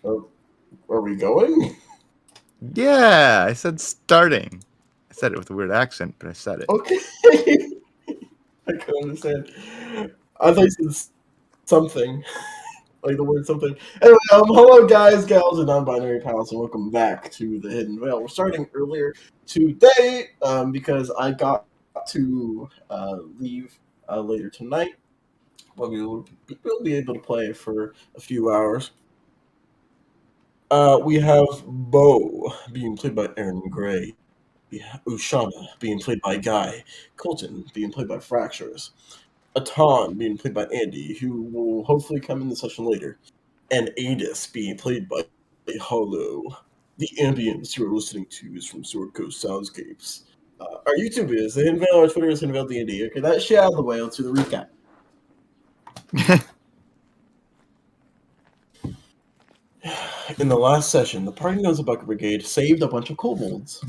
Are, are we going? Yeah, I said starting. I said it with a weird accent, but I said it. Okay. I couldn't understand. I thought you said something. Like the word something. Anyway, hello guys, gals, and non-binary pals, and welcome back to the Hidden Veil. We're starting earlier today because I got to leave later tonight, but we'll be able to play for a few hours. We have Bo being played by Aaron Gray, Ushana being played by Guy, Colton being played by Fractures, Atan being played by Andy, who will hopefully come in the session later, and Adis being played by Hollow. The ambience you are listening to is from Sword Coast Soundscapes. Our YouTube is The Hidden Veil, our Twitter is Hidden Veil D&D. Okay, that shit out of the way, let's do the recap. In the last session, the party knows the Bucket Brigade saved a bunch of kobolds.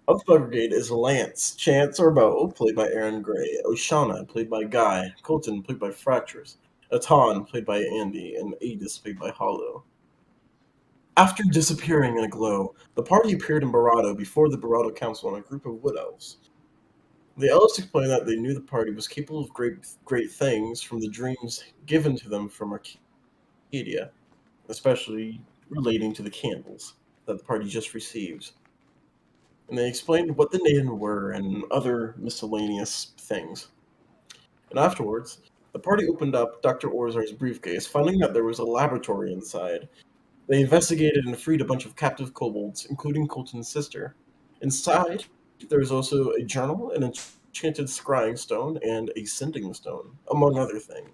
Of the Brigade is Lance, Chance or Bo, played by Aaron Gray, Oshana, played by Guy, Colton, played by Fractures, Atan, played by Andy, and Adis, played by Hollow. After disappearing in a glow, the party appeared in Barado before the Barado Council and a group of wood elves. The elves explained that they knew the party was capable of great things from the dreams given to them from Arcadia, especially relating to the candles that the party just received. And they explained what the Naden were and other miscellaneous things. And afterwards, the party opened up Dr. Orzar's briefcase, finding that there was a laboratory inside. They investigated and freed a bunch of captive kobolds, including Colton's sister. Inside, there was also a journal, an enchanted scrying stone, and a sending stone, among other things.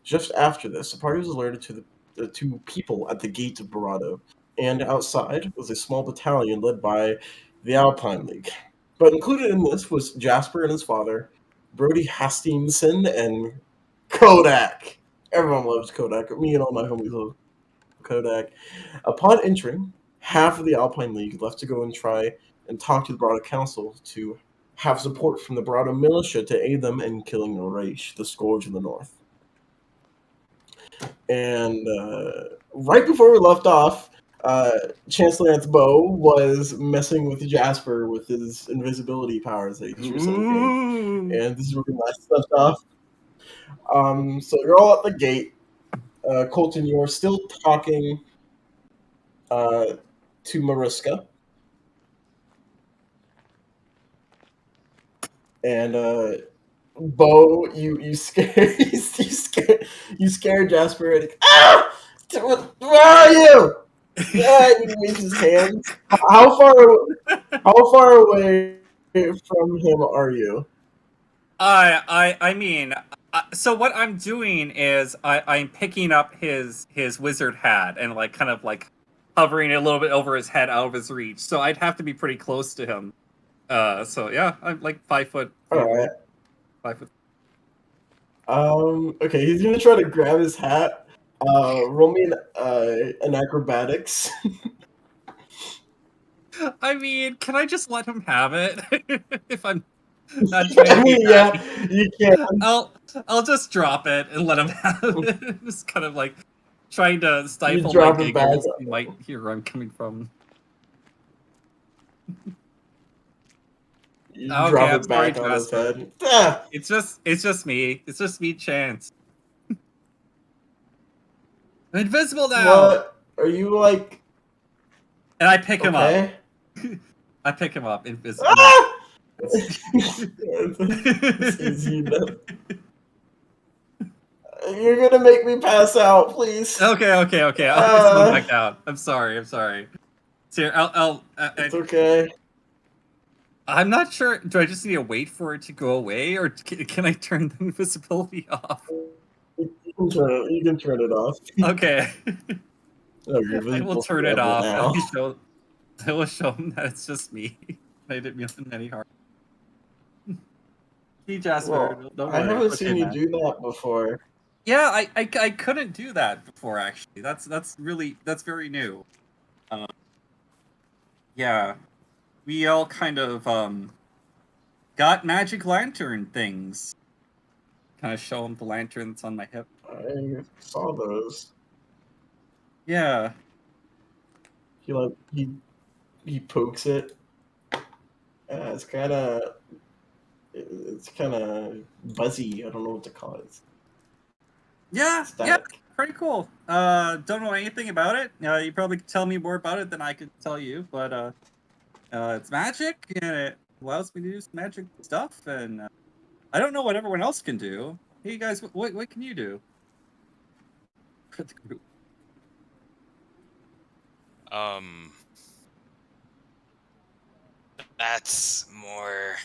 Just after this, the party was alerted to the two people at the gate of Barado, and outside was a small battalion led by the Alpine League. But included in this was Jasper and his father, Brody Hastingson, and Kodak. Everyone loves Kodak. Me and all my homies love Kodak. Upon entering, half of the Alpine League left to go and try and talk to the Barado Council to have support from the Barado militia to aid them in killing Noraish, the Scourge of the North. And right before we left off, Chancellor Lance Bow was messing with Jasper with his invisibility powers that he just recently gained. And this is where we last left off. So you're all at the gate. Colton, you're still talking uh, to Mariska. And Bo, you scare you scare Jasper. And, ah! Where are you? Yeah, and he waves his hands. How far away from him are you? I mean, so what I'm doing is I'm picking up his wizard hat and like kind of like hovering a little bit over his head out of his reach. So I'd have to be pretty close to him. So yeah, I'm like 5 foot All away. right. 5 foot. Okay, he's gonna try to grab his hat. Roll me an acrobatics. I mean, can I just let him have it if I'm not trying I to be mean, yeah, bad? you can. I'll I'll just drop it and let him have it. Just kind of like trying to You stifle my drop it back. giggles. You might hear where I'm coming from. You Okay, drop I'm it sorry, back on his Jasper. head. Ah, It's just me. It's just me, Chance. I'm invisible now, what are you like? and I pick him up. Okay. I pick him up, invisible. Ah! It's easy enough. You're gonna make me pass out, please. Okay. I'll just come Uh, back down. I'm sorry. So here, it's okay. I'm not sure. Do I just need to wait for it to go away, or can I turn the invisibility off? You can turn it off. Okay, Oh, you're I will invisible turn it forever off. now. I will show him that it's just me. I didn't mean any harm. See, Jasper, Well, don't I worry. It's haven't okay, seen you man. do that before. Yeah, I couldn't do that before. Actually, that's very new. Uh, yeah, we all kind of got magic lantern things. Kind of show him the lantern that's on my hip. I saw those. Yeah. He pokes it. It's kind of buzzy. I don't know what to call it. Yeah, Static. pretty cool. Don't know anything about it. You probably could tell me more about it than I could tell you, but it's magic and it allows me to do some magic stuff, and I don't know what everyone else can do. Hey, you guys, what can you do for the group? Um, that's more.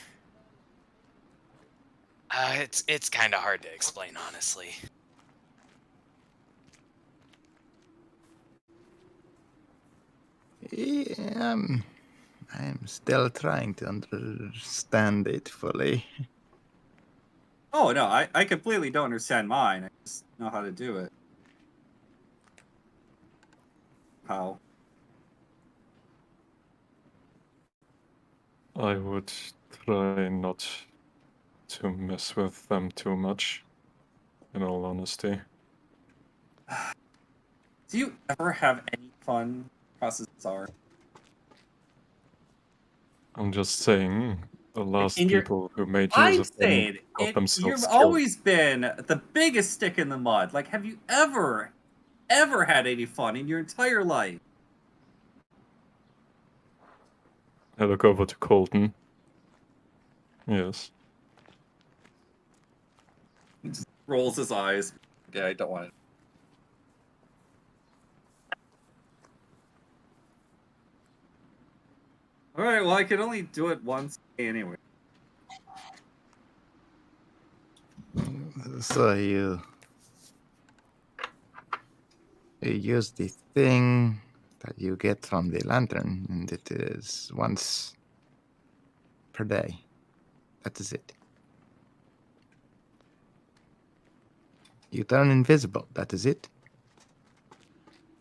It's kind of hard to explain, honestly. Yeah, I'm still trying to understand it fully. Oh no, I completely don't understand mine. I just know how to do it. How? I would try not to mess with them too much, in all honesty. Do you ever have any fun process art? I'm just saying, the last in your people who made use I'm of them saying got you've themselves killed. always been the biggest stick in the mud. Like, have you ever had any fun in your entire life? I look over to Colton. Yes. He just rolls his eyes. Yeah, I don't want it. All right, well, I can only do it once anyway. So you use the thing that you get from the lantern, and it is once per day. That is it. You turn invisible. That is it.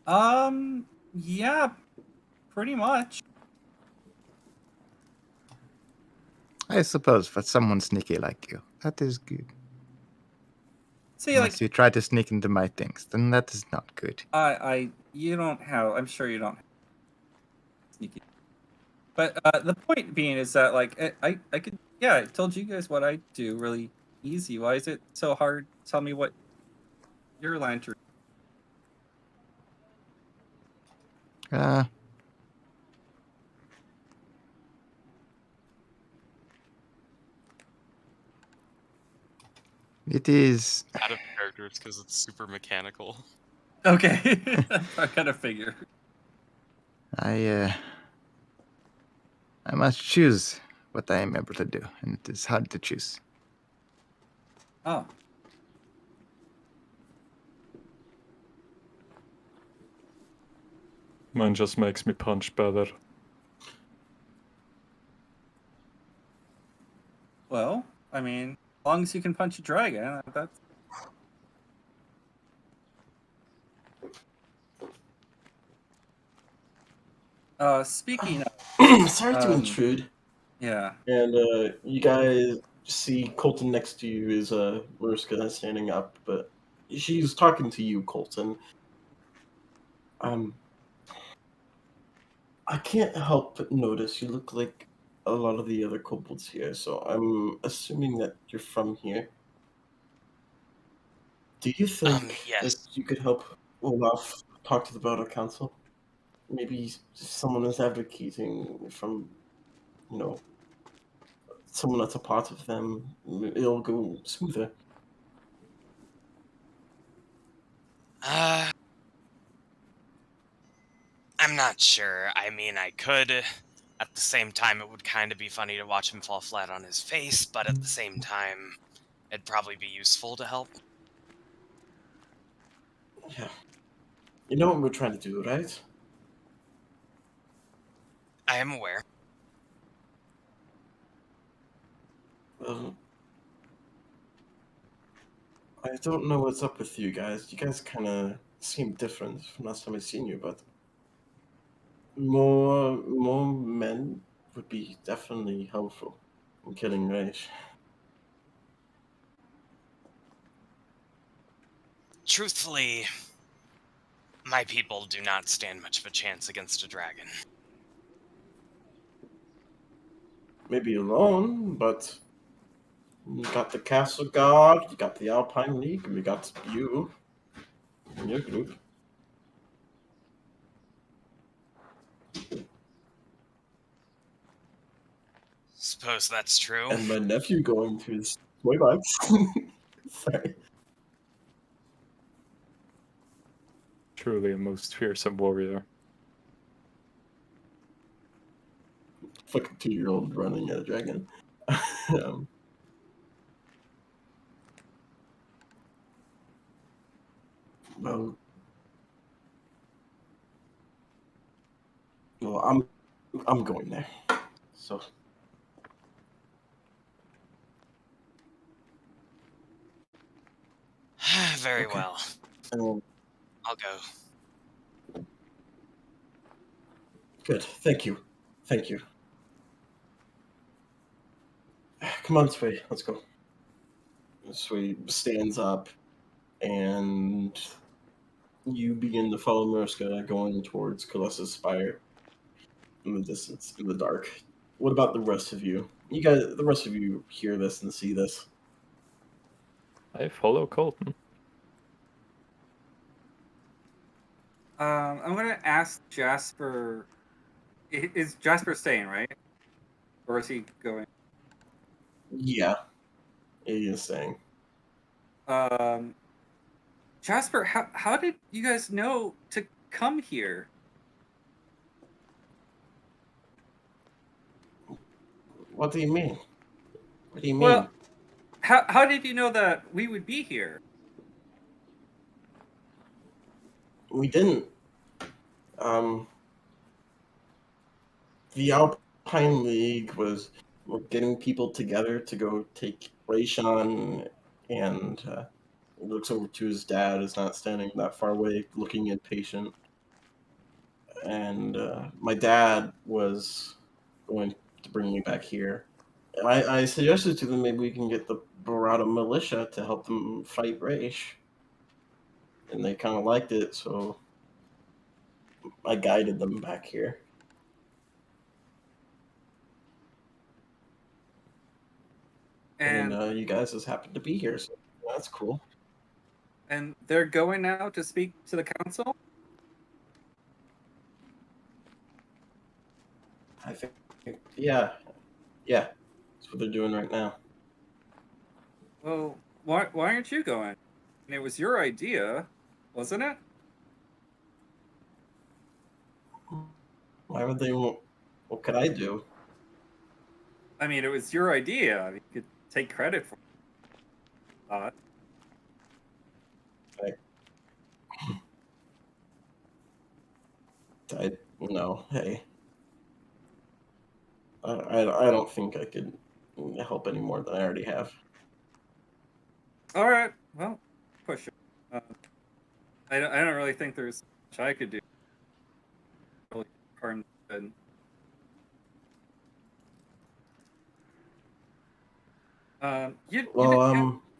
Yeah, pretty much. I suppose for someone sneaky like you, that is good. See, Unless like, you try to sneak into my things, then that is not good. you don't have. I'm sure you don't have sneaky. But the point being is that, like, I could. Yeah, I told you guys what I do really easy. Why is it so hard? Tell me what your lantern. Uh, it is. Out of characters because it's super mechanical. Okay, I kind of figure. I must choose what I am able to do, and it is hard to choose. Oh, Mine just makes me punch better. well, I mean, as long as you can punch a dragon, that's. Speaking of, Sorry to intrude. yeah. And you guys see Colton next to you is Mariska standing up, but she's talking to you, Colton. I can't help but notice you look like a lot of the other kobolds here, so I'm assuming that you're from here. Do you think that Yes. you could help Olaf talk to the Battle Council? Maybe someone is advocating from, you know, someone that's a part of them. It'll go smoother. Uh, I'm not sure. I mean, I could. At the same time, it would kind of be funny to watch him fall flat on his face, but at the same time, it'd probably be useful to help. Yeah. You know what we're trying to do, right? I am aware. Well, I don't know what's up with you guys. You guys kind of seem different from last time I seen you, but more men would be definitely helpful in killing Raish. Truthfully, My people do not stand much of a chance against a dragon. Maybe alone, but you got the Castle Guard, you got the Alpine League, and we got you and your group. Suppose that's true. And my nephew going to his toy box. Sorry. Truly a most fearsome warrior. Fucking 2-year-old running at a dragon. um, well, I'm going there. So Very Okay. well. um, I'll go. good. Thank you. Thank you. Come on, Sway. Let's go. Sway stands up, and you begin to follow Mariska going towards Colossus Spire in the distance, in the dark. What about the rest of you? You guys, the rest of you hear this and see this. I follow Colton. I'm gonna ask Jasper. Is Jasper staying, right? Or is he going? Yeah, he is saying. Jasper, how did you guys know to come here? What do you mean? What do you mean? Well, how did you know that we would be here? We didn't. The Alpine League was getting people together to go take Rayshawn, and he looks over to his dad, who's not standing that far away, looking impatient. And my dad was going to bring me back here. And I suggested to them maybe we can get the Barada militia to help them fight Raish. And they kind of liked it, so I guided them back here. And you guys just happened to be here, so that's cool. And they're going now to speak to the council? I think, yeah. That's what they're doing right now. Well, why aren't you going? And it was your idea, wasn't it? Why would they? What could I do? I mean, it was your idea. You could take credit for it. No. Hey, I don't think I could help any more than I already have. All right. Well, push it. I don't really think there's much I could do. Really harm good.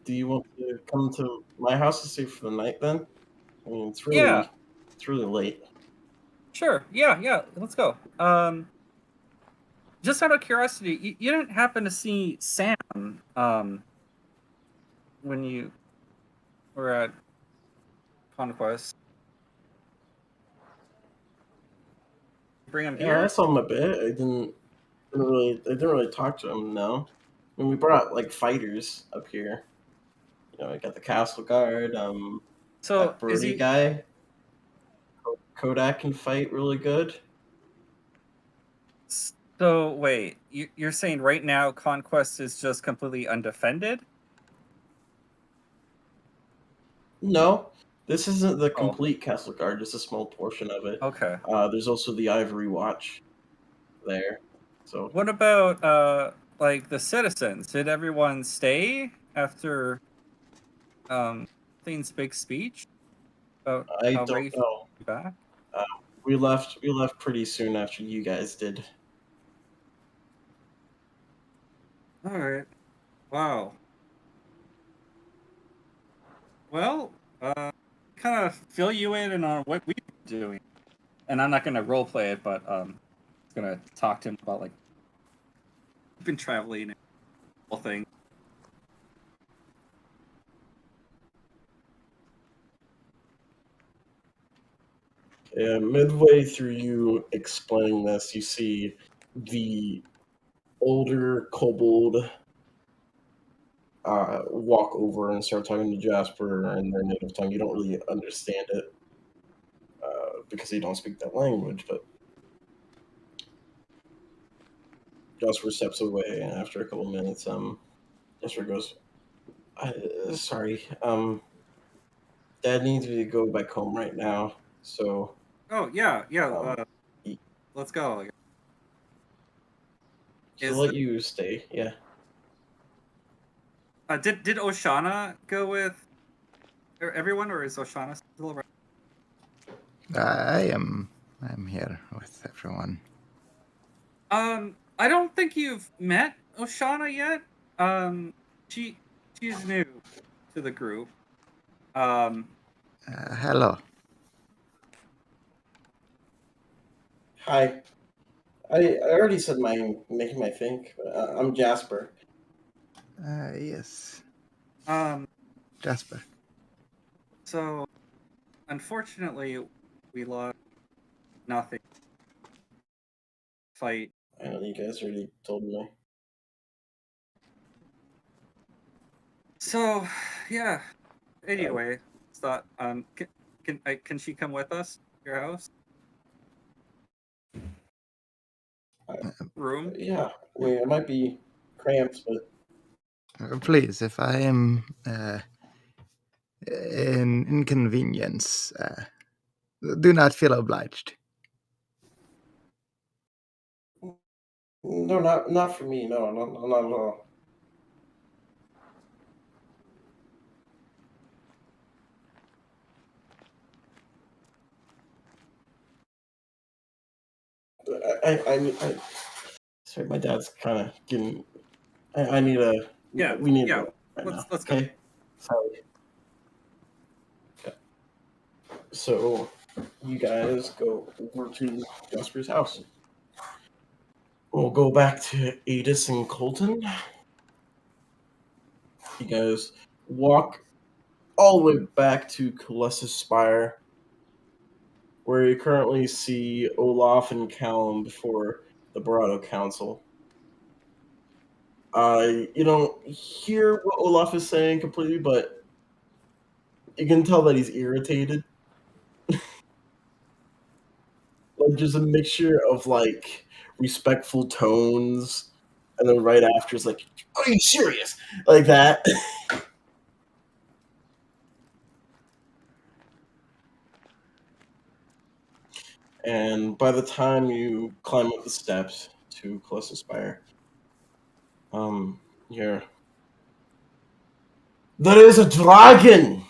Do you want to come to my house to stay for the night then? I mean, it's Yeah. really late. Sure. Yeah. Let's go. Just out of curiosity, you didn't happen to see Sam when you were at Conquest? Bring him Yeah, here? I saw him a bit. I didn't really talk to him. No, I mean, we brought like fighters up here. You know, we got the Castle Guard. So That is Brody he? guy. Kodak can fight really good. So wait, you're saying right now Conquest is just completely undefended? No, this isn't the Oh. complete Castle Guard, just a small portion of it. Okay. There's also the Ivory Watch there. So What about like the citizens? Did everyone stay after Thing's big speech about I how don't Ray should know. be back? We left pretty soon after you guys did. All right. Wow. Well, kind of fill you in on what we've been doing. And I'm not gonna role play it, but gonna talk to him about like we've been traveling and whole thing. Yeah, midway through you explaining this, you see the older kobold walk over and start talking to Jasper in their native tongue. You don't really understand it because you don't speak that language, but Jasper steps away, and after a couple minutes, Jasper goes, "Sorry, Dad needs me to go back home right now, so." Oh yeah. He- Let's go. He'll let you stay, yeah. Did Oshana go with everyone, or is Oshana still around? I'm here with everyone. I don't think you've met Oshana yet. She's new to the group. Hello. Hi. I already said my name, I think. I'm Jasper. Yes, Um, Jasper. so unfortunately, we lost nothing. Fight. I know you guys already told me. So, yeah. Anyway, thought can she come with us to your house? Room? Yeah, I mean, it might be cramped, but Please, if I am an inconvenience, do not feel obliged. no, not for me. No, not at all. I sorry, my dad's kind of getting. I need a. Yeah, we need yeah. to go right now. Let's go. Okay. Sorry. Okay. So, you guys go over to Jasper's house. We'll go back to Adis and Colton. You guys walk all the way back to Colossus Spire, where you currently see Olaf and Callum before the Barado Council. You don't hear what Olaf is saying completely, but you can tell that he's irritated. Like, just a mixture of like respectful tones, and then right after it's like, "Are you serious?" Like that. And by the time you climb up the steps to Colossus Spire, you're there is a dragon.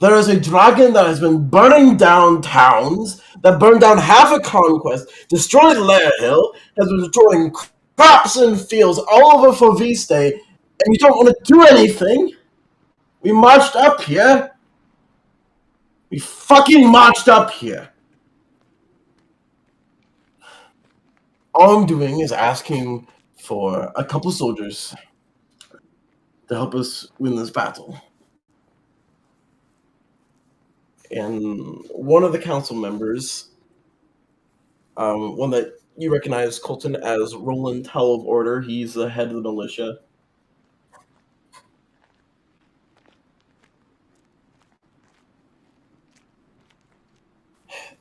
There is a dragon that has been burning down towns, that burned down half a conquest, destroyed Lair Hill, has been destroying crops and fields all over Foviste, and you don't want to do anything? We marched up here. We fucking marched up here. All I'm doing is asking for a couple soldiers to help us win this battle. And one of the council members, one that you recognize, Colton, as Roland Tell of Order, he's the head of the militia.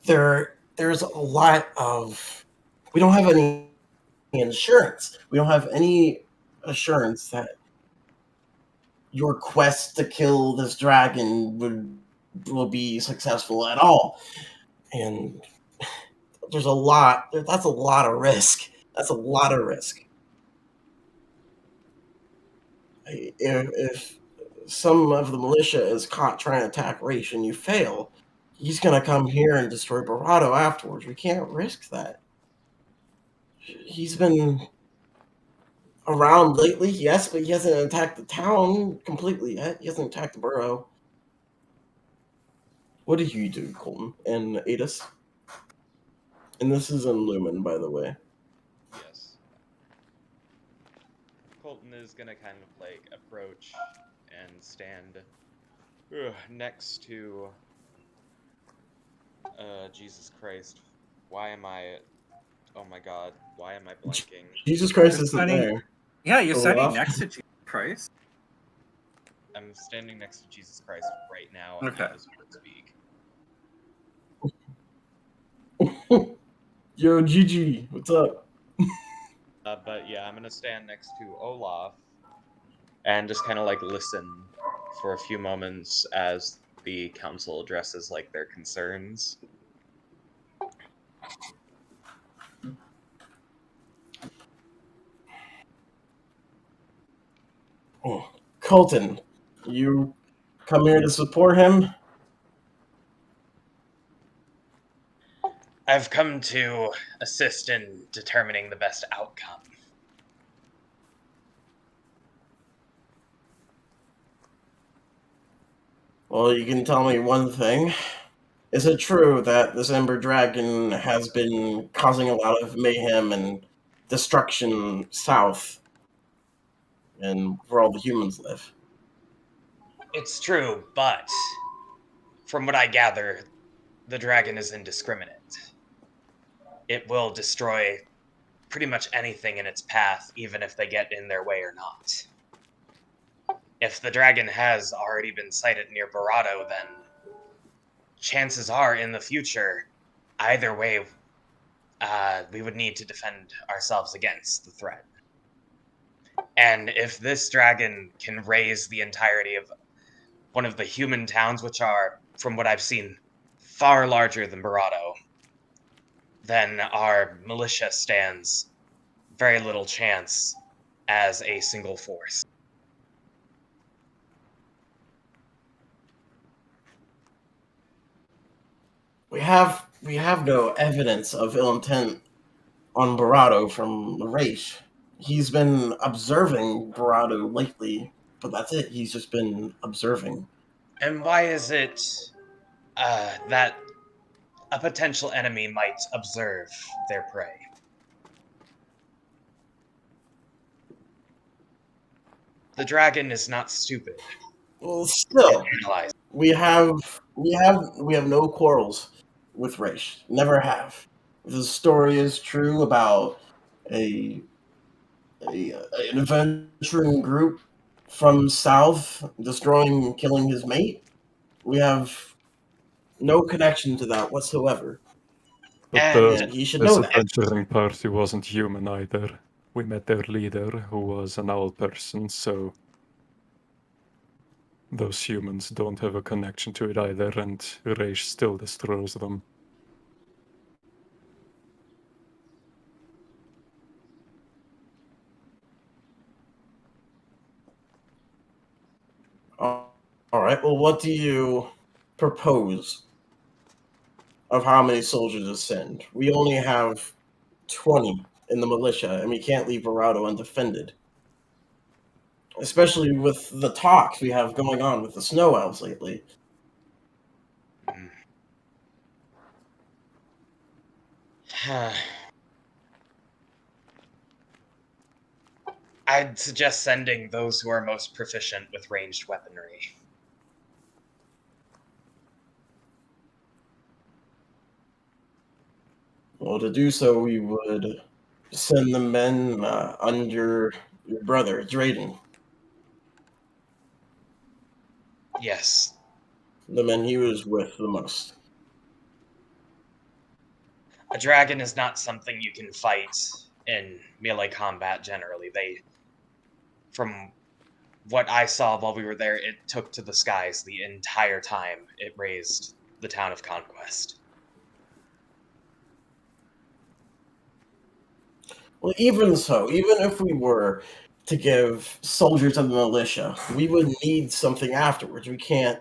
There's a lot of... We don't have any insurance. We don't have any assurance that your quest to kill this dragon will be successful at all. And there's a lot. That's a lot of risk. That's a lot of risk. If some of the militia is caught trying to attack Raish and you fail, he's gonna come here and destroy Barado afterwards. We can't risk that. He's been around lately, yes, but he hasn't attacked the town completely yet. He hasn't attacked the borough. What do you do, Colton and Adis? And this is in Lumen, by the way. Yes. Colton is gonna kind of like approach and stand next to Jesus Christ. Why am I oh my god, why am I blanking? Jesus Christ You're isn't standing- there. Yeah, you're standing Olaf? next to Jesus Christ. I'm standing next to Jesus Christ right now Okay. as we speak. Yo, GG, what's up? But yeah, I'm gonna stand next to Olaf and just kind of like listen for a few moments as the council addresses like their concerns. Oh, Colton, you come here to support him? I've come to assist in determining the best outcome. Well, you can tell me one thing. Is it true that this Ember Dragon has been causing a lot of mayhem and destruction south and where all the humans live? It's true, but from what I gather, the dragon is indiscriminate. It will destroy pretty much anything in its path, even if they get in their way or not. If the dragon has already been sighted near Barado, then chances are in the future, either way, we would need to defend ourselves against the threat. And if this dragon can raise the entirety of one of the human towns, which are, from what I've seen, far larger than Barado, then our militia stands very little chance as a single force. We have no evidence of ill intent on Barado from Raish. He's been observing Barado lately, but that's it. He's just been observing. And why is it that a potential enemy might observe their prey? The dragon is not stupid. Well, still, Analyze. we have no quarrels with Raish. Never have. If the story is true about an adventuring group from south destroying and killing his mate, we have no connection to that whatsoever. But And he should know this that. adventuring party wasn't human either. We met their leader, who was an owl person, so those humans don't have a connection to it either, and Raish still destroys them. All right. Well, what do you propose of how many soldiers to send? We only have 20 in the militia, and we can't leave Barado undefended. Especially with the talks we have going on with the Snow Elves lately. I'd suggest sending those who are most proficient with ranged weaponry. Well, to do so, we would send the men under your brother, Drayden. Yes. The men he was with the most. A dragon is not something you can fight in melee combat generally. From what I saw while we were there, it took to the skies the entire time it raised the town of Conquest. Well, even so, even if we were to give soldiers of the militia, we would need something afterwards. We can't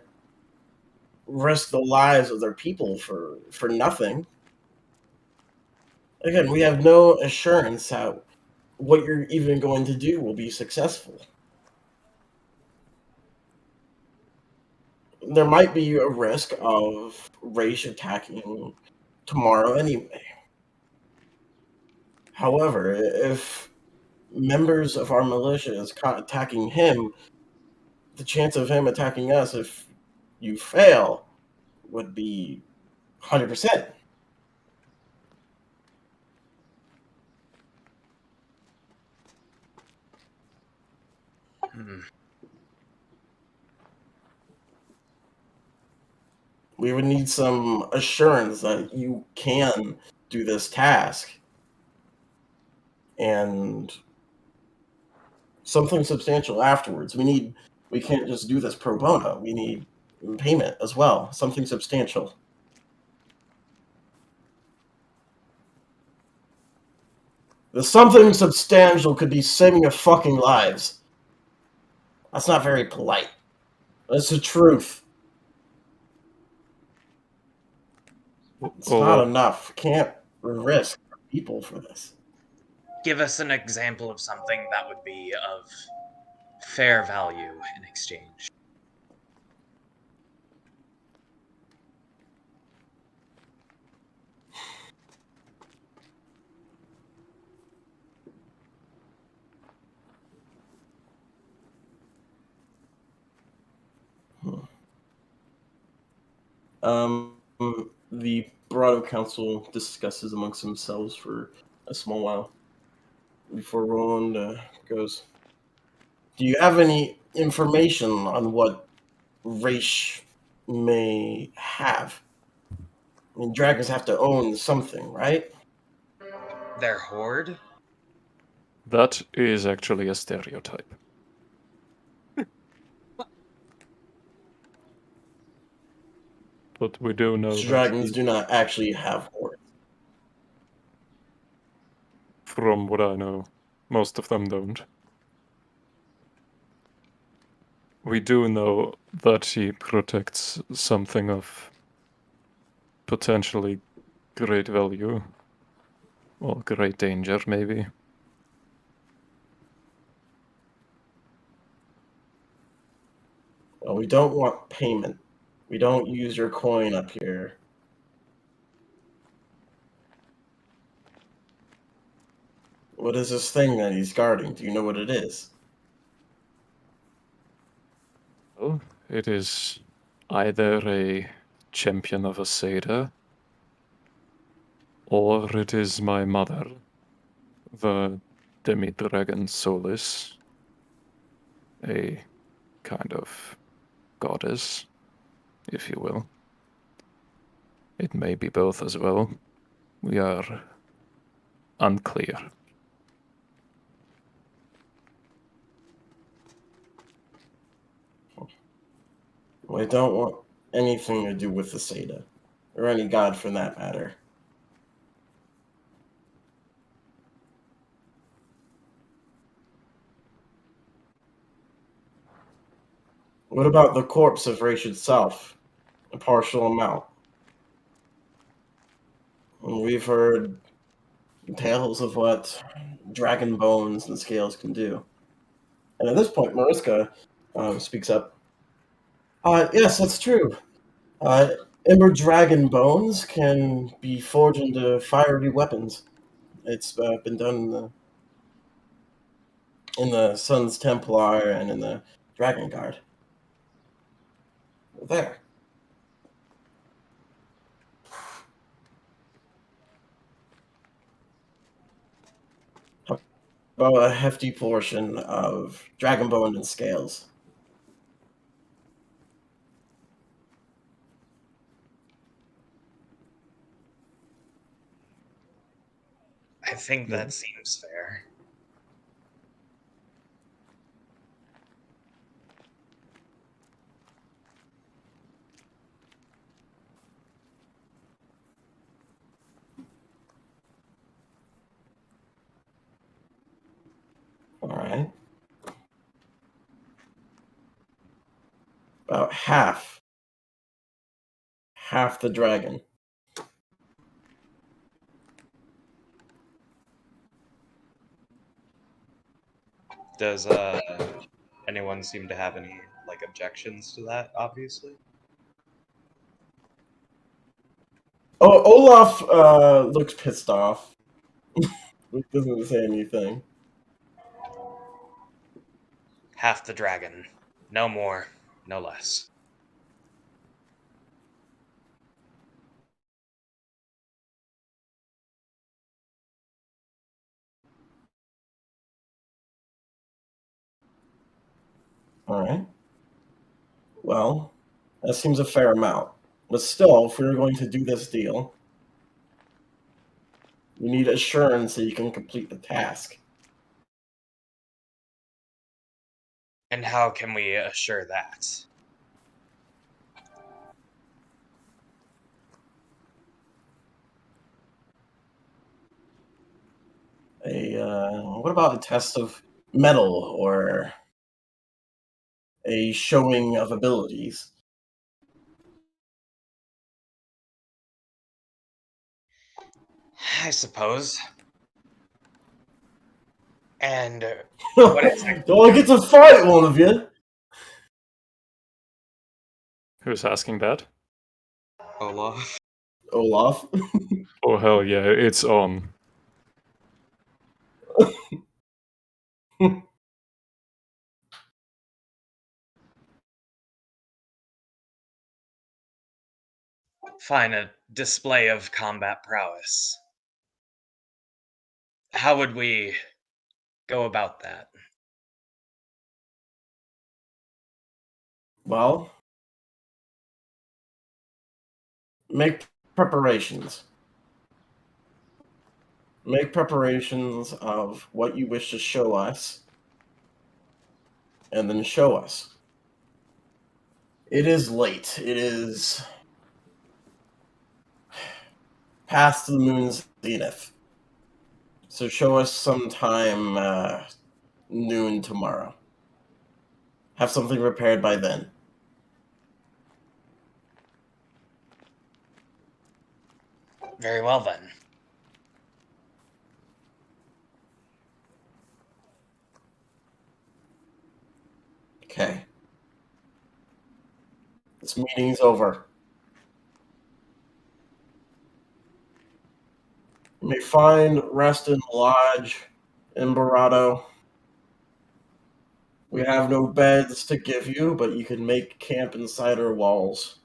risk the lives of their people for nothing. Again, we have no assurance that what you're even going to do will be successful. there might be a risk of Raish attacking tomorrow anyway. However, if members of our militia is caught attacking him, the chance of him attacking us if you fail would be 100%. Hmm. We would need some assurance that you can do this task. And something substantial afterwards. We can't just do this pro bono. We need payment as well. Something substantial. The something substantial could be saving your fucking lives. That's not very polite. That's the truth. It's not enough. Can't risk people for this. Give us an example of something that would be of fair value in exchange. The Barado Council discusses amongst themselves for a small while before Roland goes. Do you have any information on what Raish may have? I mean, dragons have to own something, right? Their horde? That is actually a stereotype. But we do know that Dragons do not actually have hordes. from what I know, most of them don't. We do know that he protects something of potentially great value. Or great danger, maybe. Well, we don't want payment. We don't use your coin up here. What is this thing that he's guarding? Do you know what it is? Well, it is either a champion of a Seda, or it is my mother, the demi-dragon Solis, a kind of goddess, if you will. It may be both as well. We are unclear. We don't want anything to do with the Seda, or any god for that matter. What about the corpse of Raish itself? A partial amount. We've heard tales of what dragon bones and scales can do. And at this point, Mariska speaks up. Yes, that's true. Ember dragon bones can be forged into fiery weapons. It's been done in the Sun's Templar and in the Dragon Guard. There. About a hefty portion of dragon bone and scales. I think that seems fair. All right. About half. Half the dragon. Does anyone seem to have any objections to that? Obviously. Oh, Olaf looks pissed off. He doesn't say anything. Half the dragon. No more, no less. Alright. Well, that seems a fair amount. But still, if we're going to do this deal, we need assurance that you can complete the task. And how can we assure that? What about a test of metal or a showing of abilities? I suppose. And What exactly- Do I get to fight one of you? Who's asking that? Olaf. Olaf. Oh hell yeah, it's on. Fine, a display of combat prowess. How would we go about that? Well, make preparations. Make preparations of what you wish to show us, and then show us. It is late. It is past the moon's zenith. So show us sometime noon tomorrow. Have something prepared by then. Very well then. Okay. This meeting's over. You may find rest in the lodge in Barado. We have no beds to give you, but you can make camp inside our walls.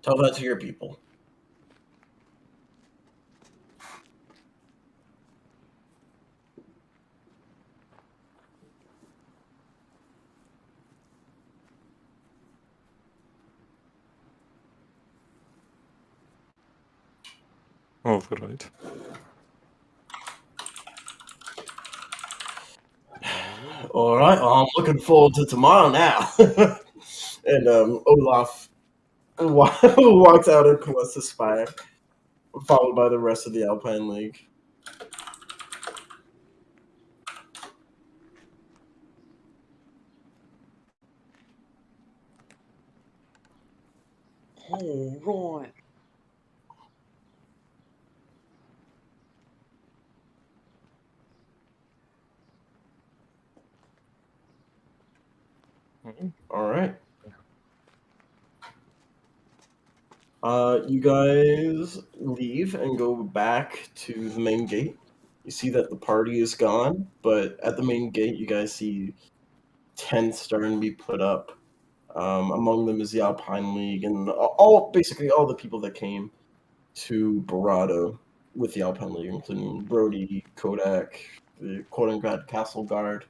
Tell that to your people. Alright. All right, well, I'm looking forward to tomorrow now. And Olaf walks out of Callista's Spire, followed by the rest of the Alpine League. All right. All right. You guys leave and go back to the main gate. You see that the party is gone, but at the main gate, you guys see tents starting to be put up. Among them is the Alpine League and basically all the people that came to Barado with the Alpine League, including Brody, Kodak, the Korengrad Castle Guard.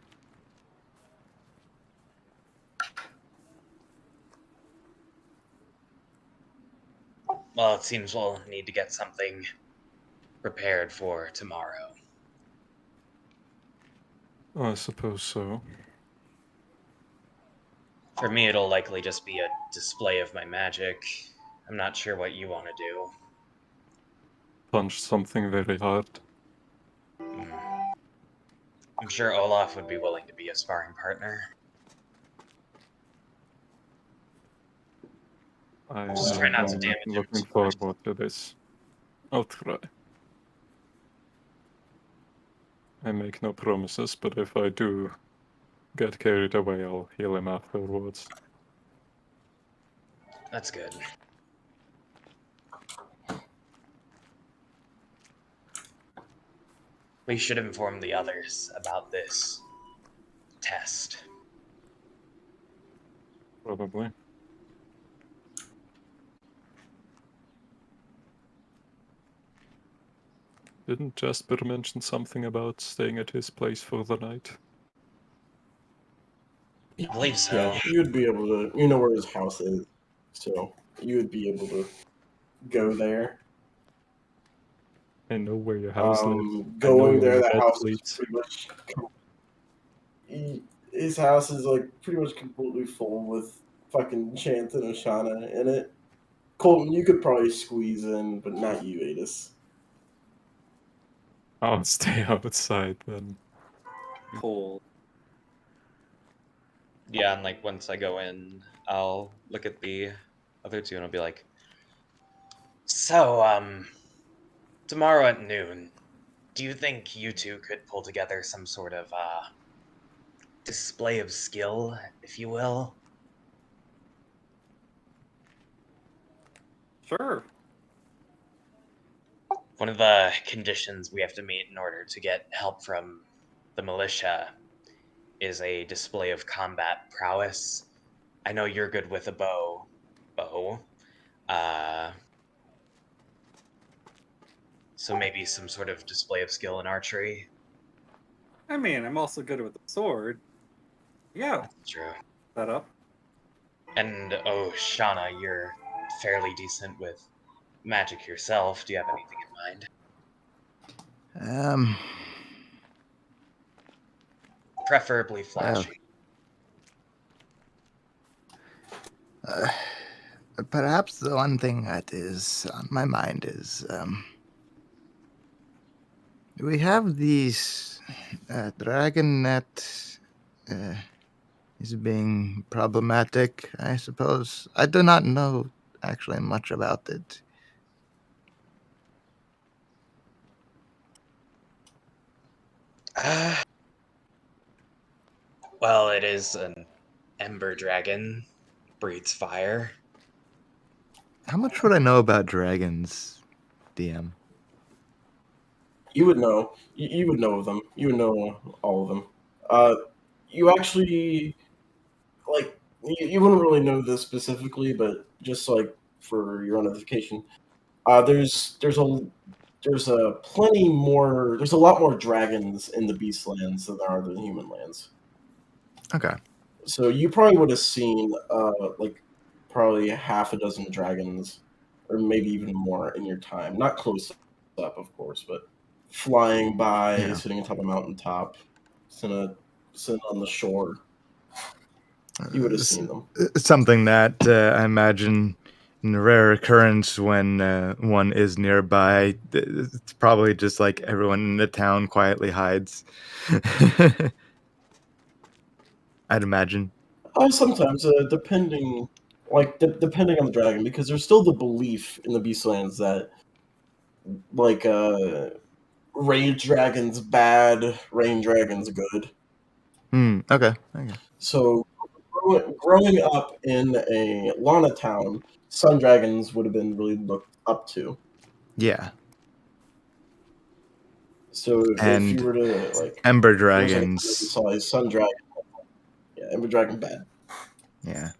Well, it seems we'll need to get something prepared for tomorrow. I suppose so. For me, it'll likely just be a display of my magic. I'm not sure what you want to do. Punch something very hard. I'm sure Olaf would be willing to be a sparring partner. Just try not to damage him looking too much. forward to this. I'll try. I make no promises, but if I do get carried away, I'll heal him afterwards. That's good. We should inform the others about this test. Probably. Didn't Jasper mention something about staying at his place for the night? I believe so. Yeah, you'd be able to. You know where his house is, so you would be able to go there. I know where your house lives. I know Going where there, your that bed house is sleeps. pretty much. His house is like pretty much completely full with fucking Chance and Oshana in it. Colton, you could probably squeeze in, but not you, Adis. I'll stay outside then. Cold. Yeah, and like once I go in, I'll look at the other two and I'll be like, So, tomorrow at noon, do you think you two could pull together some sort of display of skill, if you will? Sure. One of the conditions we have to meet in order to get help from the militia is a display of combat prowess. I know you're good with a bow. So maybe some sort of display of skill in archery. I mean, I'm also good with the sword. Yeah, That's true. that up. And oh, Shauna, you're fairly decent with magic yourself. Do you have anything in mind? Um, Preferably well, flashy. uh, perhaps the one thing that is on my mind is we have these dragon net is being problematic, I suppose. I do not know actually much about it. Well, it is an ember dragon, breathes fire. How much would I know about dragons, DM? You would know. You would know of them. You would know all of them. You actually like. You wouldn't really know this specifically, but just like for your own edification, there's a plenty more. There's a lot more dragons in the Beastlands than there are in the Human Lands. Okay. So you probably would have seen like probably half a dozen dragons, or maybe even more in your time. Not close up, of course, but flying by, Yeah. sitting atop a mountaintop, sitting on the shore. You would have seen them. Something that I imagine in rare occurrence when one is nearby. It's probably just like everyone in the town quietly hides. I'd imagine. Sometimes, depending, depending on the dragon, because there's still the belief in the Beastlands that like rage dragons bad, rain dragons good. Okay. So growing up in a Lana town, sun dragons would have been really looked up to. Yeah. So if And you were to like, Ember there was any dragons. saw a sun dragon, yeah, Ember dragon bad. Yeah.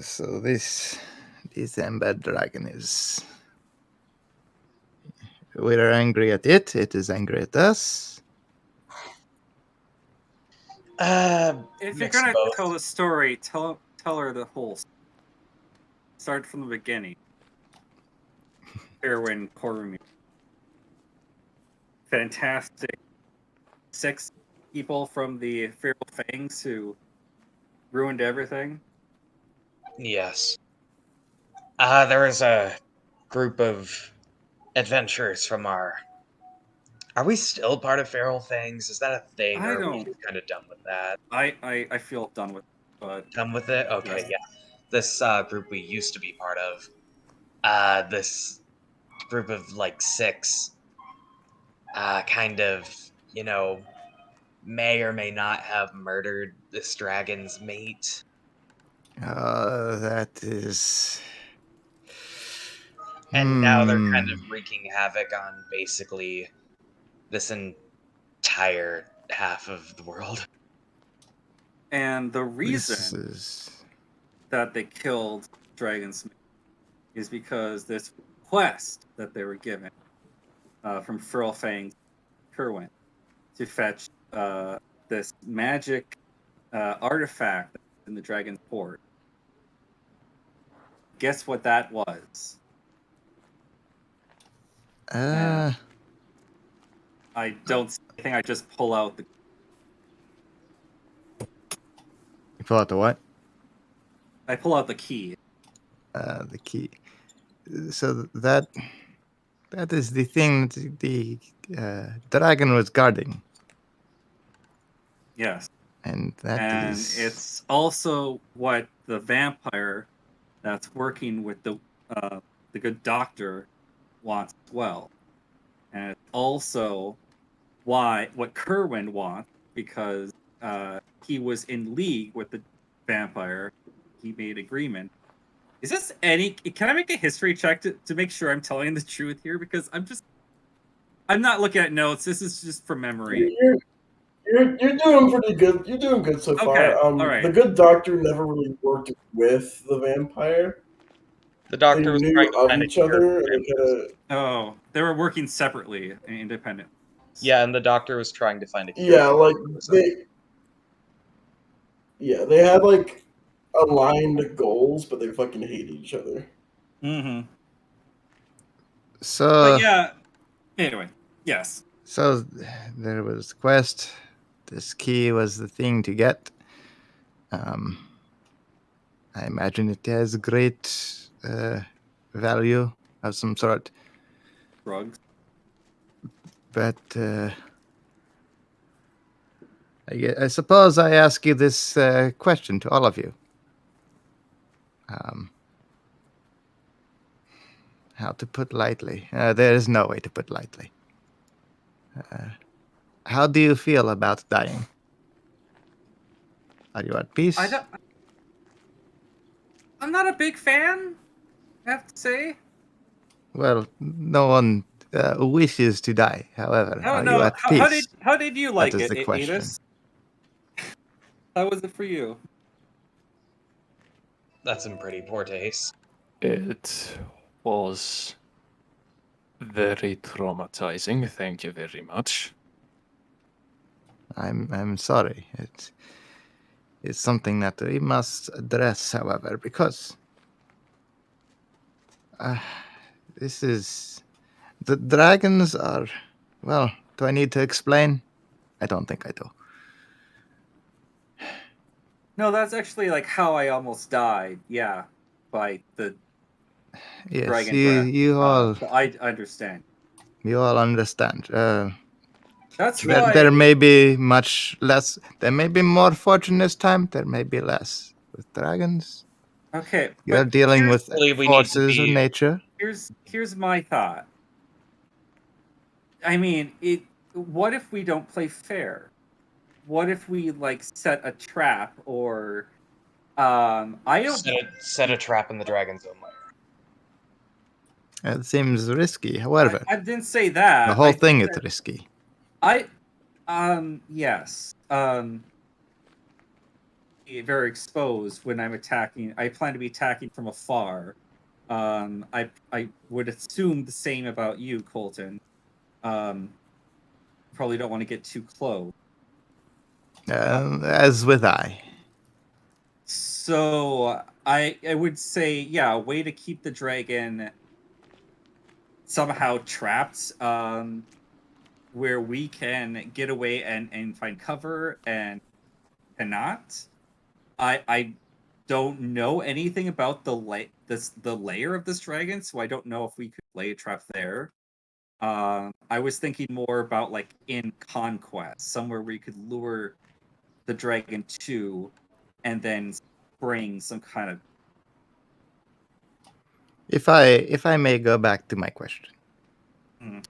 So this Ember dragon is. We're angry at it. It is angry at us. If you're Mix gonna both. tell the story, tell her the whole. Start from the beginning. Erwin Cormie. Fantastic. 6 people from the Feral Fangs who ruined everything. Yes. There was a group of adventurers from our. Are we still part of Feral Fangs? Is that a thing, I or are we don't- kind of done with that? I feel done with it, but Done with it? Okay, Yes. yeah. This group we used to be part of. This group of like 6, kind of, may or may not have murdered this dragon's mate. That is. And now they're Hmm. kind of wreaking havoc on basically this entire half of the world. And the This reason is. that they killed Dragonsmith is because this quest that they were given from Furlfang Kerwin to fetch this magic artifact in the Dragon's Port. Guess what that was? Uh, I don't think I just pull out the. you pull out the what? I pull out the key. The key. So that is the thing that the dragon was guarding, Yes, and that and is. it's also what the vampire that's working with the good doctor wants as well, and it's also what Kerwin wants because he was in league with the vampire. He made agreement. Is this any? Can I make a history check to make sure I'm telling the truth here? Because I'm not looking at notes. This is just from memory. You're doing pretty good. You're doing good so Okay, far. all right. The good doctor never really worked with the vampire. The They doctor was knew trying to of find a each cure other, for and they vampirism. kind of Oh, they were working separately and independent. Yeah, and the doctor was trying to find a cure. yeah, for like vampirism. they had like aligned goals, but they fucking hate each other. Mm-hmm. So. But yeah. Anyway, yes. So there was the quest. This key was the thing to get. I imagine it has great value of some sort. Drugs. But I suppose I ask you this question to all of you. How to put lightly? There is no way to put lightly. How do you feel about dying? Are you at peace? I'm not a big fan, I have to say. Well, no one wishes to die. However, I are don't you know. at peace? How did you like That is it, the question. Adis? How was it for you? That's in pretty poor taste. It was very traumatizing. Thank you very much. I'm sorry. It's something that we must address, however, because this is the dragons are. Well, do I need to explain? I don't think I do. No, that's actually like how I almost died. Yeah, by the Yes, dragon breath. you all So I understand. understand. That's There, why. there may be much less. There may be more fortune this time. There may be less with dragons. Okay, You're but dealing with Hopefully we need to forces of be- nature. here's my thought. I mean, what if we don't play fair? What if we like set a trap or I don't set a trap in the dragon's own lair. It seems risky. However, I didn't say that. the whole thing is risky. Yes. Very exposed when I'm attacking. I plan to be attacking from afar. I would assume the same about you, Colton. Probably don't want to get too close. As with I. So I would say, yeah, a way to keep the dragon somehow trapped, where we can get away and find cover and cannot. I don't know anything about the layer of this dragon, so I don't know if we could lay a trap there. I was thinking more about like in Conquest, somewhere where you could lure the dragon to, and then bring some kind of. If I may go back to my question. Mm.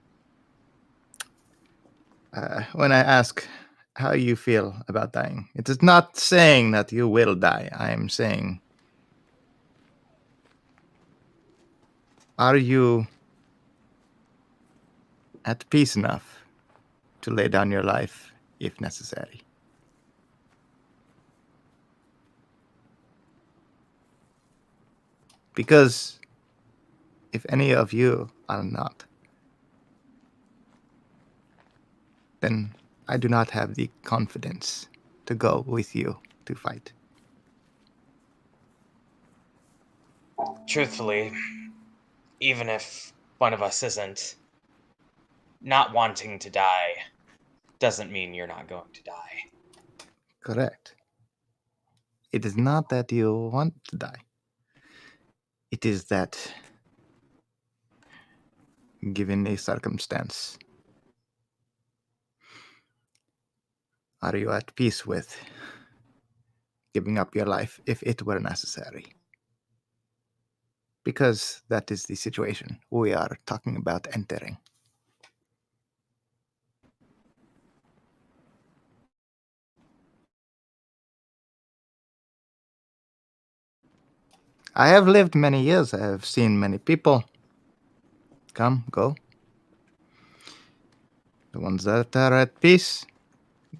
When I ask how you feel about dying, it is not saying that you will die. I am saying Are you at peace enough to lay down your life if necessary? Because if any of you are not, then I do not have the confidence to go with you to fight. Truthfully, even if one of us isn't, not wanting to die doesn't mean you're not going to die. Correct. It is not that you want to die. It is that, given a circumstance, are you at peace with giving up your life if it were necessary? Because that is the situation we are talking about entering. I have lived many years. I have seen many people come, go. The ones that are at peace,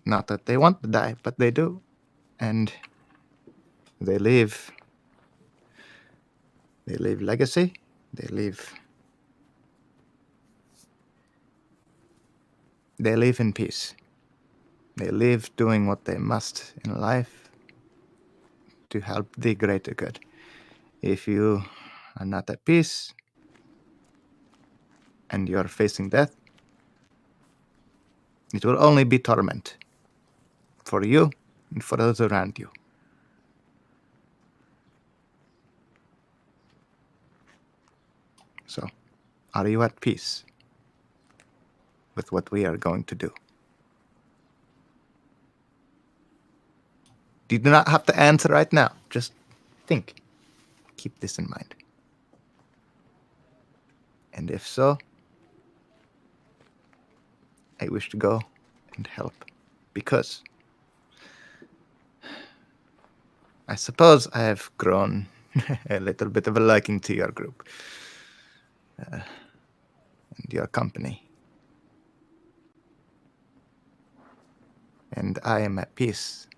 not that they want to die, but they do. And they leave legacy. They live in peace. They live doing what they must in life to help the greater good. If you are not at peace and you're facing death, it will only be torment for you and for those around you. So, are you at peace with what we are going to do? You do not have to answer right now. Just think. Keep this in mind. And if so, I wish to go and help. Because I suppose I have grown a little bit of a liking to your group and your company. And I am at peace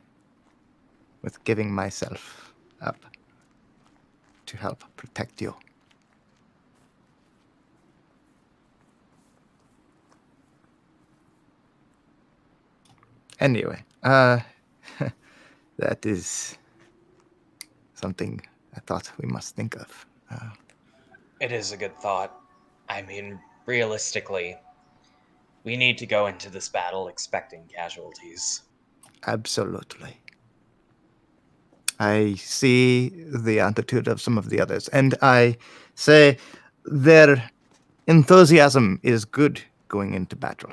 with giving myself up to help protect you. Anyway, that is something I thought we must think of. It is a good thought. I mean, realistically, we need to go into this battle expecting casualties. Absolutely. I see the attitude of some of the others, and I say their enthusiasm is good going into battle.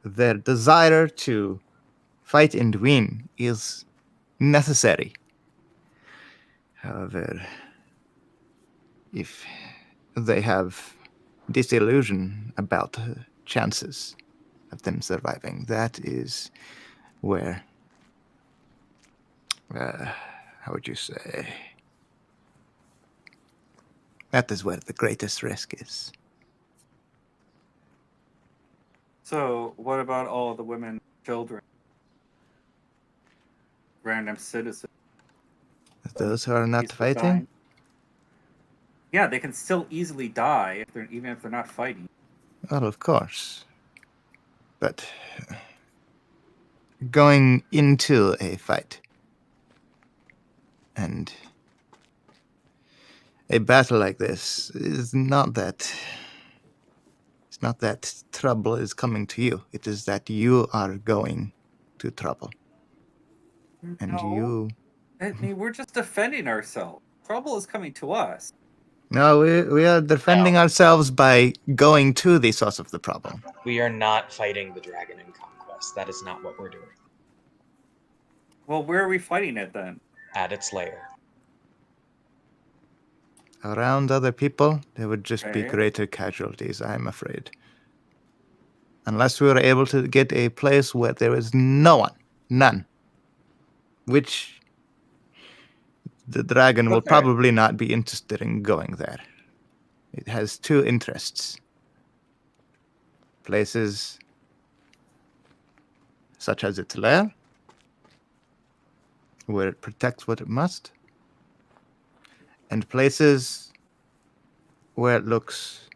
Their desire to fight and win is necessary. However, if they have disillusion about chances of them surviving, that is where, how would you say, that is where the greatest risk is. So, what about all the women and children? Random citizens. Those who are not peaceful fighting? dying? Yeah, they can still easily die even if they're not fighting. Well, of course. But going into a fight and a battle like this is not that. It's not that trouble is coming to you. It is that you are going to trouble. And No. you. I mean, we're just defending ourselves. Trouble is coming to us. No, we are defending ourselves by going to the source of the problem. We are not fighting the dragon in Conquest. That is not what we're doing. Well, where are we fighting it then? At its lair. Around other people, there would just be Okay. greater casualties, I'm afraid. Unless we were able to get a place where there is no one, none, which the dragon will Okay. probably not be interested in going there. It has two interests. Places such as its lair, where it protects what it must, and places where it looks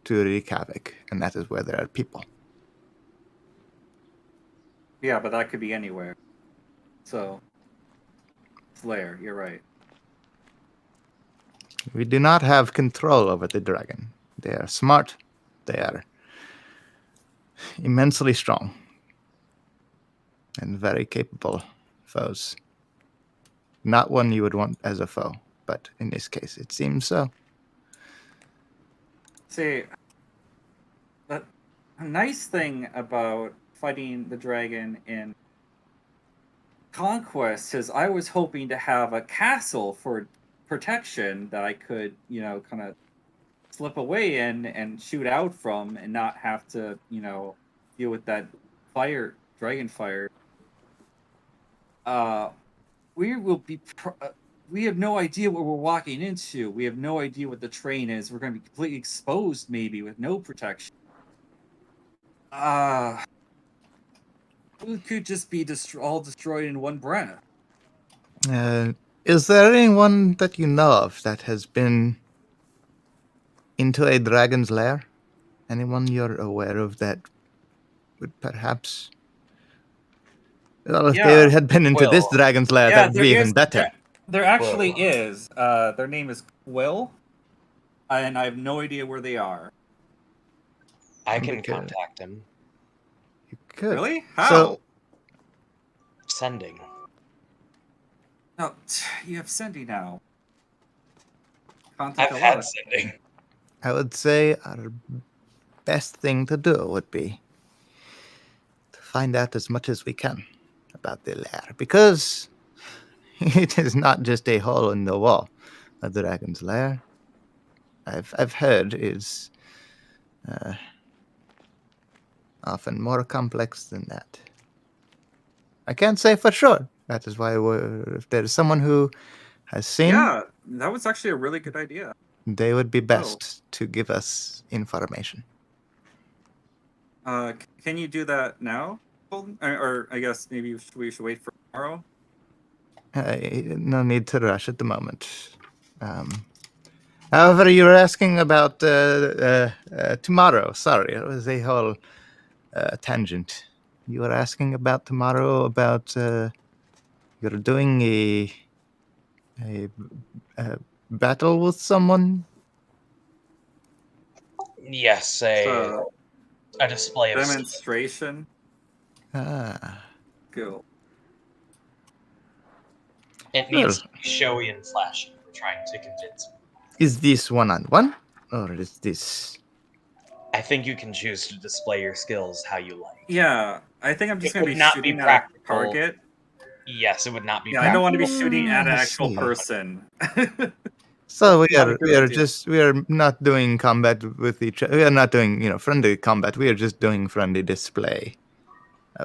to wreak havoc, and that is where there are people. Yeah, but that could be anywhere. So, Slayer, you're right. We do not have control over the dragon. They are smart. They are immensely strong and very capable foes. Not one you would want as a foe, but in this case, it seems so. See, a nice thing about fighting the dragon in Conquest is I was hoping to have a castle for protection that I could, kind of slip away in and shoot out from and not have to, deal with that dragon fire. We will be we have no idea what we're walking into. We have no idea what the terrain is. We're going to be completely exposed, maybe, with no protection. We could just be all destroyed in one breath. Is there anyone that you know of that has been into a dragon's lair? Anyone you're aware of that would perhaps... Well, if Yeah. they had been into this Well, dragon's lair, that would be even better. There actually is. Their name is Quill, and I have no idea where they are. I can Okay. contact him. You could. Really? How? So, Sending. No, you have Cindy now. I've Contact had Alert. sending. I would say our best thing to do would be to find out as much as we can about the lair, because it is not just a hole in the wall. A dragon's lair, I've heard, is often more complex than that. I can't say for sure. That is why if there's someone who has seen, Yeah, that was actually a really good idea. they would be best to give us information. Can you do that now? Or I guess maybe we should wait for tomorrow? No need to rush at the moment. However, you were asking about tomorrow. Sorry, it was a whole tangent. You were asking about tomorrow, about you're doing a battle with someone. Yes, a display of skill. Demonstration. Ah, Cool. It needs to be showy and flashy. We're trying to convince me. is this one-on-one, or is this? I think you can choose to display your skills how you like. Yeah, I think I'm just It going to would be not shooting be at a practical. target. Yes, it would not be. Yeah, I don't want to be practical. shooting at an I actual see. person. So Not a good idea. we are not doing combat with each other. We are not doing friendly combat. We are just doing friendly display.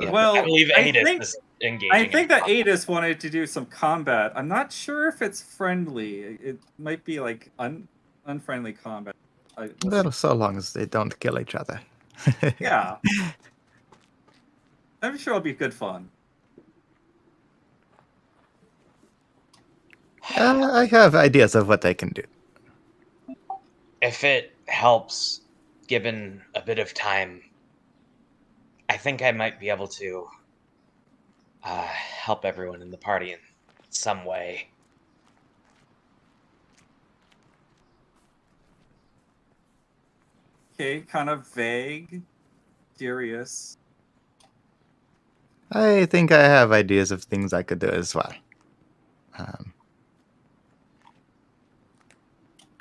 Yeah, Well, I believe I Adis think- is engaging. I think in that combat. Adis wanted to do some combat. I'm not sure if it's friendly. It might be like unfriendly combat. Well, so long as they don't kill each other. Yeah. I'm sure it'll be good fun. I have ideas of what I can do. If it helps, given a bit of time, I think I might be able to help everyone in the party in some way. Okay, kind of vague, serious. I think I have ideas of things I could do as well.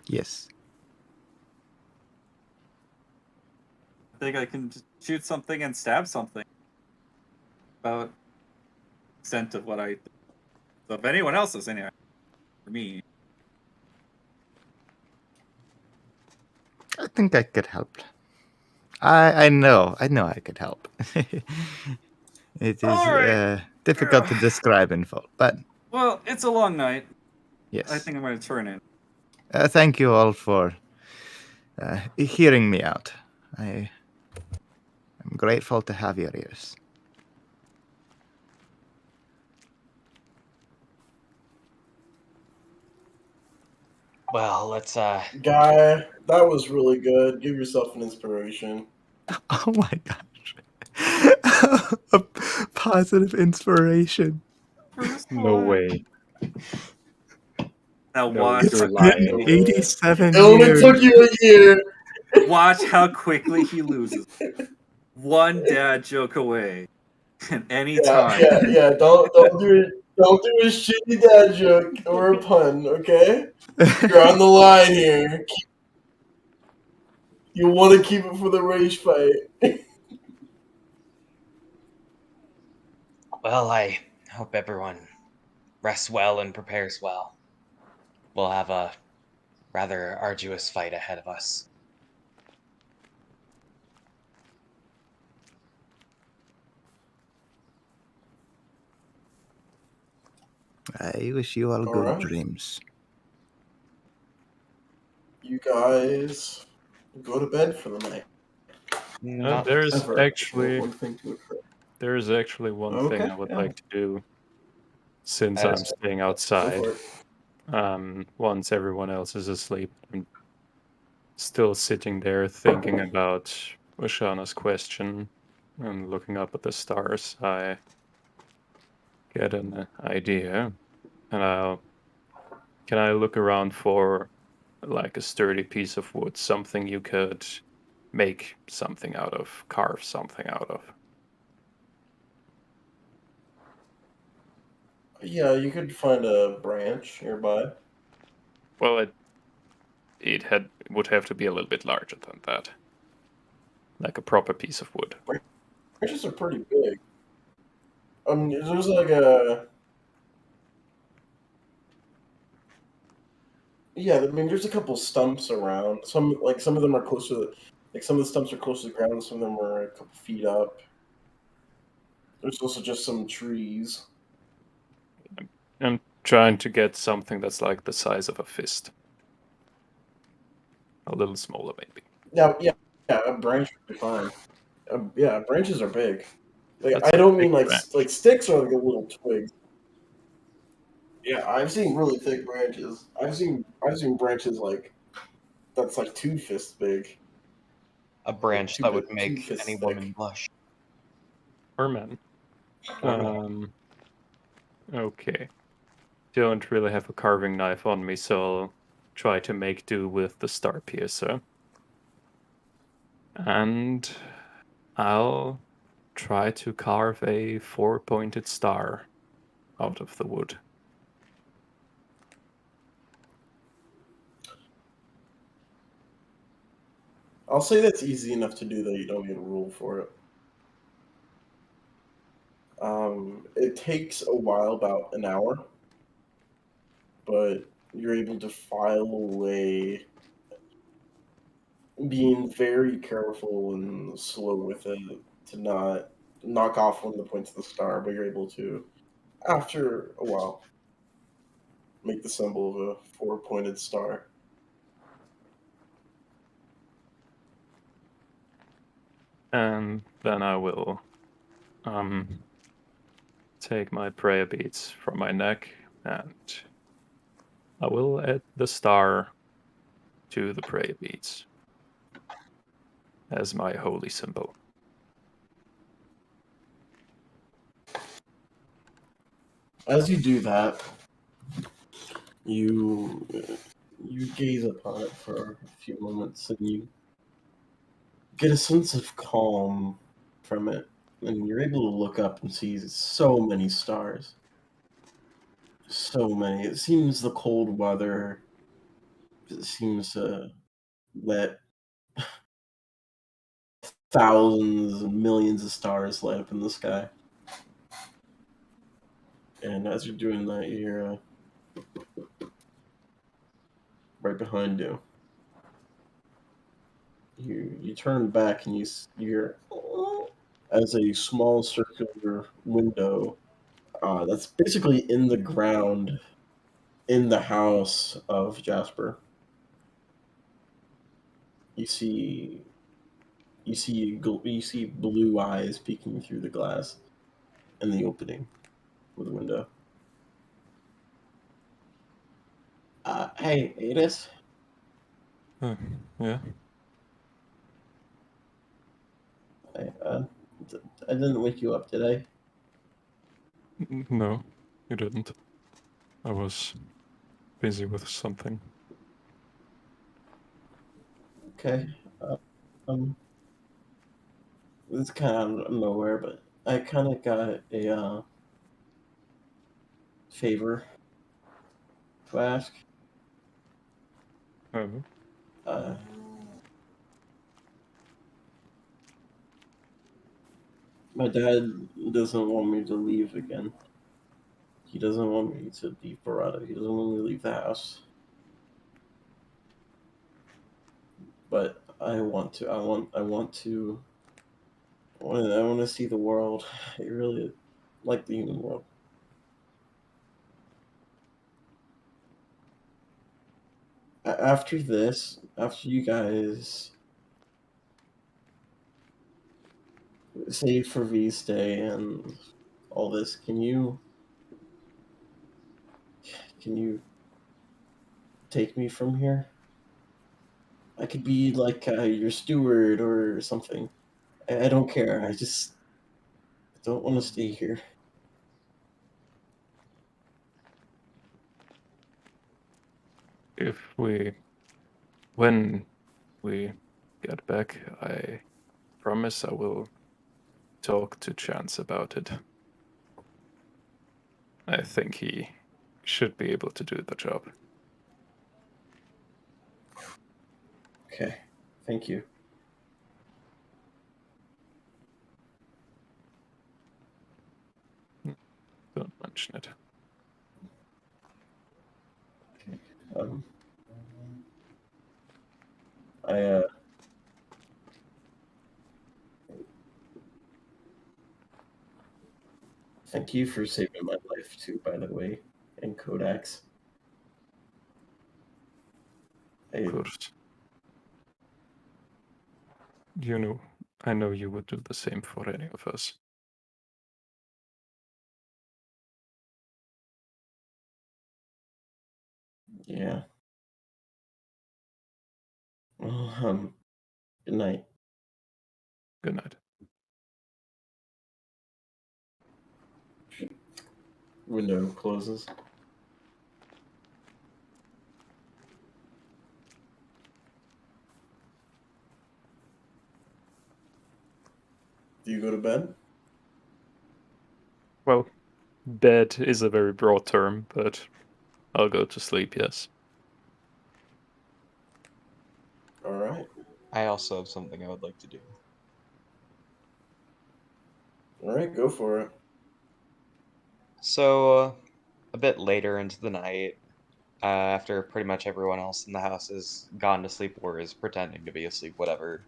Yes. I think I can just shoot something and stab something. About extent of what I. So if anyone else is anyway, for me. I think I could help. I know I could help. It is Alright. difficult to describe in full, but Well, it's a long night. yes. I think I'm going to turn in. Thank you all for hearing me out. I'm grateful to have your ears. Well, let's Guy, that was really good. Give yourself an inspiration. Oh my gosh. A positive inspiration. No way. Now No, watch. you're It's lying. been 87 It only years. took you a year. Watch how quickly he loses. One dad joke away. And any time. Yeah. Don't do it. Don't do a shitty dad joke or a pun, okay? You're on the line here. You want to keep it for the rage fight. well, I hope everyone rests well and prepares well. We'll have a rather arduous fight ahead of us. I wish you all All good right. dreams. You guys go to bed for the night. Not There's Ever. actually One thing to occur. one thing Okay, I would yeah. like to do since That I'm is- staying Go outside. for it. Once everyone else is asleep, I'm still sitting there thinking about Oshana's question and looking up at the stars. I get an idea, and can I look around for like a sturdy piece of wood, something you could make something out of, carve something out of? Yeah, you could find a branch nearby. Well, it would have to be a little bit larger than that, like a proper piece of wood. Branches are pretty big. There's like a yeah. I mean, there's a couple stumps around. Some of them are close to some of the stumps are close to the ground. Some of them are a couple feet up. There's also just some trees. I'm trying to get something that's like the size of a fist, a little smaller maybe. Yeah. A branch would be fine. Yeah, branches are big. Like That's I a don't big mean like branch. like sticks are like a little twigs. Yeah, I've seen really thick branches. I've seen branches like that's like 2 fists big. a branch that would make 2 fists any thick. woman blush. Or men. Or not. Okay. Don't really have a carving knife on me, so I'll try to make do with the star piercer. And I'll try to carve a 4-pointed star out of the wood. I'll say that's easy enough to do that you don't need a rule for it. It takes a while, about an hour, but you're able to file away, being very careful and slow with it to not knock off one of the points of the star, but you're able to, after a while, make the symbol of a 4-pointed star. And then I will take my prayer beads from my neck and I will add the star to the prayer beads as my holy symbol. As you do that, you gaze upon it for a few moments, and you get a sense of calm from it, and you're able to look up and see so many stars. So many. It seems the cold weather seems to let thousands and millions of stars light up in the sky. And as you're doing that, you hear right behind you. You turn back and you hear as a small circular window that's basically in the ground in the house of Jasper. you see you see blue eyes peeking through the glass in the opening of the window. Hey, Adis. Yeah. I didn't wake you up, did I? No, you didn't. I was busy with something. Okay. Um, it's kind of out of nowhere, but I kind of got a favor to ask. Oh, Uh, my dad doesn't want me to leave again. He doesn't want me to leave Barada. He doesn't want me to leave the house. But I want to. I want to see the world. I really like the human world. After this, after you guys save for V's Day and all this, can you take me from here? I could be like your steward or something. I don't care. I just don't want to stay here. when we get back, I promise I will talk to Chance about it. I think he should be able to do the job. Okay. Thank you. Don't mention it. Um, I thank you for saving my life too, by the way, and Kodak's. Of I, course. You know, I know you would do the same for any of us. yeah. Well, good night. Good night. Window closes. Do you go to bed? Well, bed is a very broad term, but I'll go to sleep, yes. All right. I also have something I would like to do. All right, go for it. So, a bit later into the night, after pretty much everyone else in the house is gone to sleep or is pretending to be asleep, whatever,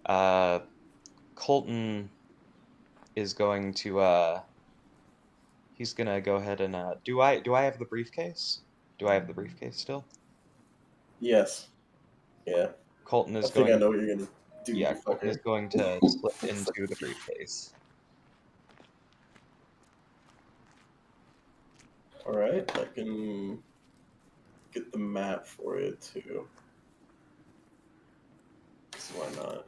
uh, Colton is going to he's gonna go ahead and do I have the briefcase? Do I have the briefcase still? Yes. Yeah. Colton I is think I going know what you're gonna do, Yeah, you Colton is fucker. going to slip into the briefcase. All right, I can get the map for it too. So why not?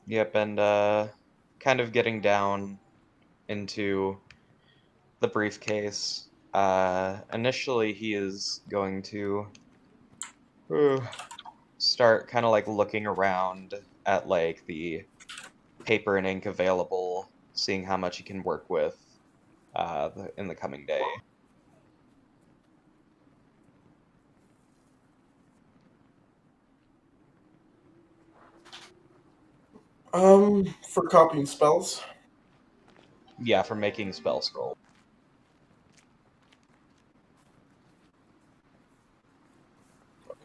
Yep, and kind of getting down into the briefcase. Initially, he is going to uh, start kind of like looking around at like the paper and ink available, seeing how much he can work with in the coming day. For copying spells. Yeah, for making spell scroll.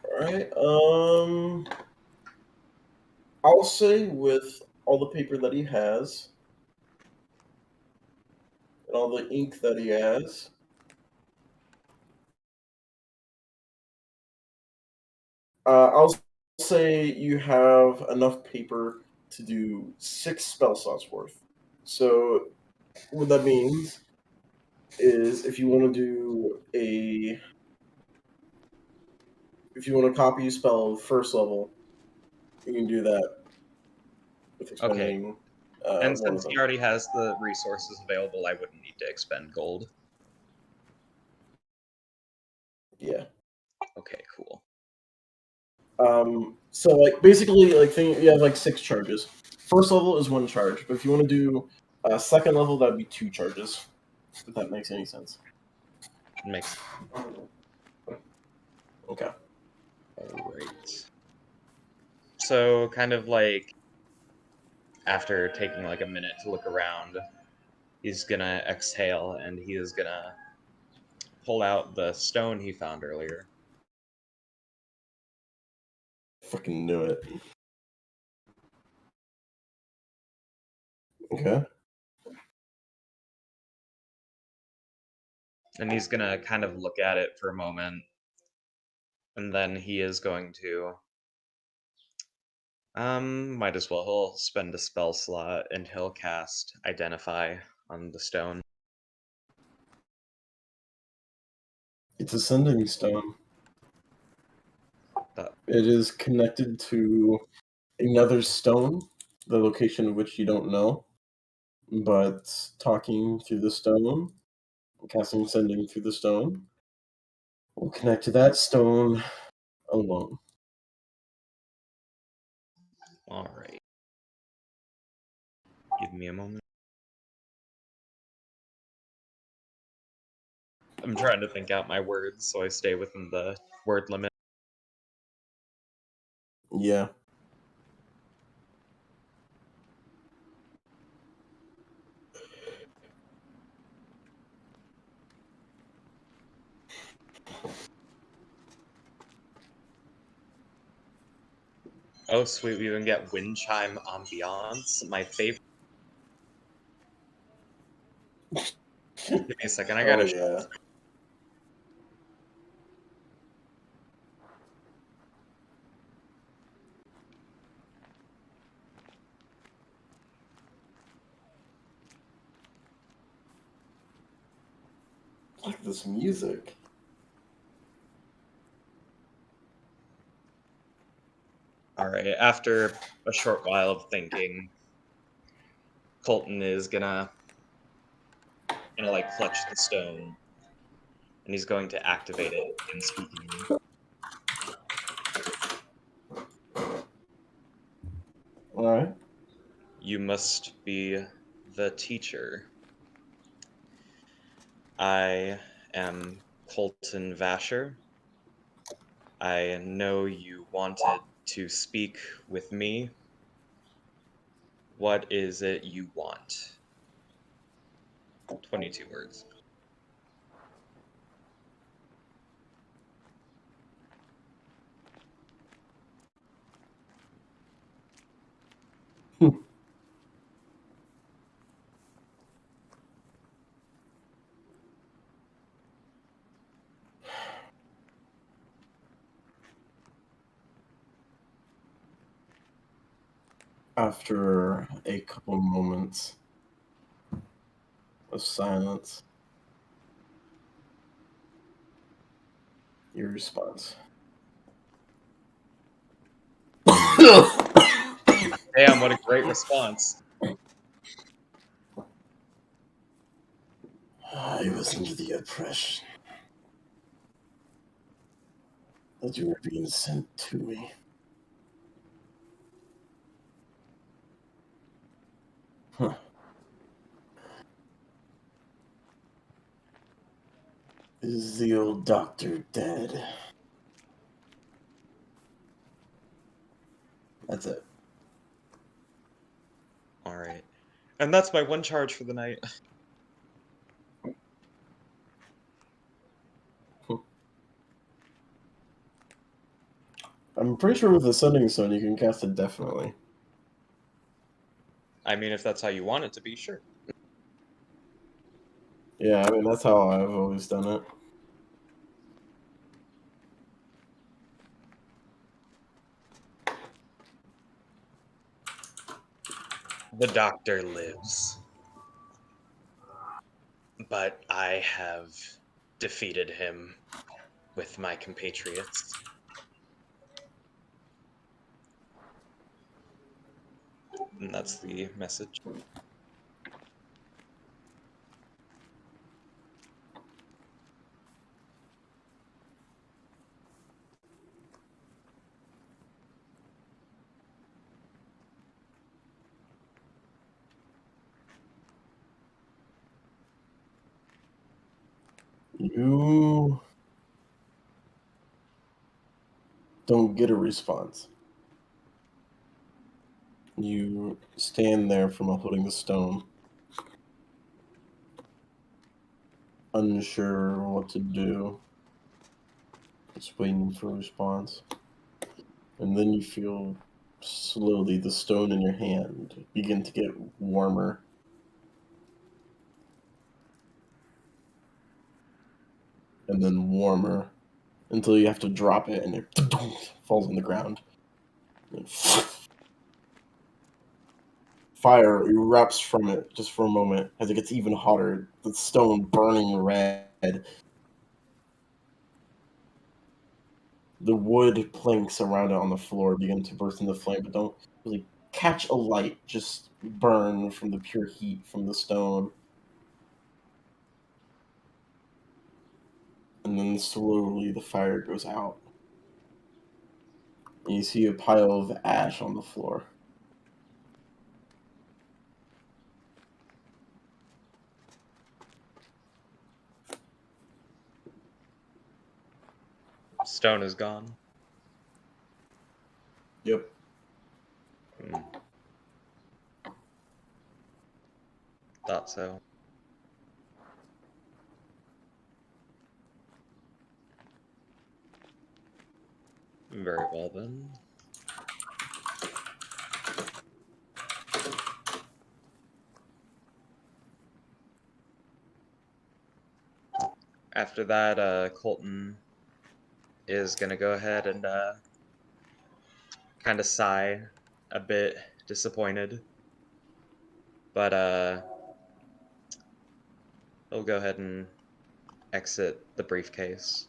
All right. I'll say with all the paper that he has, and all the ink that he has. I'll say you have enough paper to do 6 spell slots worth. So what that means is if you want to copy a spell first level, you can do that with expending And one of since he them. already has the resources available, I wouldn't need to expend gold. Yeah. Okay, cool. So like basically like you have like 6 charges. First level is 1 charge, but if you want to do second level, that'd be 2 charges. If that makes any sense. Makes Okay. Alright. So kind of like after taking like a minute to look around, he's gonna exhale and he is gonna pull out the stone he found earlier. Fucking knew it. Okay. And he's gonna kind of look at it for a moment. And then he is going to might as well. He'll spend a spell slot and he'll cast Identify on the stone. It's a sending stone. That- It is connected to another stone, the location of which you don't know. But talking through the stone, casting sending through the stone, will connect to that stone alone. Alright. Give me a moment. I'm trying to think out my words so I stay within the word limit. Yeah. Oh, sweet, we even get Wind Chime Ambiance, my favorite. Give me a second, I gotta. Oh yeah. I like this music. Alright, after a short while of thinking, Colton is gonna like clutch the stone, and he's going to activate it in speaking. All right. You must be the teacher. I am Colton Vasher. I know you wanted to speak with me. What is it you want? 22 words. After a couple moments of silence, your response. Damn, what a great response. I was under the impression that you were being sent to me. Huh. Is the old doctor dead? That's it. Alright. And that's my one charge for the night. I'm pretty sure with the sending stone you can cast it definitely. I mean, if that's how you want it to be, sure. Yeah, I mean that's how I've always done it. The doctor lives. But I have defeated him with my compatriots. And that's the message. You don't get a response. You stand there from holding the stone, unsure what to do, just waiting for a response. And then you feel slowly the stone in your hand begin to get warmer. And then warmer until you have to drop it and it falls on the ground. And fire erupts from it just for a moment as it gets even hotter, the stone burning red. The wood planks around it on the floor begin to burst into flame, but don't really catch alight, just burn from the pure heat from the stone. And then slowly the fire goes out. And you see a pile of ash on the floor. Stone is gone. Yep. Hmm. Thought so. Very well then. After that, Colton is gonna go ahead and kind of sigh, a bit disappointed, but he'll go ahead and exit the briefcase.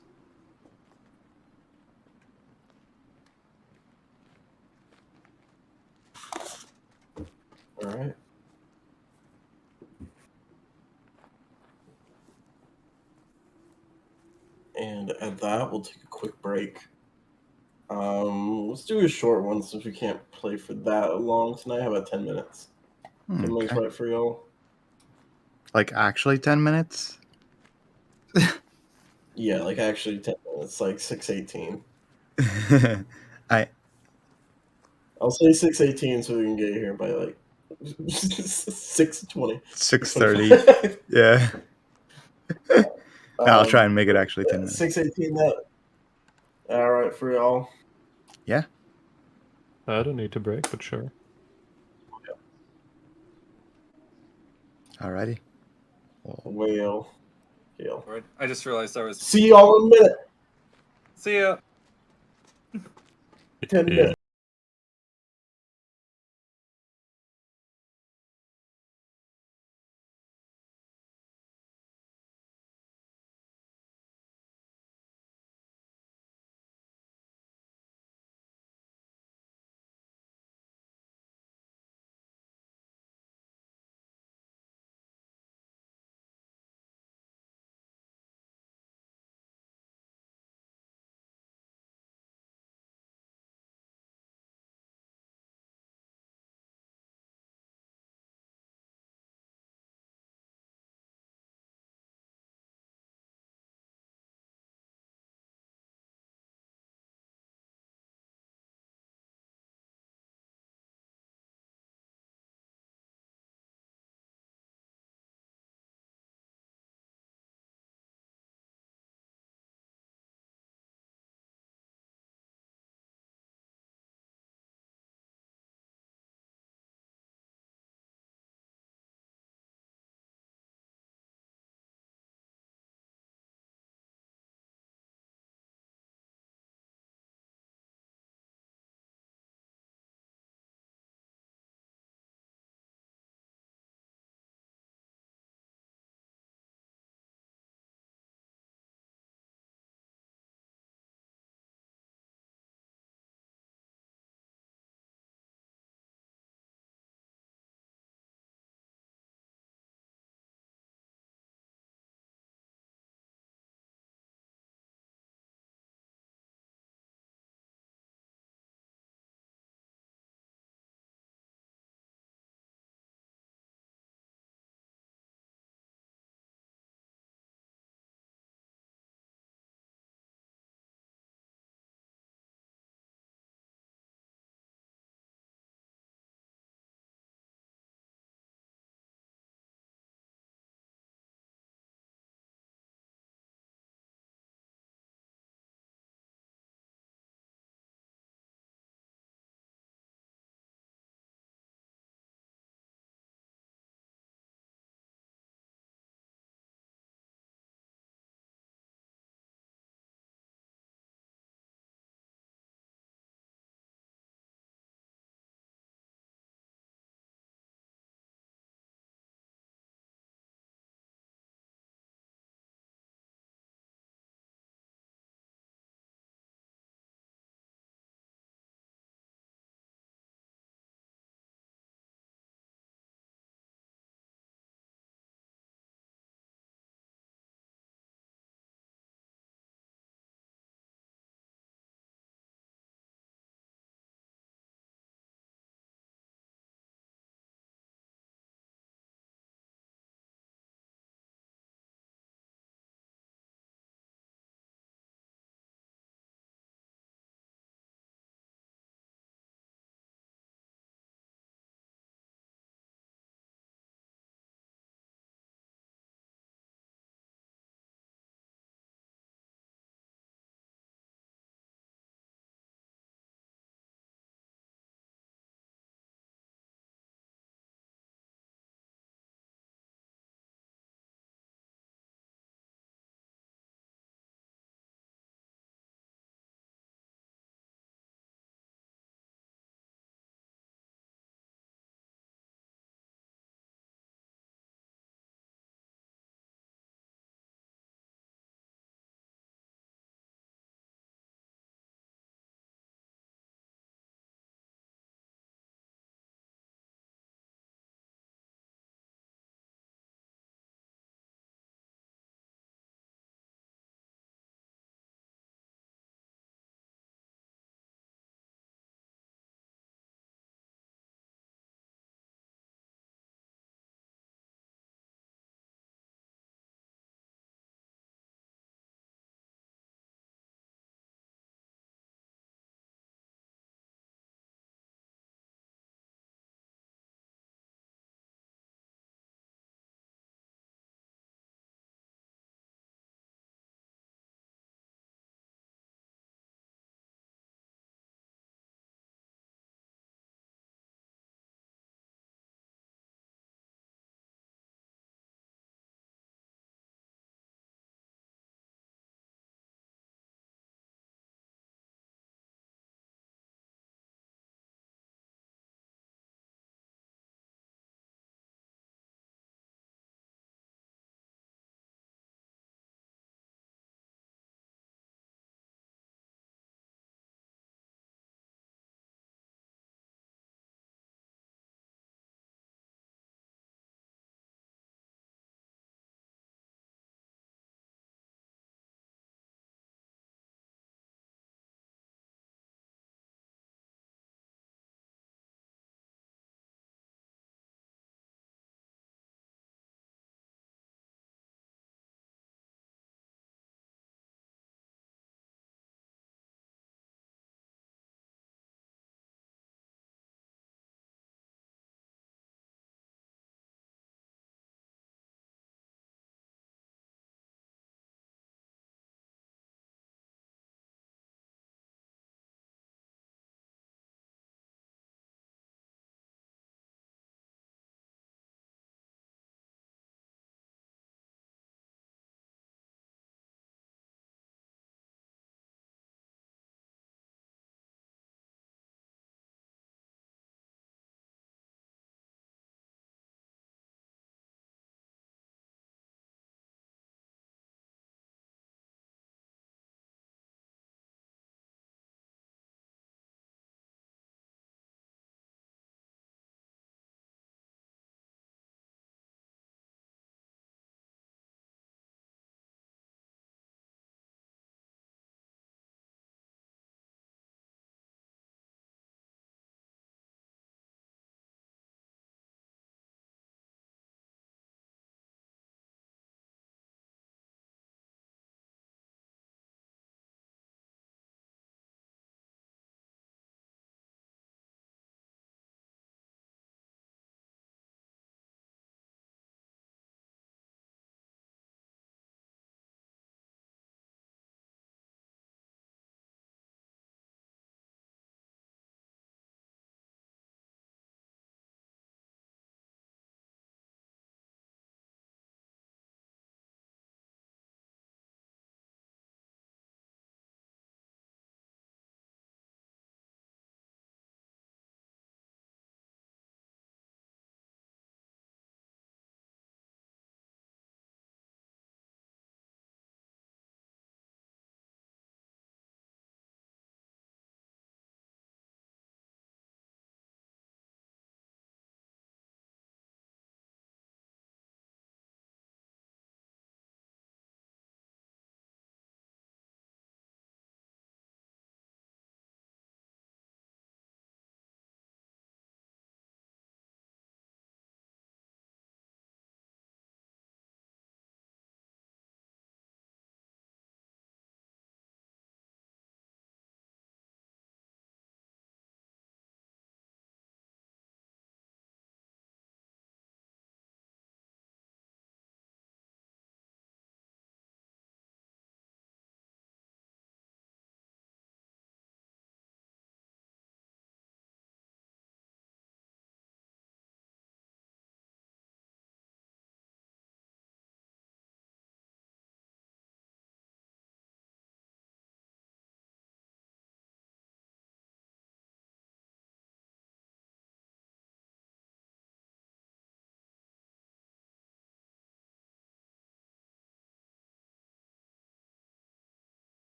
All right. And at that, we'll take a quick break. Let's do a short one since we can't play for that long tonight. How about 10 minutes? 10 minutes Okay. right for y'all? Like actually 10 minutes? Yeah, like actually 10 minutes, like 6:18. I I'll say 6:18 so we can get here by like 6:20. 6:30. Yeah. I'll try and make it actually 10 minutes. 6:18. That all right for y'all? Yeah. I don't need to break, but sure. Alrighty. Well, yeah. Right. I just realized I was. See y'all in a minute. See ya. 10 minutes.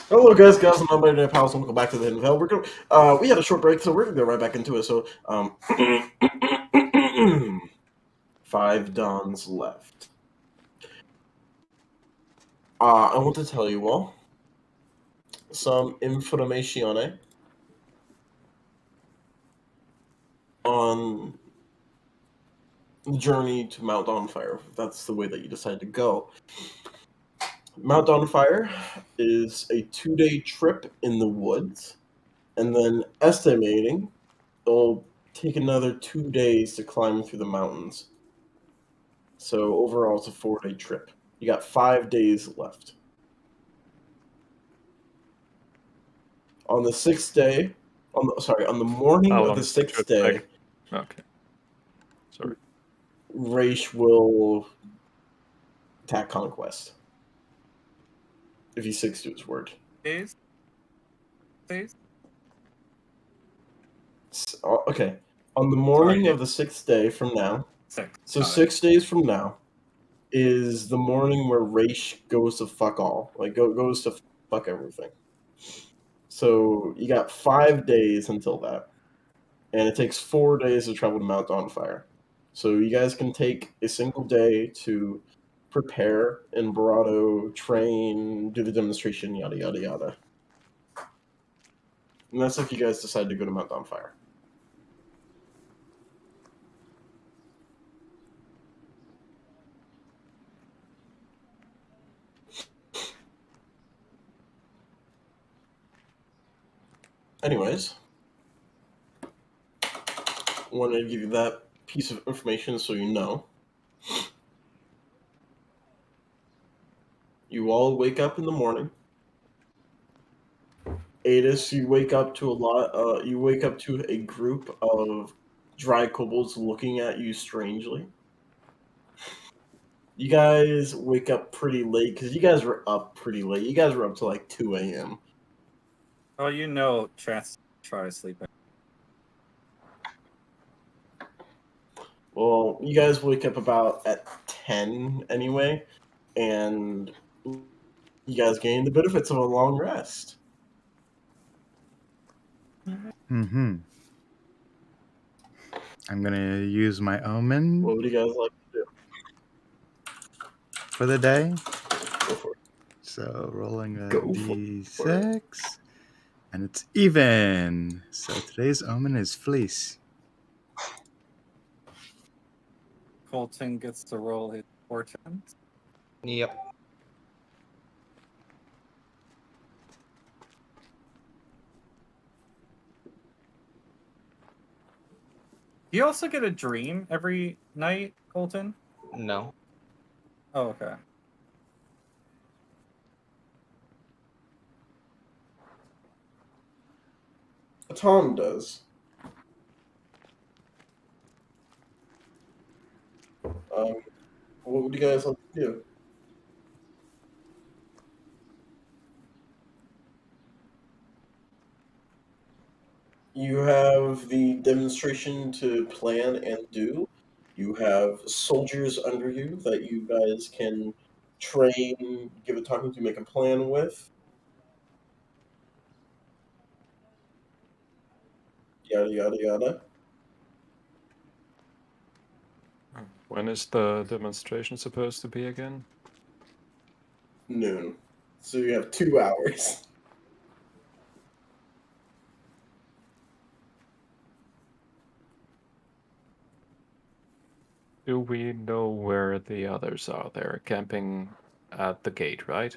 Hello, guys, and nobody in the house. Welcome back to the Hidden Vale. We had a short break, so we're gonna go right back into it. So, 5 dons left. I want to tell you all some information on the journey to Mount Dawnfire. If that's the way that you decide to go. Mount Dawnfire is a 2-day trip in the woods, and then estimating it'll take another 2 days to climb through the mountains. So overall, it's a 4-day trip. You got 5 days left. On the 6th day, on the morning How of long the is the 6th trip day, take? Okay. Sorry. Raish will attack Conquest. If he sticks to his word. Days? Okay. On the morning Sorry, of the 6th day from now, 6. so Got it. 6 days from now, is the morning where Raish goes to fuck all. Like, goes to fuck everything. So you got 5 days until that. And it takes 4 days to travel to Mount Dawnfire. So you guys can take a single day to prepare in Barado, train, do the demonstration, yada, yada, yada. And that's if you guys decide to go to Mount Dawnfire. Anyways, wanted to give you that piece of information so you know. You all wake up in the morning. Adis, you wake up to a group of dry kobolds looking at you strangely. You guys wake up pretty late because you guys were up pretty late. You guys were up till like 2 a.m. Oh, you know, Chance try to sleep. Well, you guys wake up about at 10 anyway, and you guys gain the benefits of a long rest. Mm-hmm. I'm gonna use my omen What would you guys like to do? for the day. Go for it. So rolling a Go for d6, and it's even. So today's omen is fleece. Colton gets to roll his fortune. Yep. Do you also get a dream every night, Colton? No. Oh, okay. Tom does. What would you guys like to do? You have the demonstration to plan and do. You have soldiers under you that you guys can train, give a talking to, make a plan with. Yada, yada, yada. When is the demonstration supposed to be again? Noon. So you have 2 hours. Do we know where the others are? They're camping at the gate, right?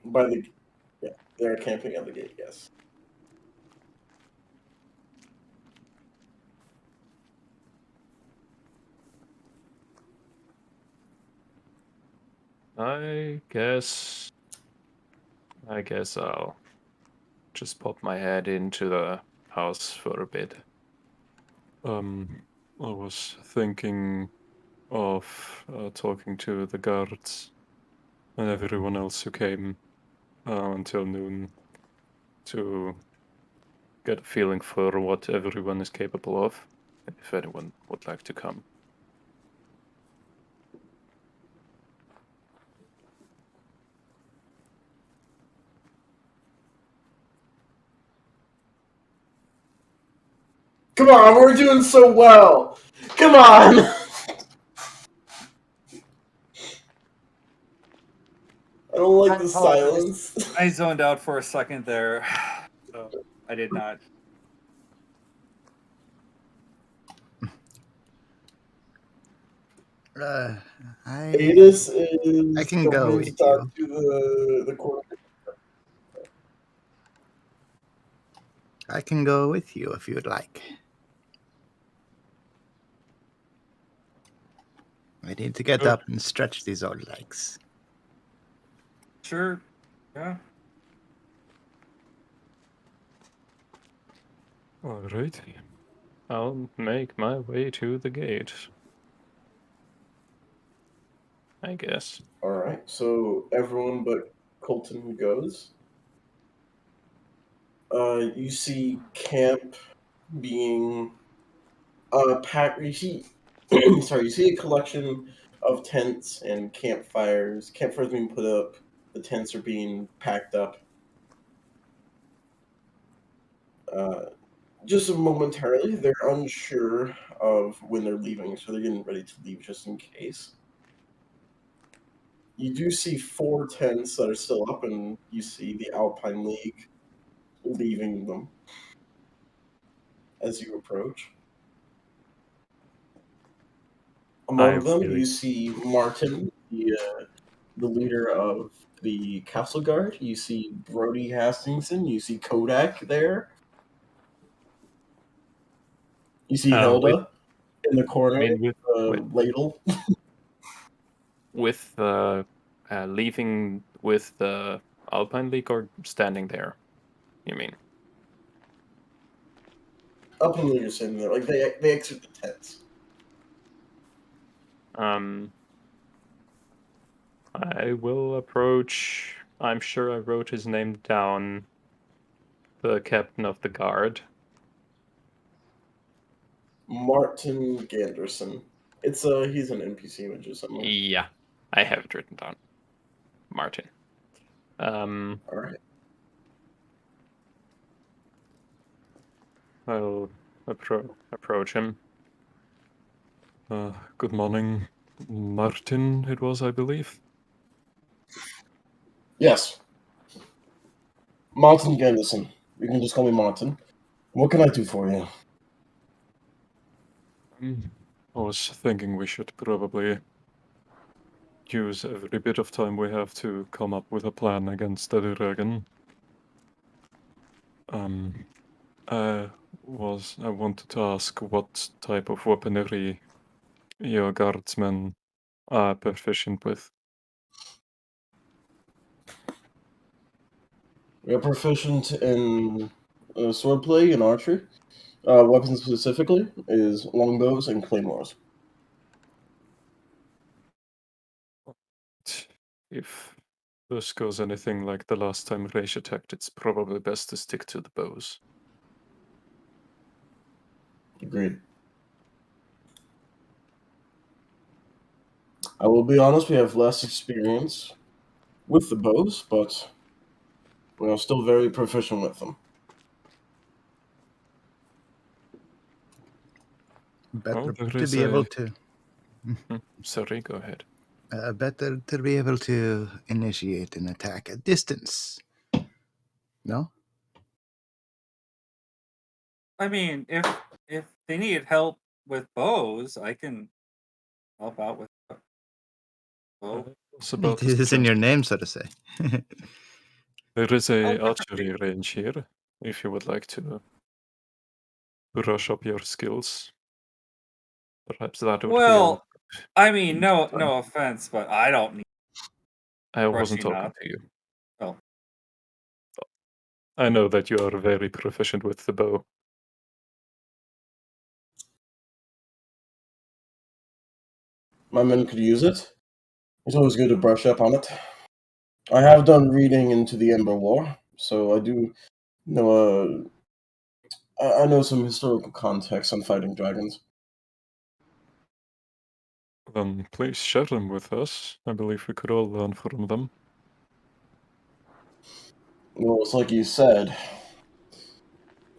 Yeah, they're camping at the gate, yes. I guess I'll just pop my head into the house for a bit. I was thinking of talking to the guards and everyone else who came until noon to get a feeling for what everyone is capable of, if anyone would like to come. Come on, we're doing so well. Come on. I don't like the silence. I zoned out for a second there, so I did not. Uh, I Adis is I can go going with to talk you. to the court. I can go with you if you would like. I need to get Sure. up and stretch these old legs. Sure. Yeah. Alright. I'll make my way to the gate. I guess. All right, so everyone but Colton goes. You see camp being packed. You see, sorry, you see a collection of tents and campfires. Campfires being put up. The tents are being packed up. Just momentarily, they're unsure of when they're leaving, so they're getting ready to leave just in case. You do see 4 tents that are still up, and you see the Alpine League leaving them as you approach. Among them, really- you see Martin, the leader of the Castle Guard. You see Brody Hastingson. You see Kodak there. You see Hilda in the corner, I mean, ladle. with leaving with the Alpine League or standing there? You mean? Alpine League is sitting there. Like, they exit the tents. I will approach. I'm sure I wrote his name down. The captain of the guard. Martin Ganderson. He's an NPC image or something. Yeah, I have it written down. Martin. All right. I'll approach him. Good morning, Martin. It was, I believe. Yes. Martin Ganderson. You can just call me Martin. What can I do for you? I was thinking we should probably use every bit of time we have to come up with a plan against the dragon. I wanted to ask what type of weaponry your guardsmen are proficient with. We're proficient in swordplay and archery. Weapons specifically is longbows and claymores. If this goes anything like the last time Raish attacked, it's probably best to stick to the bows. Agreed. I will be honest, we have less experience with the bows, but we are still very proficient with them. Better there to is be able to. Sorry, go ahead. Better to be able to initiate an attack at distance. No? I mean, if they need help with bows, I can help out with bow. It's about It to is in your suggest name, so to say. there is a Oh, archery range here, if you would like to brush up your skills. Perhaps that would Well, I mean, be no fun. offense, but I don't need I wasn't brushing talking up. to you. Oh. I know that you are very proficient with the bow. My men could use it. It's always good to brush up on it. I have done reading into the Ember War, so I do know I know some historical context on fighting dragons. Then please share them with us. I believe we could all learn from them. Well, it's like you said,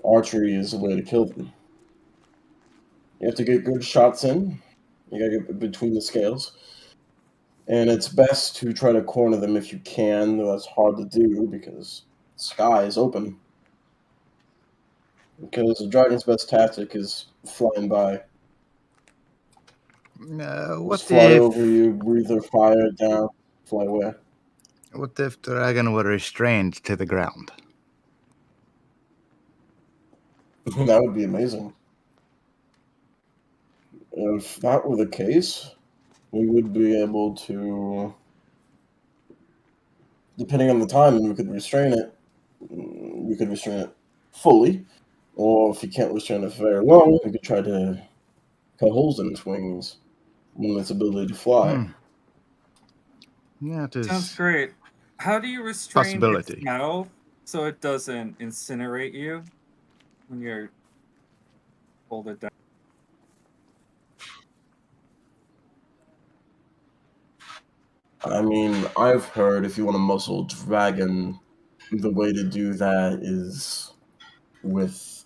archery is the way to kill them. You have to get good shots in. You gotta get between the scales. And it's best to try to corner them if you can, though that's hard to do because the sky is open. Because the dragon's best tactic is flying by. Just What fly if over you, breathe their fire down, fly away. what if the dragon were restrained to the ground? That would be amazing. If that were the case, we would be able to, depending on the time, we could restrain it. We could restrain it fully, or if you can't restrain it for very long, we could try to cut holes in its wings, limit its ability to fly. Yeah, it is Sounds great. How do you restrain its possibility. mouth so it doesn't incinerate you when you're hold it down? I mean, I've heard if you want to muscle a dragon, the way to do that is with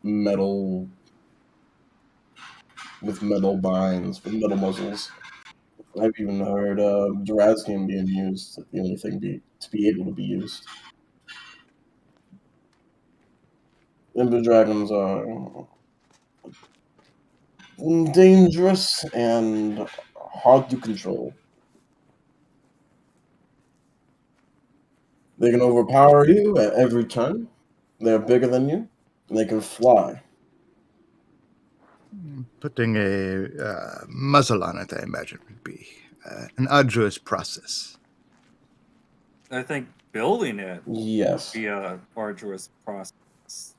metal binds, with metal muzzles. I've even heard Duraznium being used, the only thing to be able to be used. Ember dragons are dangerous and hard to control. They can overpower you at every turn. They're bigger than you. And they can fly. Putting a muzzle on it, I imagine, would be an arduous process. I think building it would Yes. be a arduous process.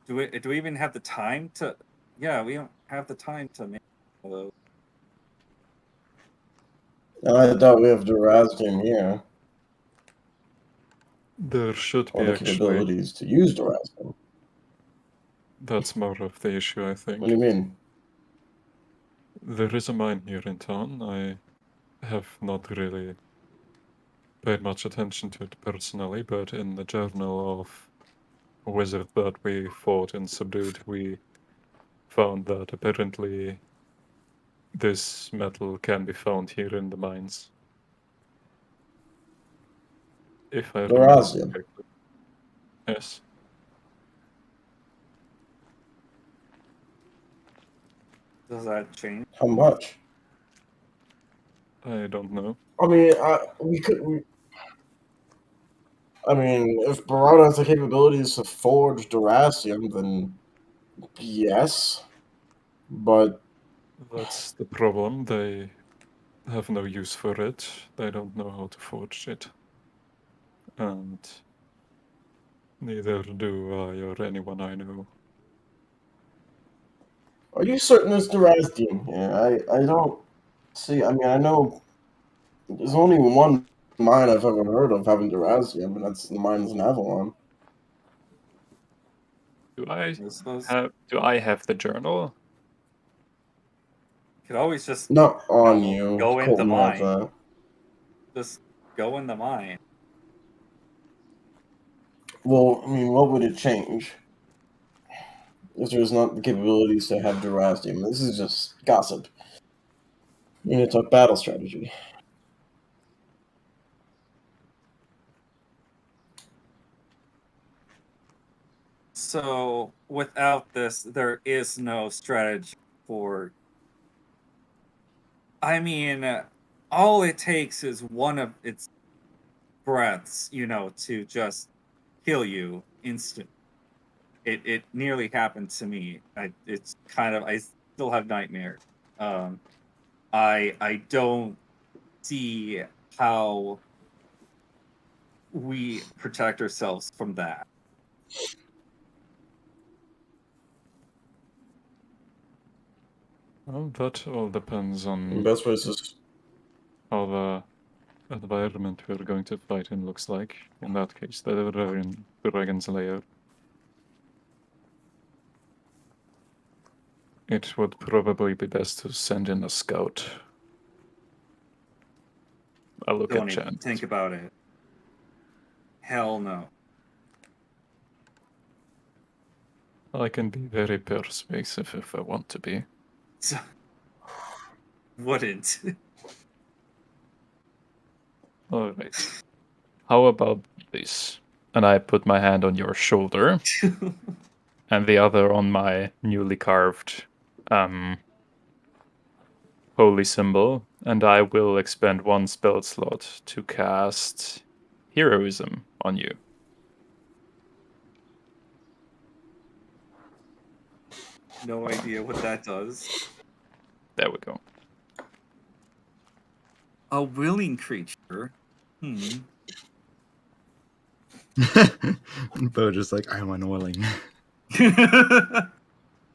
Do we even have the time to? Yeah, we don't have the time to make all those. And I doubt we have Duraznium here, There should or be the actually. capabilities to use Duraznium. That's more of the issue, I think. What do you mean? There is a mine here in town. I have not really paid much attention to it personally, but in the journal of a wizard that we fought and subdued, we found that apparently this metal can be found here in the mines. If I remember Duraznium. correctly. Yes. Does that change? How much? I don't know. I mean, I mean, if Barada has the capabilities to forge Duraznium, then yes. But That's the problem. They have no use for it. They don't know how to forge it. And neither do I or anyone I know. are you certain it's Duraznium here? I don't see. I mean, I know there's only one mine I've ever heard of having Duraznium, and that's the mines in Avalon. Do I This was, have the journal? you could always just Not on No, you. go in the Colton has mine. that. just go in the mine. Well, I mean, what would it change? If there's not the capabilities to have Duraznium. This is just gossip. We need to talk battle strategy. So without this, there is no strategy for. I mean, all it takes is one of its breaths, to just kill you instant. It nearly happened to me. It's kind of, I still have nightmares. I don't see how we protect ourselves from that. Well, that all depends The on best way is just how the environment we're going to fight in looks like. In that case, the dragon's lair. It would probably be best to send in a scout. I'll look Don't at even chance. think about it. Hell no. I can be very persuasive if I want to be. So, wouldn't. All right. How about this? And I put my hand on your shoulder and the other on my newly carved holy symbol, and I will expend 1 spell slot to cast Heroism on you. No idea what that does. There we go. A willing creature. Bo just like, I'm unwilling.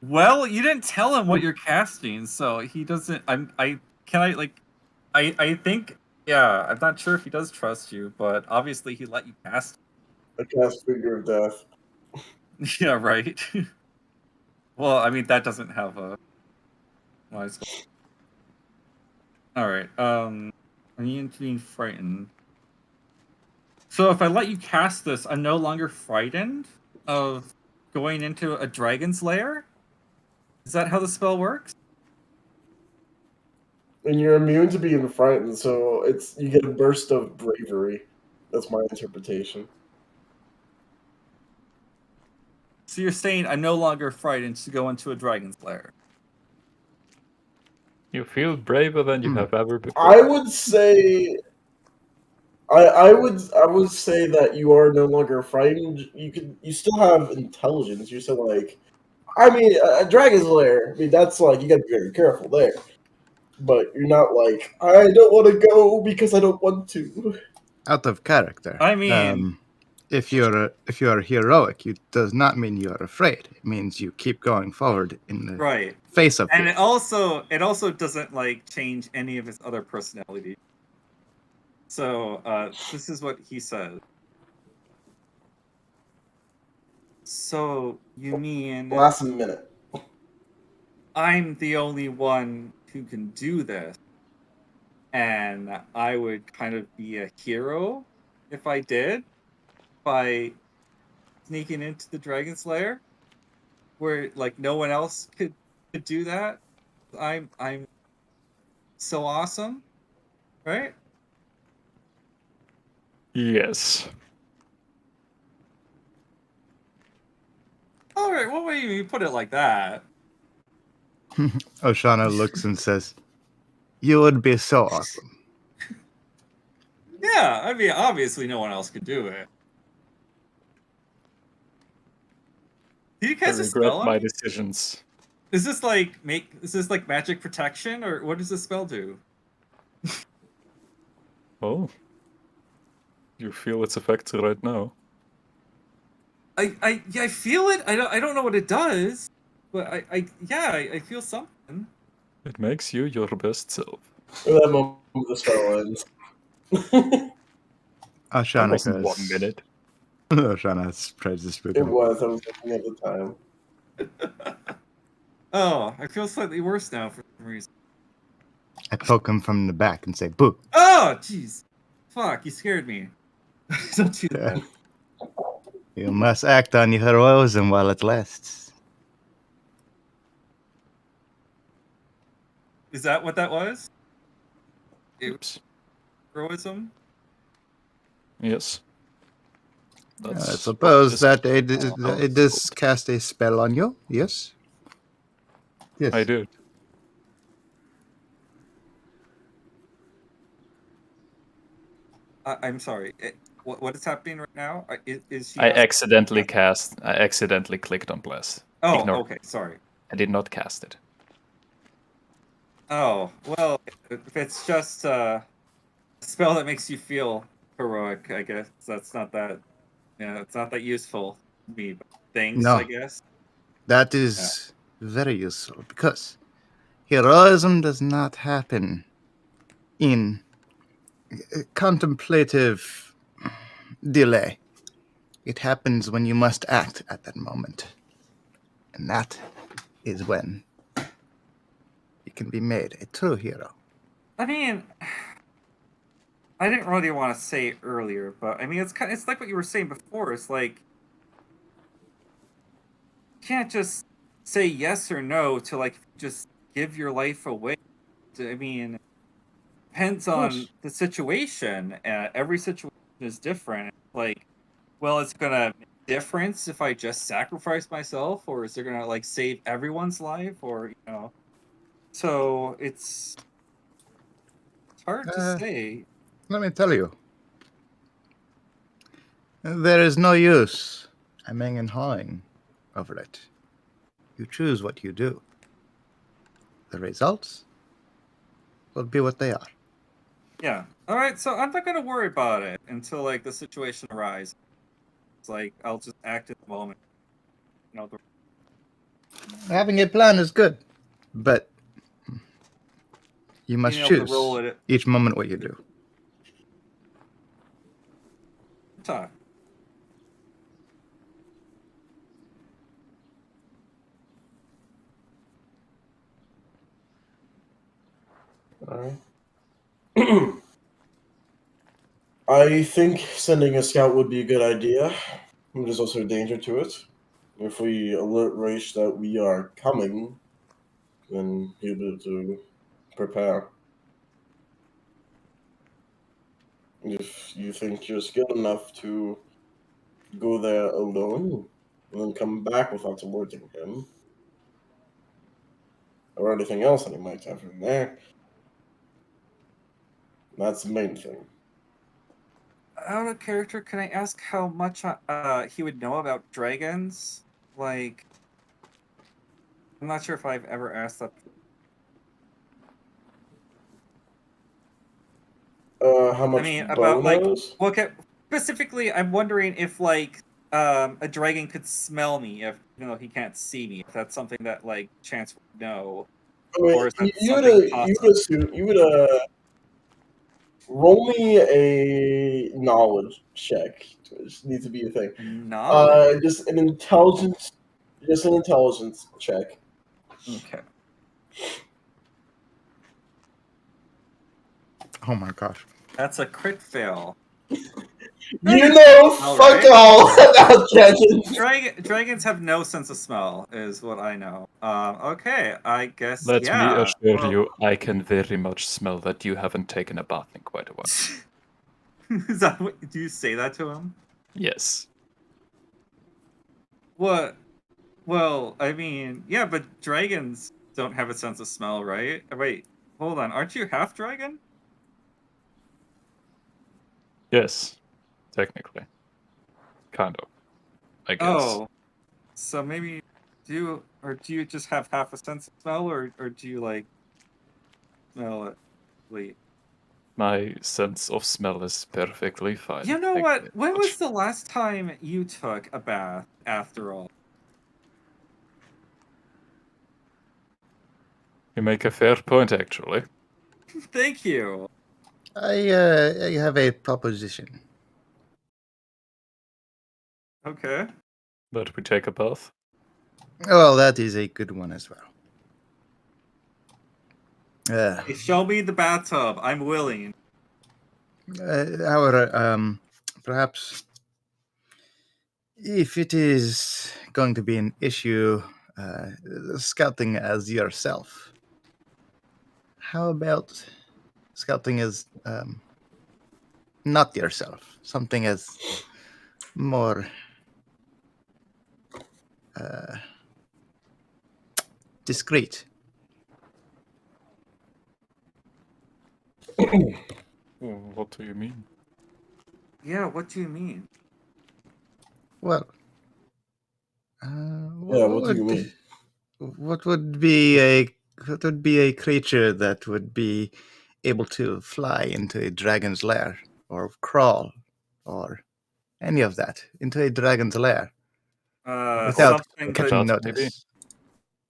Well, you didn't tell him what you're casting, so he doesn't. I think. Yeah, I'm not sure if he does trust you, but obviously he let you cast. I cast Finger of Death. Yeah, right. Well, I mean that doesn't have a wise. All right. Immune to being frightened. So if I let you cast this, I'm no longer frightened of going into a dragon's lair? Is that how the spell works? And you're immune to being frightened, so you get a burst of bravery. That's my interpretation. So you're saying I'm no longer frightened to go into a dragon's lair? You feel braver than you have ever before. I would say I would say that you are no longer frightened. You still have intelligence. You're still like, I mean, a dragon's lair. I mean, that's like you got to be very careful there. But you're not like, I don't want to go because I don't want to. Out of character. I mean, if you're heroic, it does not mean you're afraid. It means you keep going forward in the right. face of And fear. it also doesn't like change any of his other personality. So this is what he says. So you mean Last minute. I'm the only one who can do this, and I would kind of be a hero if I did by sneaking into the dragon's lair, where like no one else could do that. I'm so awesome, right? Yes. All right. Well, when you put it like that, Oshana looks and says, "You would be so awesome." yeah. I mean, obviously, no one else could do it. Did you I cast a regret spell on my me? decisions. Is this like magic protection, or what does this spell do? Oh. You feel its effects right now. I feel it. I don't know what it does, but I feel something. It makes you your best self. At that moment, the spell ends. That Oshana wasn't 1 goes. minute. Oshana tries to spook It him. was. I was looking at the time. Oh, I feel slightly worse now for some reason. I poke him from the back and say, "Boo!" Oh, jeez, fuck! You scared me. Don't do that. You must act on your heroism while it lasts. Is that what that was? Oops. Heroism? Yes. I suppose that it does cast a spell on you. Yes. Yes. I did. I'm sorry. What is happening right now? Is she? I accidentally clicked on bless. Oh, Ignore. okay. Sorry. I did not cast it. Oh, well, if it's just a spell that makes you feel heroic, I guess that's not that. Yeah, it's not that useful to me. But thanks, No. I guess. That is very useful because heroism does not happen in contemplative delay. It happens when you must act at that moment. And that is when you can be made a true hero. I mean, I didn't really want to say it earlier, but I mean, it's like what you were saying before. It's like can't just say yes or no to like just give your life away. I mean, depends on the situation. Every situation is different. Like, well, it's gonna make a difference if I just sacrifice myself, or is it gonna like save everyone's life, or So it's hard to say. Let me tell you, there is no use hemming and hawing over it. You choose what you do. The results will be what they are. Yeah. All right. So I'm not gonna worry about it until like the situation arises. It's like I'll just act in the moment. The Having a plan is good, but you must being able to choose roll it. each moment what you do. Talk. Alright. I think sending a scout would be a good idea. There's also a danger to it. If we alert Raish that we are coming, then he'll be able to prepare. If you think you're skilled enough to go there alone and then come back without alerting him, or anything else that he might have in there, that's the main thing. Out of character, can I ask how much he would know about dragons? Like, I'm not sure if I've ever asked that. How much I mean, Bo about like, knows? well, okay, specifically, I'm wondering if like a dragon could smell me, if he can't see me. If that's something that like Chance would know, I mean, or is that you would something possible? roll me a knowledge check. Which needs to be a thing. Knowledge. Just an intelligence check. Okay. Oh my gosh. That's a crit fail. You know, All fuck right. all about dragons. Dragons have no sense of smell, is what I know. Okay, I guess. Let me yeah. assure well- you, I can very much smell that you haven't taken a bath in quite a while. Is that what, do you say that to him? Yes. What? Well, I mean, yeah, but dragons don't have a sense of smell, right? Wait, hold on. Aren't you half dragon? Yes. Technically. Kind of. I guess. Oh, so maybe do you just have half a sense of smell, or do you like smell it? Wait. My sense of smell is perfectly fine. You know thank what? very When much. was the last time you took a bath, after all? You make a fair point, actually. Thank you. I have a proposition. Okay. But we take a bath. Well, that is a good one as well. Hey, show me the bathtub. I'm willing. However, perhaps if it is going to be an issue, scouting as yourself, how about scouting as not yourself, something as more discreet? What do you mean? Yeah, what do you mean? Well, What do you mean? What would be a creature that would be able to fly into a dragon's lair, or crawl, or any of that into a dragon's lair without Something catching that, maybe?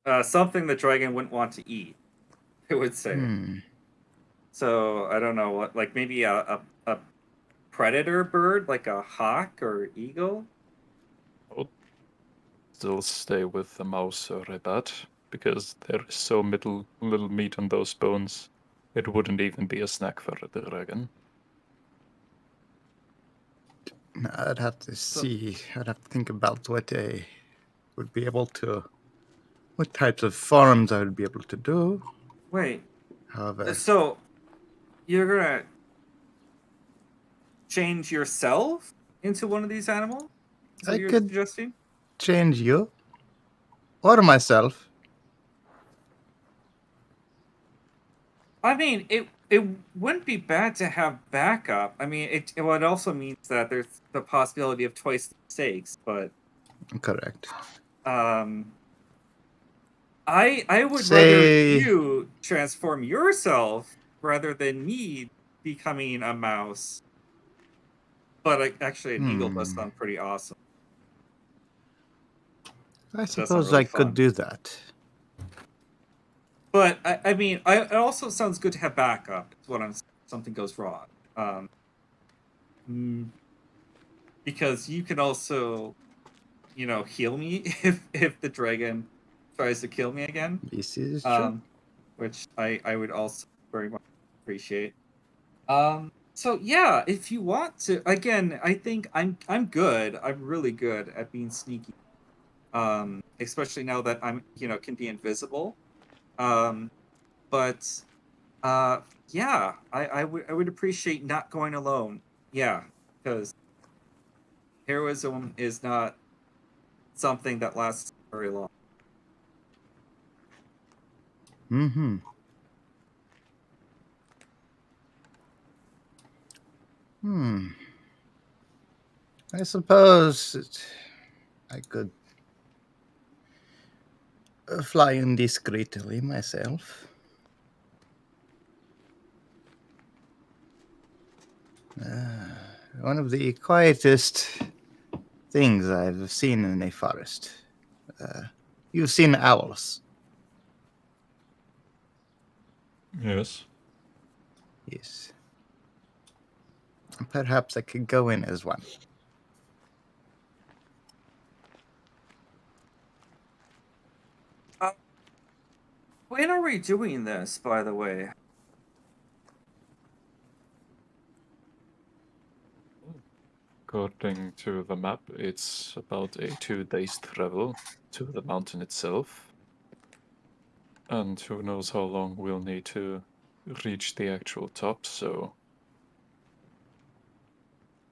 notice? something the dragon wouldn't want to eat, I would say. So I don't know what, like maybe a predator bird, like a hawk or eagle. Still stay with the mouse or a bat, because there is so little meat on those bones. It wouldn't even be a snack for the dragon. I'd have to see. I'd have to think about what a would be able to, what types of farms I would be able to do. Wait, However, so you're gonna change yourself into one of these animals? Is I what you're could- suggesting? change you or myself. I mean, it wouldn't be bad to have backup. I mean, it also means that there's the possibility of twice the stakes, but Correct. I would rather Say- you transform yourself rather than me becoming a mouse. But actually, an eagle does sound pretty awesome. I sound suppose really I could fun. do that. But I mean, it also sounds good to have backup. Is what I'm. Something goes wrong. Because you can also, heal me if the dragon tries to kill me again. This is true. Which I would also very much appreciate. So yeah, if you want to, again, I think I'm good. I'm really good at being sneaky. Especially now that I'm can be invisible. But yeah, I would appreciate not going alone. Yeah, because heroism is not something that lasts very long. Mm-hmm. I suppose I could fly indiscreetly myself. One of the quietest things I've seen in a forest. You've seen owls. Yes. Yes. Perhaps I could go in as one. When are we doing this, by the way? According to the map, it's about a 2 days travel to the mountain itself. And who knows how long we'll need to reach the actual top, so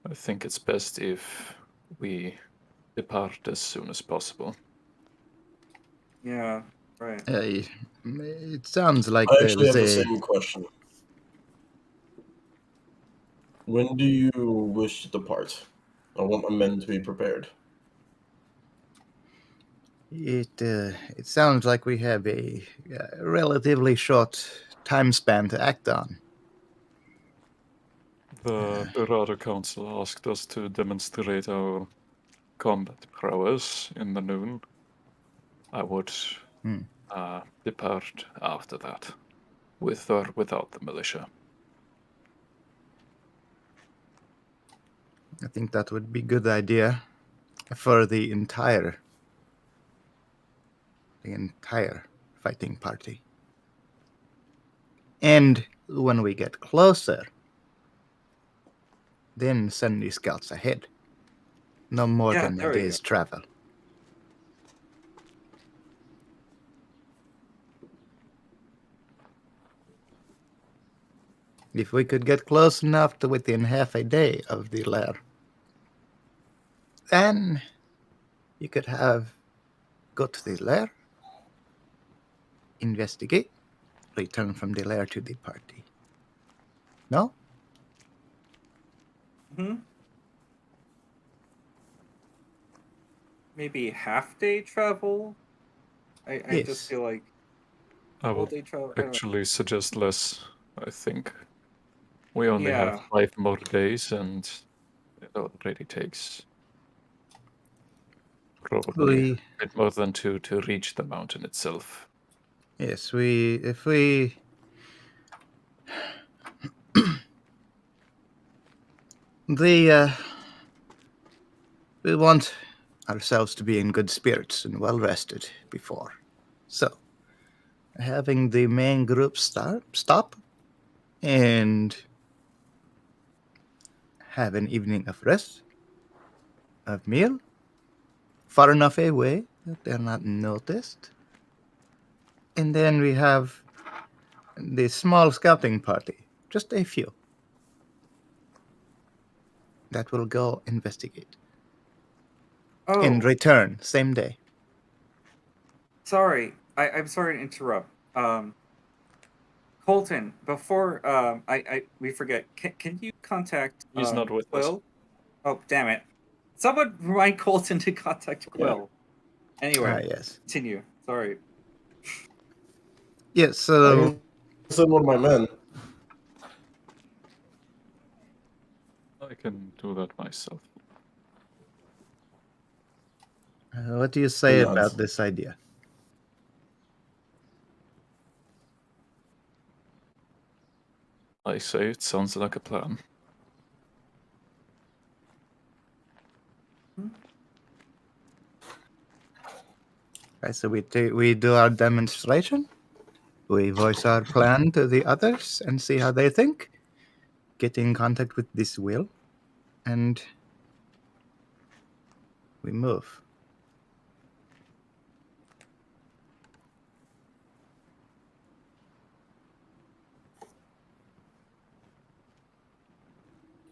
I think it's best if we depart as soon as possible. Yeah, right. It sounds like I actually have the there's a... same question. When do you wish to depart? I want my men to be prepared. It sounds like we have a relatively short time span to act on. The Dorado Council asked us to demonstrate our combat prowess in the noon. I would depart after that, with or without the militia. I think that would be a good idea for the entire fighting party. And when we get closer, then send the scouts ahead. No more Yeah, than there a we day's travel. If we could get close enough to within half a day of the lair, then you could go to the lair, investigate, return from the lair to the party. No? Maybe half-day travel? I Yes. just feel like I all would day travel. I don't know. actually suggest less, I think. We only have Yeah. 5 more days, and it already takes probably a bit more than 2 to reach the mountain itself. Yes, if we we want ourselves to be in good spirits and well rested before. So, having the main group stop and have an evening of rest, of meal, far enough away that they're not noticed. And then we have the small scouting party, just a few, that will go investigate Oh, and return same day. sorry. I'm sorry to interrupt. Colton, before we forget, can you contact He's not with us. Quill? Oh, damn it. Someone remind Colton to contact Quill. Anyway, Yes. continue. Sorry. Yes, so I can send one of my men. I can do that myself. what do you say Nuts. about this idea? I say it sounds like a plan. Right, so we do our demonstration. We voice our plan to the others and see how they think. Get in contact with this will, and we move.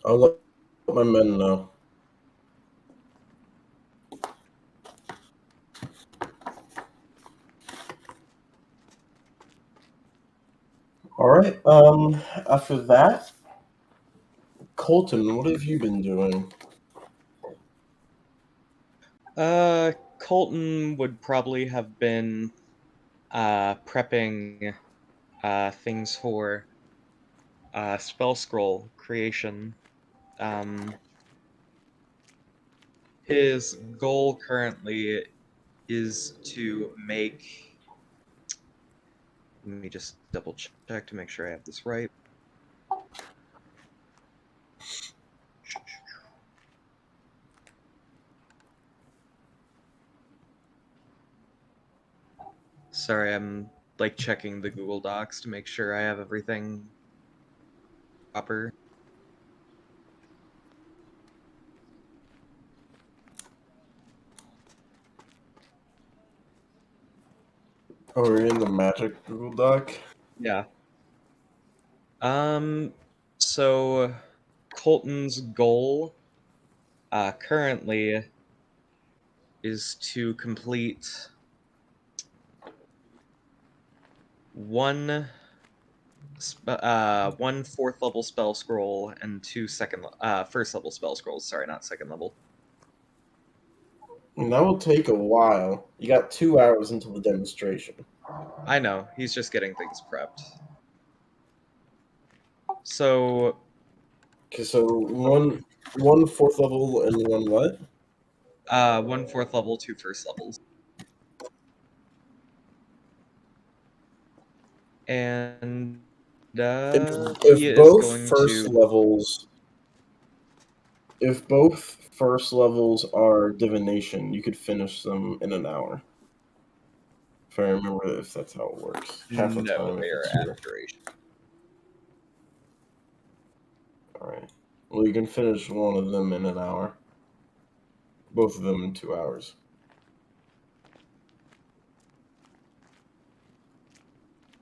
I'll let my men know. All right. After that, Colton, what have you been doing? Colton would probably have been prepping things for spell scroll creation. His goal currently is to make. Let me just double check to make sure I have this right. Sorry, I'm like checking the Google Docs to make sure I have everything proper. Oh, we're in the Magic Google Doc. Yeah. So Colton's goal currently is to complete one fourth level spell scroll and two first level spell scrolls. Sorry, not second level. And that will take a while. You got 2 hours until the demonstration. I know, he's just getting things prepped. So Okay, so one fourth level and one what? one fourth level, two first levels. And he If is both going first to levels, if both first levels are divination, you could finish them in an hour. If I remember, if that's how it works. Half the no, time, they if are it's your. abjuration. All right. Well, you can finish one of them in an hour. Both of them in 2 hours.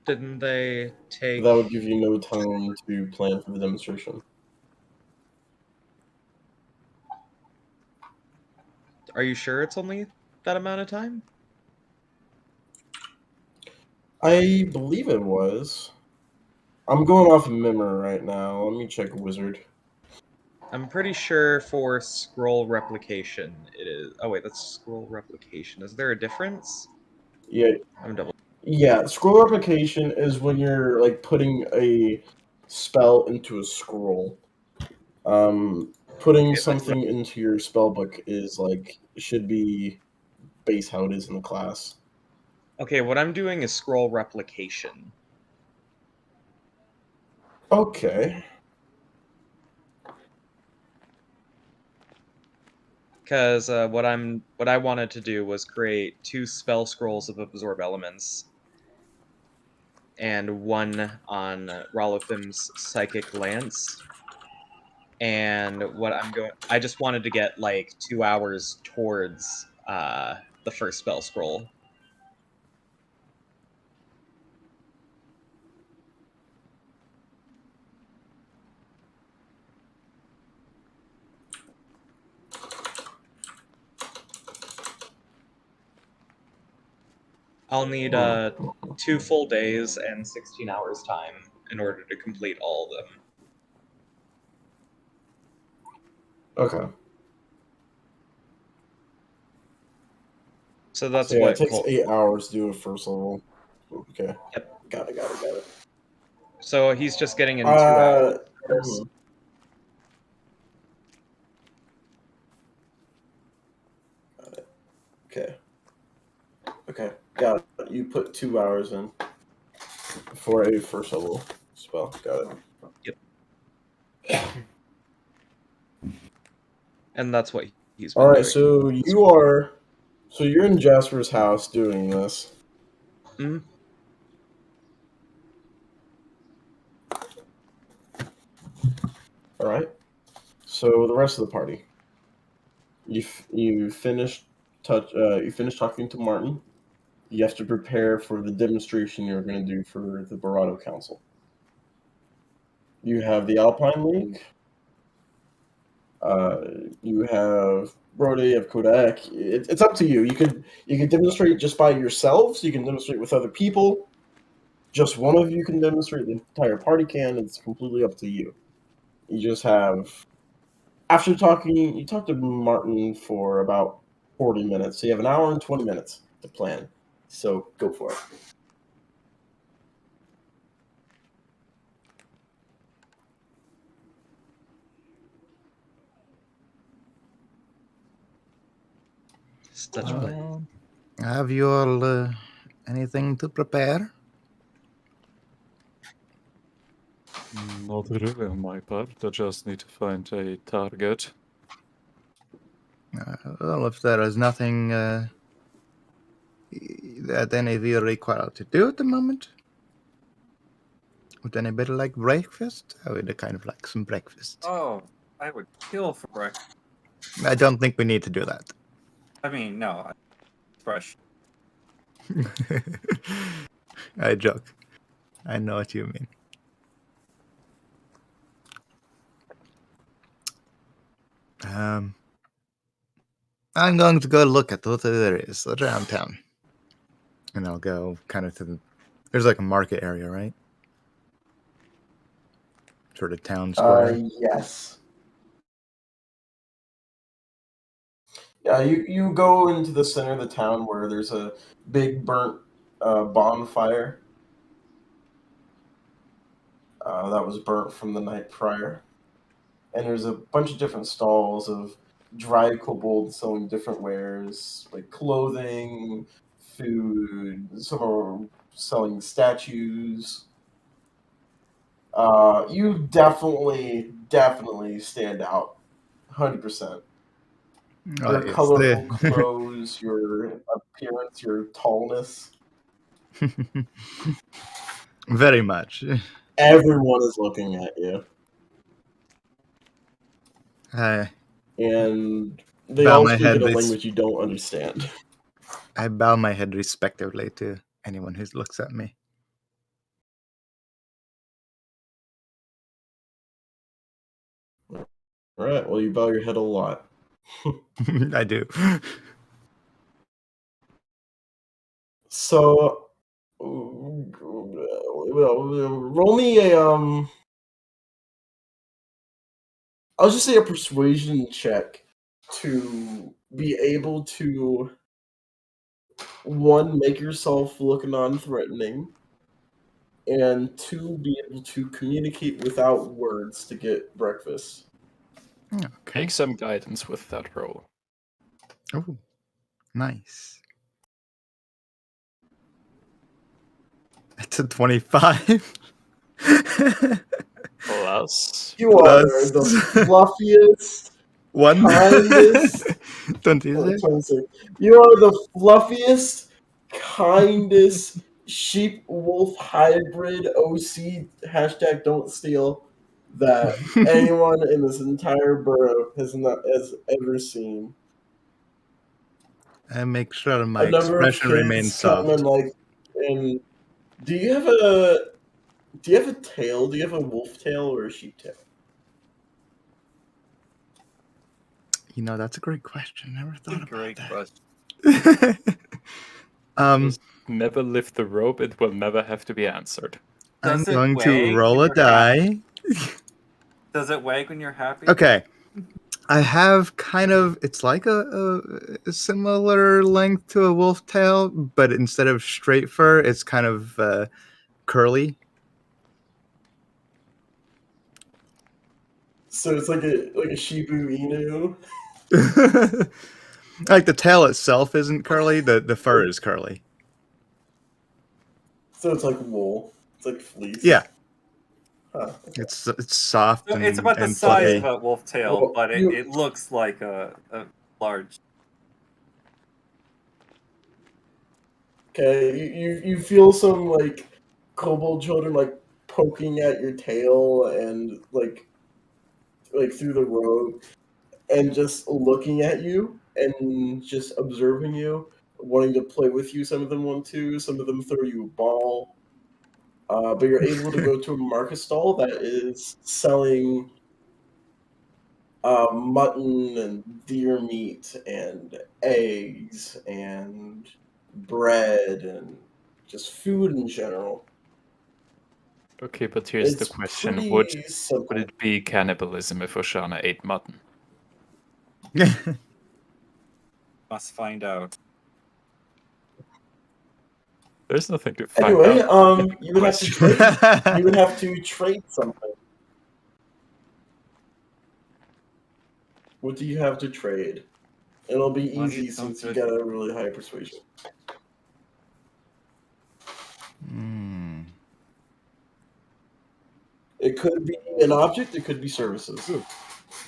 Didn't they take? That would give you no time to plan for the demonstration. Are you sure it's only that amount of time? I believe it was. I'm going off of memory right now. Let me check Wizard. I'm pretty sure for scroll replication it is. Oh wait, that's scroll replication. Is there a difference? Yeah, I'm double. yeah. Scroll replication is when you're like putting a spell into a scroll. Putting something into your spell book is like should be base how it is in the class. Okay, what I'm doing is scroll replication. Okay. Because what I wanted to do was create two spell scrolls of absorb elements, and one on Rolithim's psychic lance. And what I just wanted to get like 2 hours towards the first spell scroll. I'll need 2 full days and 16 hours time in order to complete all of them. Okay. So that's So yeah, what it takes Col- 8 hours to do a first level. Okay. Yep. Got it. So he's just getting in 2 hours. Mhm. Got it. Okay. Got it. You put 2 hours in for a first level spell. Got it. Yep. And that's what he's been All right. doing. So you're in Jasper's house doing this. Mhm. All right. So the rest of the party, you finished talking to Martin. You have to prepare for the demonstration you're going to do for the Barado Council. You have the Alpine League. You have Brody, you have Kodak. It's up to you. You can demonstrate just by yourselves. You can demonstrate with other people. Just one of you can demonstrate. The entire party can. It's completely up to you. You just have. After talking, you talked to Martin for about 40 minutes. So you have an hour and 20 minutes to plan. So go for it. Such play. Have you all anything to prepare? Not really on my part. I just need to find a target. Well, if there is nothing that any of you are required to do at the moment, would anybody like breakfast? I would kind of like some breakfast. Oh, I would kill for breakfast. I don't think we need to do that. I mean, no, fresh. I joke. I know what you mean. I'm going to go look at what there is around town. And I'll go kind of to the... There's like a market area, right? Sort of town square. Yes. Yeah, you go into the center of the town where there's a big burnt bonfire that was burnt from the night prior. And there's a bunch of different stalls of dry kobolds selling different wares, like clothing, food. Some are selling statues. You definitely stand out, 100%. Your yes, colorful clothes, your appearance, your tallness. Very much. Everyone is looking at you. And they bow all my speak head in a res- language you don't understand. I bow my head respectively to anyone who looks at me. All right, well, you bow your head a lot. I do. So, roll me a I'll just say a persuasion check to be able to, one, make yourself look non-threatening, and two, be able to communicate without words to get breakfast. Okay. Take some guidance with that roll. Oh, nice. It's a 25. Plus. You are the fluffiest, One. kindest. 26. 26. You are the fluffiest, kindest sheep wolf hybrid OC hashtag don't steal that anyone in this entire borough has ever seen. I make sure my A number of expression remains kids come soft. and like, and do you have a tail? Do you have a wolf tail or a sheep tail? You know, that's a great question. Never That's thought a about great that. question. Just never lift the rope, it will never have to be answered. I'm Does it going to wag roll when a you're happy? die. Does it wag when you're happy? Okay. I have kind of, it's like a similar length to a wolf tail, but instead of straight fur, it's kind of curly. So it's like a Shibu Inu. Like the tail itself isn't curly, the fur is curly. So it's like wool. It's like fleece. Yeah. Huh. It's soft So and, it's about the and size fluffy. of a wolf tail, Well, but you- it looks like a large. Okay, you feel some like kobold children like poking at your tail and like through the robe and just looking at you and just observing you, wanting to play with you. Some of them want to. Some of them throw you a ball. But you're able to go to a market stall that is selling mutton and deer meat and eggs and bread and just food in general. Okay, but here's the It's question. pretty Would simple. it be cannibalism if Oshana ate mutton? Must find out. There's nothing to find Anyway, out. you would have to Question. trade. You would have to trade something. What do you have to trade? It'll be Money easy is so since you good. got a really high persuasion. Hmm. It could be an object. It could be services.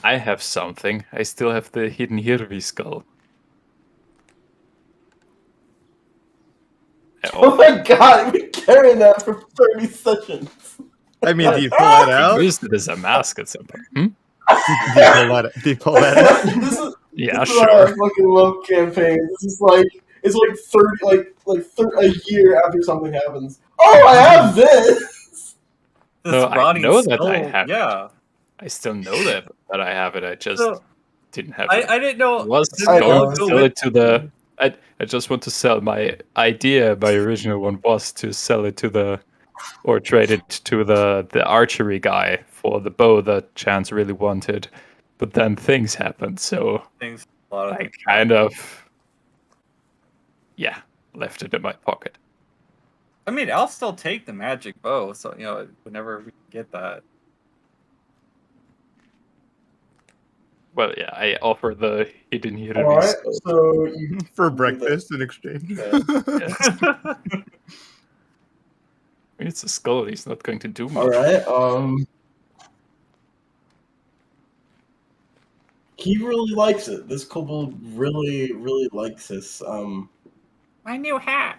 I have something. I still have the hidden Hirvi skull. Oh my god, I've been carrying that for 30 sessions. I mean, do you pull that I out? used it as a mask at some point. Hmm? Do you pull that out? This is Yeah, this is not a sure. fucking love campaign. This is like it's like 30 a year after something happens. Oh, I have this. This No, I rotting know that I skull, have it. yeah. I still know that I have it. I just So, didn't have it. I didn't know. I was did I we know. all going to go sell with- it to the. I just want to sell my idea. My original one was to sell it to the, or trade it to the archery guy for the bow that Chance really wanted, but then things happened, so things. A lot of I things. kind of, yeah, left it in my pocket. I mean, I'll still take the magic bow. So whenever we get that. Well, yeah, I offer the hidden Hirvi All right, skull. so you For breakfast in exchange. Yes. I mean, it's a skull. He's not going to do much. all right. He really likes it. This kobold really, really likes this. My new hat.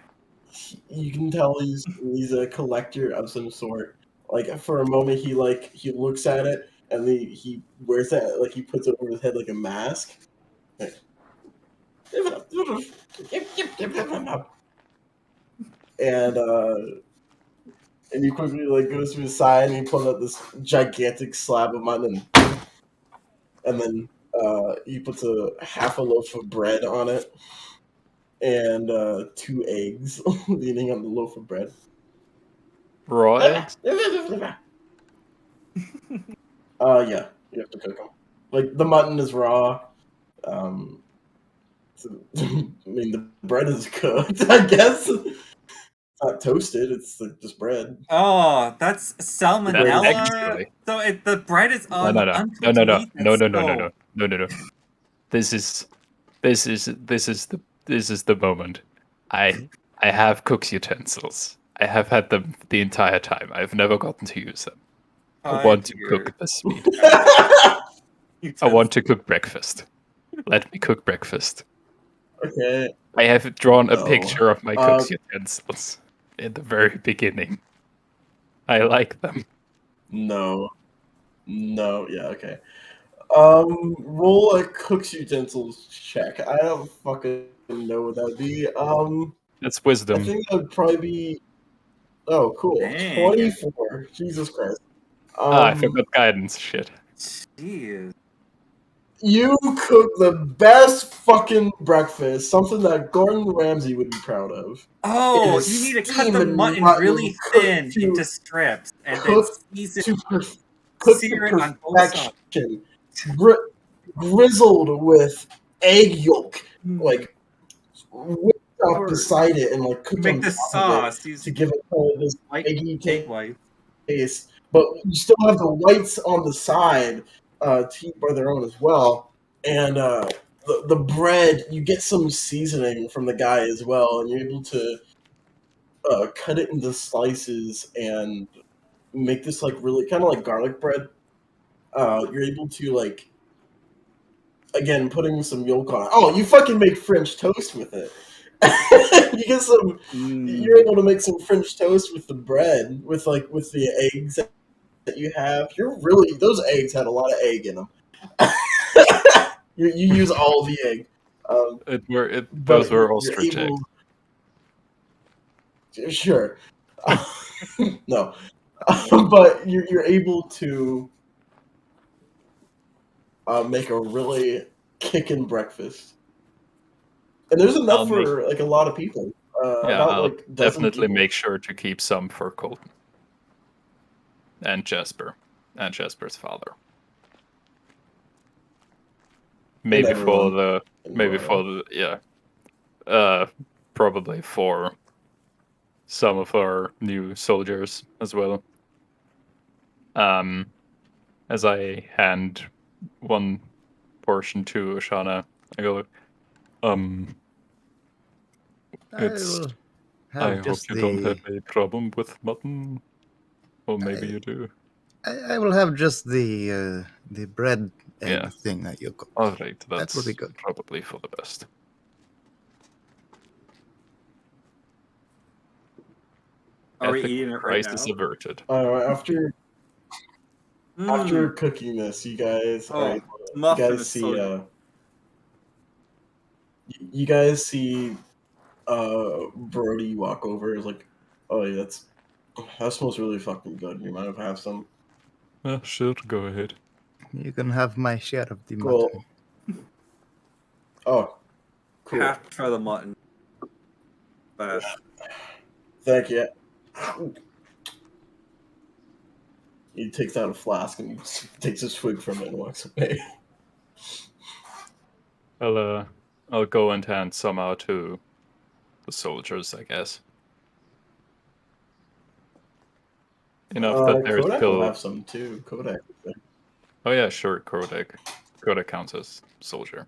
You can tell he's a collector of some sort. Like for a moment, he looks at it and he wears that like he puts it over his head like a mask. Like, and he quickly like goes to his side and he pulls out this gigantic slab of mutton and then he puts a half a loaf of bread on it and 2 eggs leaning on the loaf of bread. Raw eggs? Yeah, you have to cook them. Like the mutton is raw. I mean the bread is cooked. I guess it's not toasted. It's like just bread. Oh, that's salmonella. actually- So the bread is No, on no. uncooked meat. No. This is the moment. I have cook's utensils. I have had them the entire time. I've never gotten to use them. I want to cook this meat. I want to cook breakfast. Let me cook breakfast. Okay. I have drawn a No. picture of my cook's utensils in the very beginning. I like them. No. Yeah. Okay. Roll a cook's utensils check. I don't fucking know what that'd be. It's I wisdom. think that'd probably be. Oh, cool. Dang. 24. Jesus Christ. I forgot guidance. Shit. Jeez. You cook the best fucking breakfast, something that Gordon Ramsay would be proud of. Oh, It you is need to cut the steaming mutton mutton really cooked thin to- into strips and then cooked season, to cooked sear to it on both sides. perfection, grizzled with egg yolk, like whipped up Or beside it and like cooked make on the top of sauce it to using give it kind of this white eggy egg white. taste. But you still have the whites on the side to eat by their own as well, and the bread, you get some seasoning from the guy as well, and you're able to cut it into slices and make this like really kind of like garlic bread. You're able to like again putting some yolk on it. Oh, you fucking make French toast with it. You get some. You're able to make some French toast with the bread, with the eggs that you have. You're really those eggs had a lot of egg in them. You use all the egg. Those were you're ostrich eggs. Sure. No. But you're able to make a really kicking breakfast. And there's enough I'll for like a lot of people. Yeah, About I'll like a dozen definitely people. make sure to keep some for Colton and Jasper and Jasper's father. Maybe for everyone the in maybe Royal. for the probably for some of our new soldiers as well. As I hand one portion to Oshana, I go, I it's. will I have hope just you don't have the. a problem with mutton, or maybe I, you do. I will have just the bread egg Yeah. thing that you cook. All right, That that's would be good. probably for the best. Are we Ethic eating it right crisis now? averted. After Mm. cooking this, you guys, Oh, alright, you muffin guys is see, so you guys see, Brody walk over. Is like, oh, yeah, that smells really fucking good. You mind if I have some? Sure, go ahead. You can have my share of the Cool. mutton. Oh, cool. half for the mutton. But Thank you. He takes out a flask and takes a swig from it and walks away. I'll go and hand some out to the soldiers, I guess. Enough that there's Kodak will still. have some too. Kodak. Oh yeah, sure, Kodak. Kodak counts as soldier.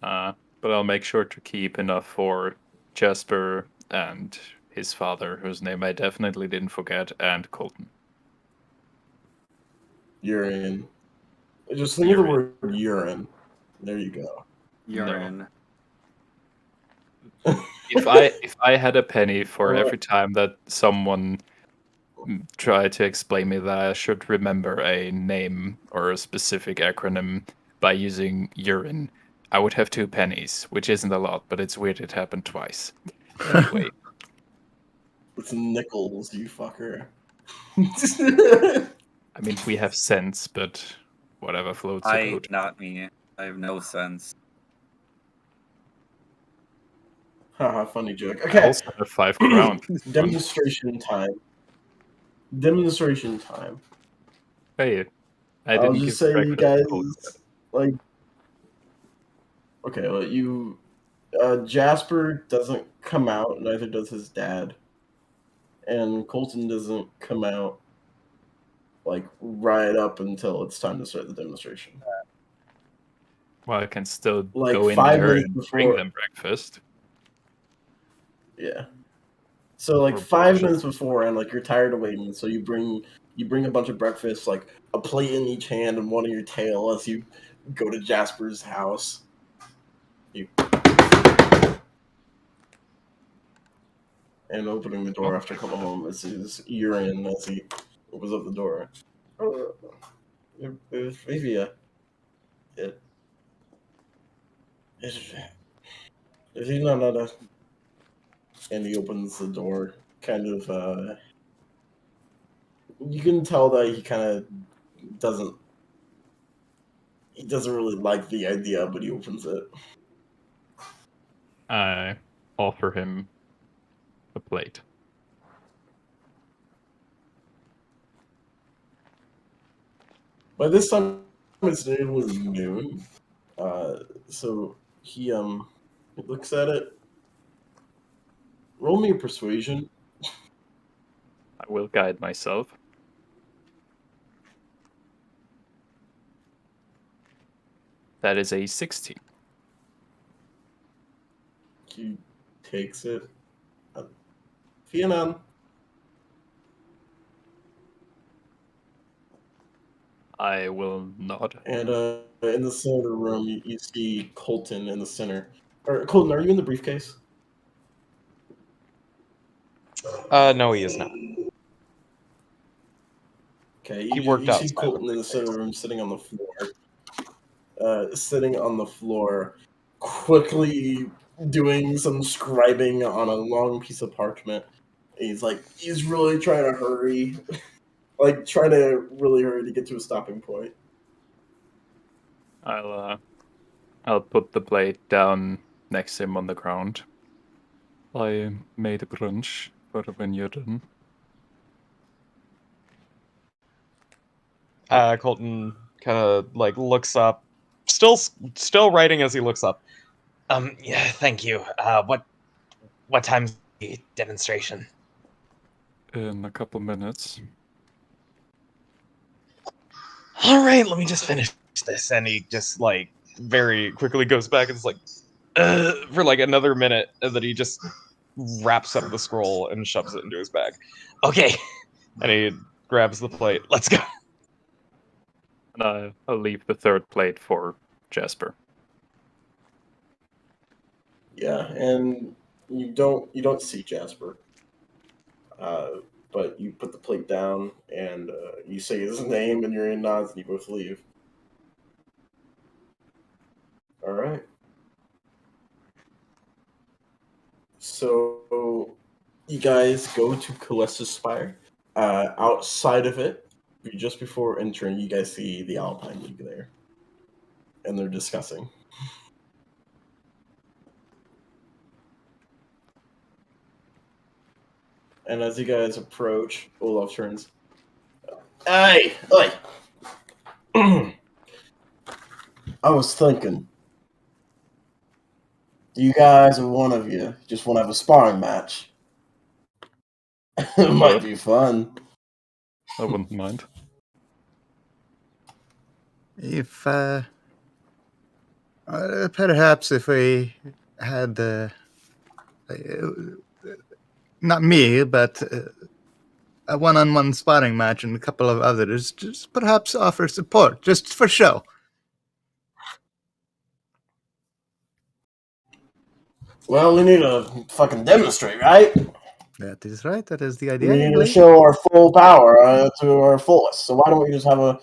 But I'll make sure to keep enough for Jasper and his father, whose name I definitely didn't forget, and Colton. Urine. Just think of the word urine. There you go. urine. If I had a penny for every time that someone tried to explain me that I should remember a name or a specific acronym by using urine, I would have 2 pennies, which isn't a lot, but it's weird it happened twice. Anyway. It's nickels, you fucker. I mean, we have cents, but whatever floats your boat. Not me. I have no sense. Haha, funny joke. I Okay, also have 5 crowns. demonstration time. Demonstration time. Hey, I I'll didn't just give say you breakfast guys to Colton. like. Okay, well, Jasper doesn't come out, neither does his dad, and Colton doesn't come out like right up until it's time to start the demonstration. Well, I can still Like go in 5 there minutes and before. bring them breakfast. Yeah. So like Or 5 bullshit. minutes before, and like you're tired of waiting, so you bring a bunch of breakfast, like a plate in each hand and one in your tail, as you go to Jasper's house. And opening the door after coming home is his urine as he opens up the door. Oh, maybe it If you know nada, and he opens the door, kind of. You can tell that he kind of doesn't. He doesn't really like the idea, but he opens it. I offer him a plate. By this time, it was noon. So he looks at it. Roll me a persuasion. I will guide myself. That is a 16. He takes it. Fianan. I will nod. And in the center of the room, you see Colton in the center. Or Colton, are you in the briefcase? No, he is not. Okay, He you worked see outside Colton the in the center of the room, sitting on the floor, quickly doing some scribing on a long piece of parchment. He's really trying to hurry, like trying to really hurry to get to a stopping point. I'll put the plate down next to him on the ground. I made a brunch for when you're done. Colton kind of like looks up, still writing as he looks up. Yeah, thank you. What time's the demonstration? In a couple minutes. All right, let me just finish. This, and he just like very quickly goes back and is like, for like another minute, and then he just wraps up the scroll and shoves it into his bag. Okay. And he grabs the plate. Let's go. And I'll leave the third plate for Jasper. Yeah, and you don't see Jasper, but you put the plate down and you say his name, and Urian nods, and you both leave. All right. So you guys go to Calestus Spire. Outside of it, just before entering, you guys see the Alpine League there, and they're discussing. And as you guys approach, Olaf turns. Hey, hey! I was thinking, you guys or one of you just want to have a sparring match? It might be fun. I wouldn't mind. If perhaps if we had not me, but a one-on-one sparring match and a couple of others, just perhaps offer support, just for show. Well, we need to fucking demonstrate, right? That is right. That is the We idea. need to Lee. show our full power to our fullest. So why don't we just have a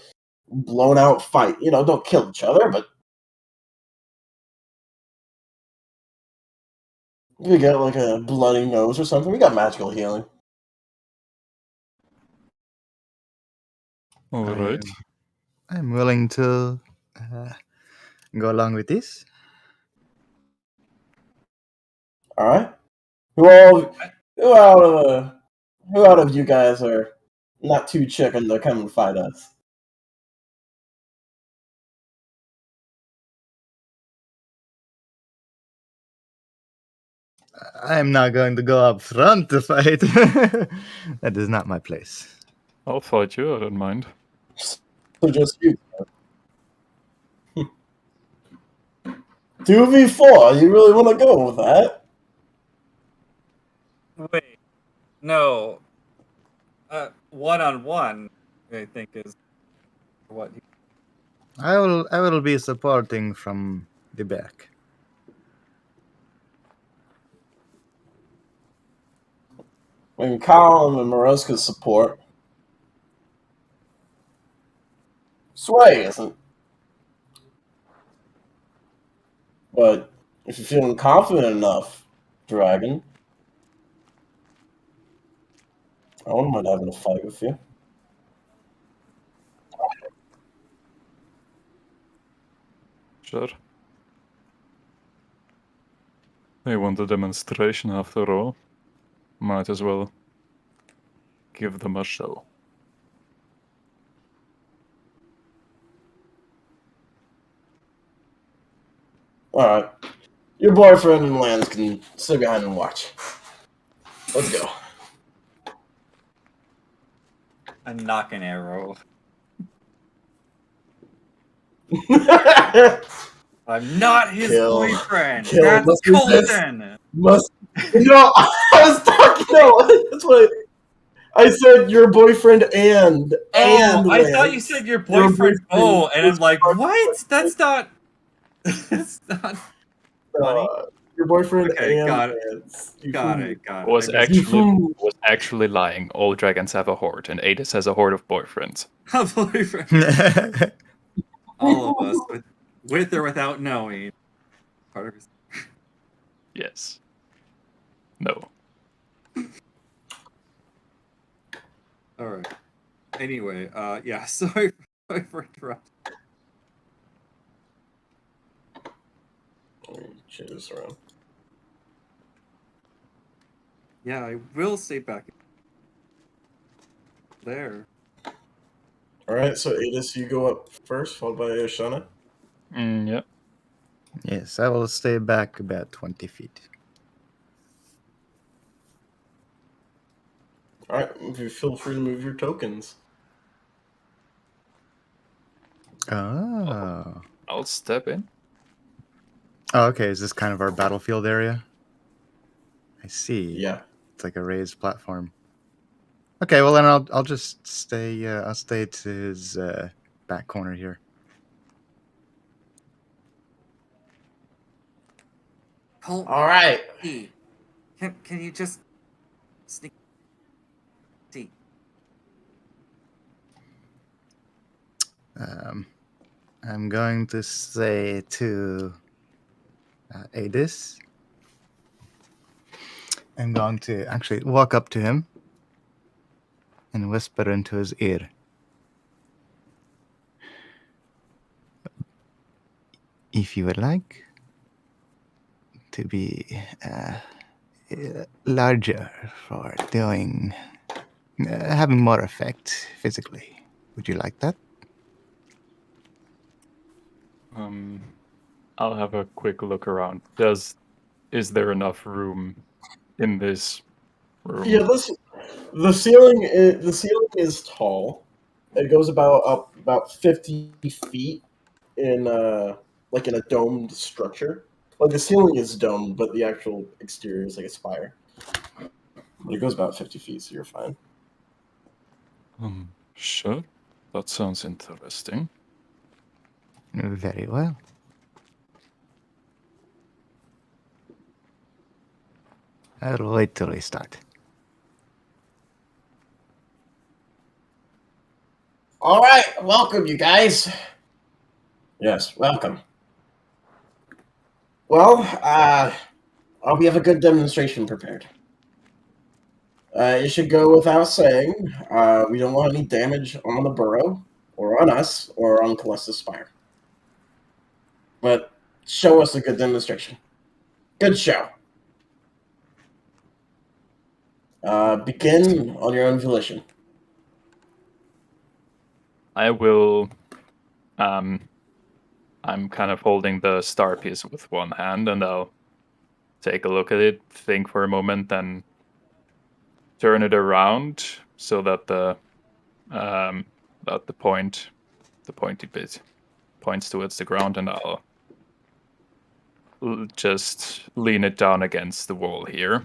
blown out fight? You know, don't kill each other, but if you get like a bloody nose or something, we got magical healing. All right. I'm willing to go along with this. All right. Who out of you guys are not too chicken to come and fight us? I'm not going to go up front to fight. That is not my place. I'll fight you, I don't mind. So just you. 2v4. You really want to go with that? Wait, no. 1-on-1, I think is what. I will be supporting from the back. I mean, Colin and Moroska's support. Sway isn't. But If you're feeling confident enough, Dragon, I wouldn't mind having a fight with you. Sure. They want a demonstration after all. Might as well give them a show. Alright. Your boyfriend and Lance can stay behind and watch. Let's go. A knock an arrow. I'm not his Kill. boyfriend. Kill. That's Must be this. Colton. No, I was talking. No, that's what I said. Your boyfriend and I thought you Lance. said your boyfriend. Oh, and I'm is like, part- what? That's not. That's not funny. Your boyfriend Okay, and got it. Lance. You Got fool. it. Got it. Was I guess- actually lying. All dragons have a horde, and Adis has a horde of boyfriends. A boyfriend. All of us, with or without knowing. Part of his. Yes. No. All right. Anyway, yeah. Sorry for interrupting. Change this around. Yeah, I will stay back there. Alright, so Adis, you go up first, followed by Oshana. Yeah. Yes, I will stay back about 20 feet. Alright, you feel free to move your tokens. Oh. I'll step in. Oh, okay. Is this kind of our battlefield area? I see. Yeah. It's like a raised platform. Okay, well then I'll just stay. I'll stay to his back corner here. Colton, Alright. can you just sneak? See. I'm going to say to Adis. I'm going to actually walk up to him and whisper into his ear. If you would like to be larger for doing, having more effect physically, would you like that? I'll have a quick look around. Is there enough room in this room? Yeah, the ceiling is tall. It goes about 50 feet in like in a domed structure. Like the ceiling is domed, but the actual exterior is like a spire. But it goes about 50 feet, so you're fine. Sure. That sounds interesting. Very well. I'll wait till we start. All right, welcome, you guys. Yes, welcome. Well, we have a good demonstration prepared. It should go without saying, we don't want any damage on the burrow, or on us, or on Calestis Spire. But show us a good demonstration. Good show. Begin on your own volition. I will. I'm kind of holding the star piece with one hand, and I'll take a look at it, think for a moment, then turn it around so that the pointy bit points towards the ground, and I'll just lean it down against the wall here,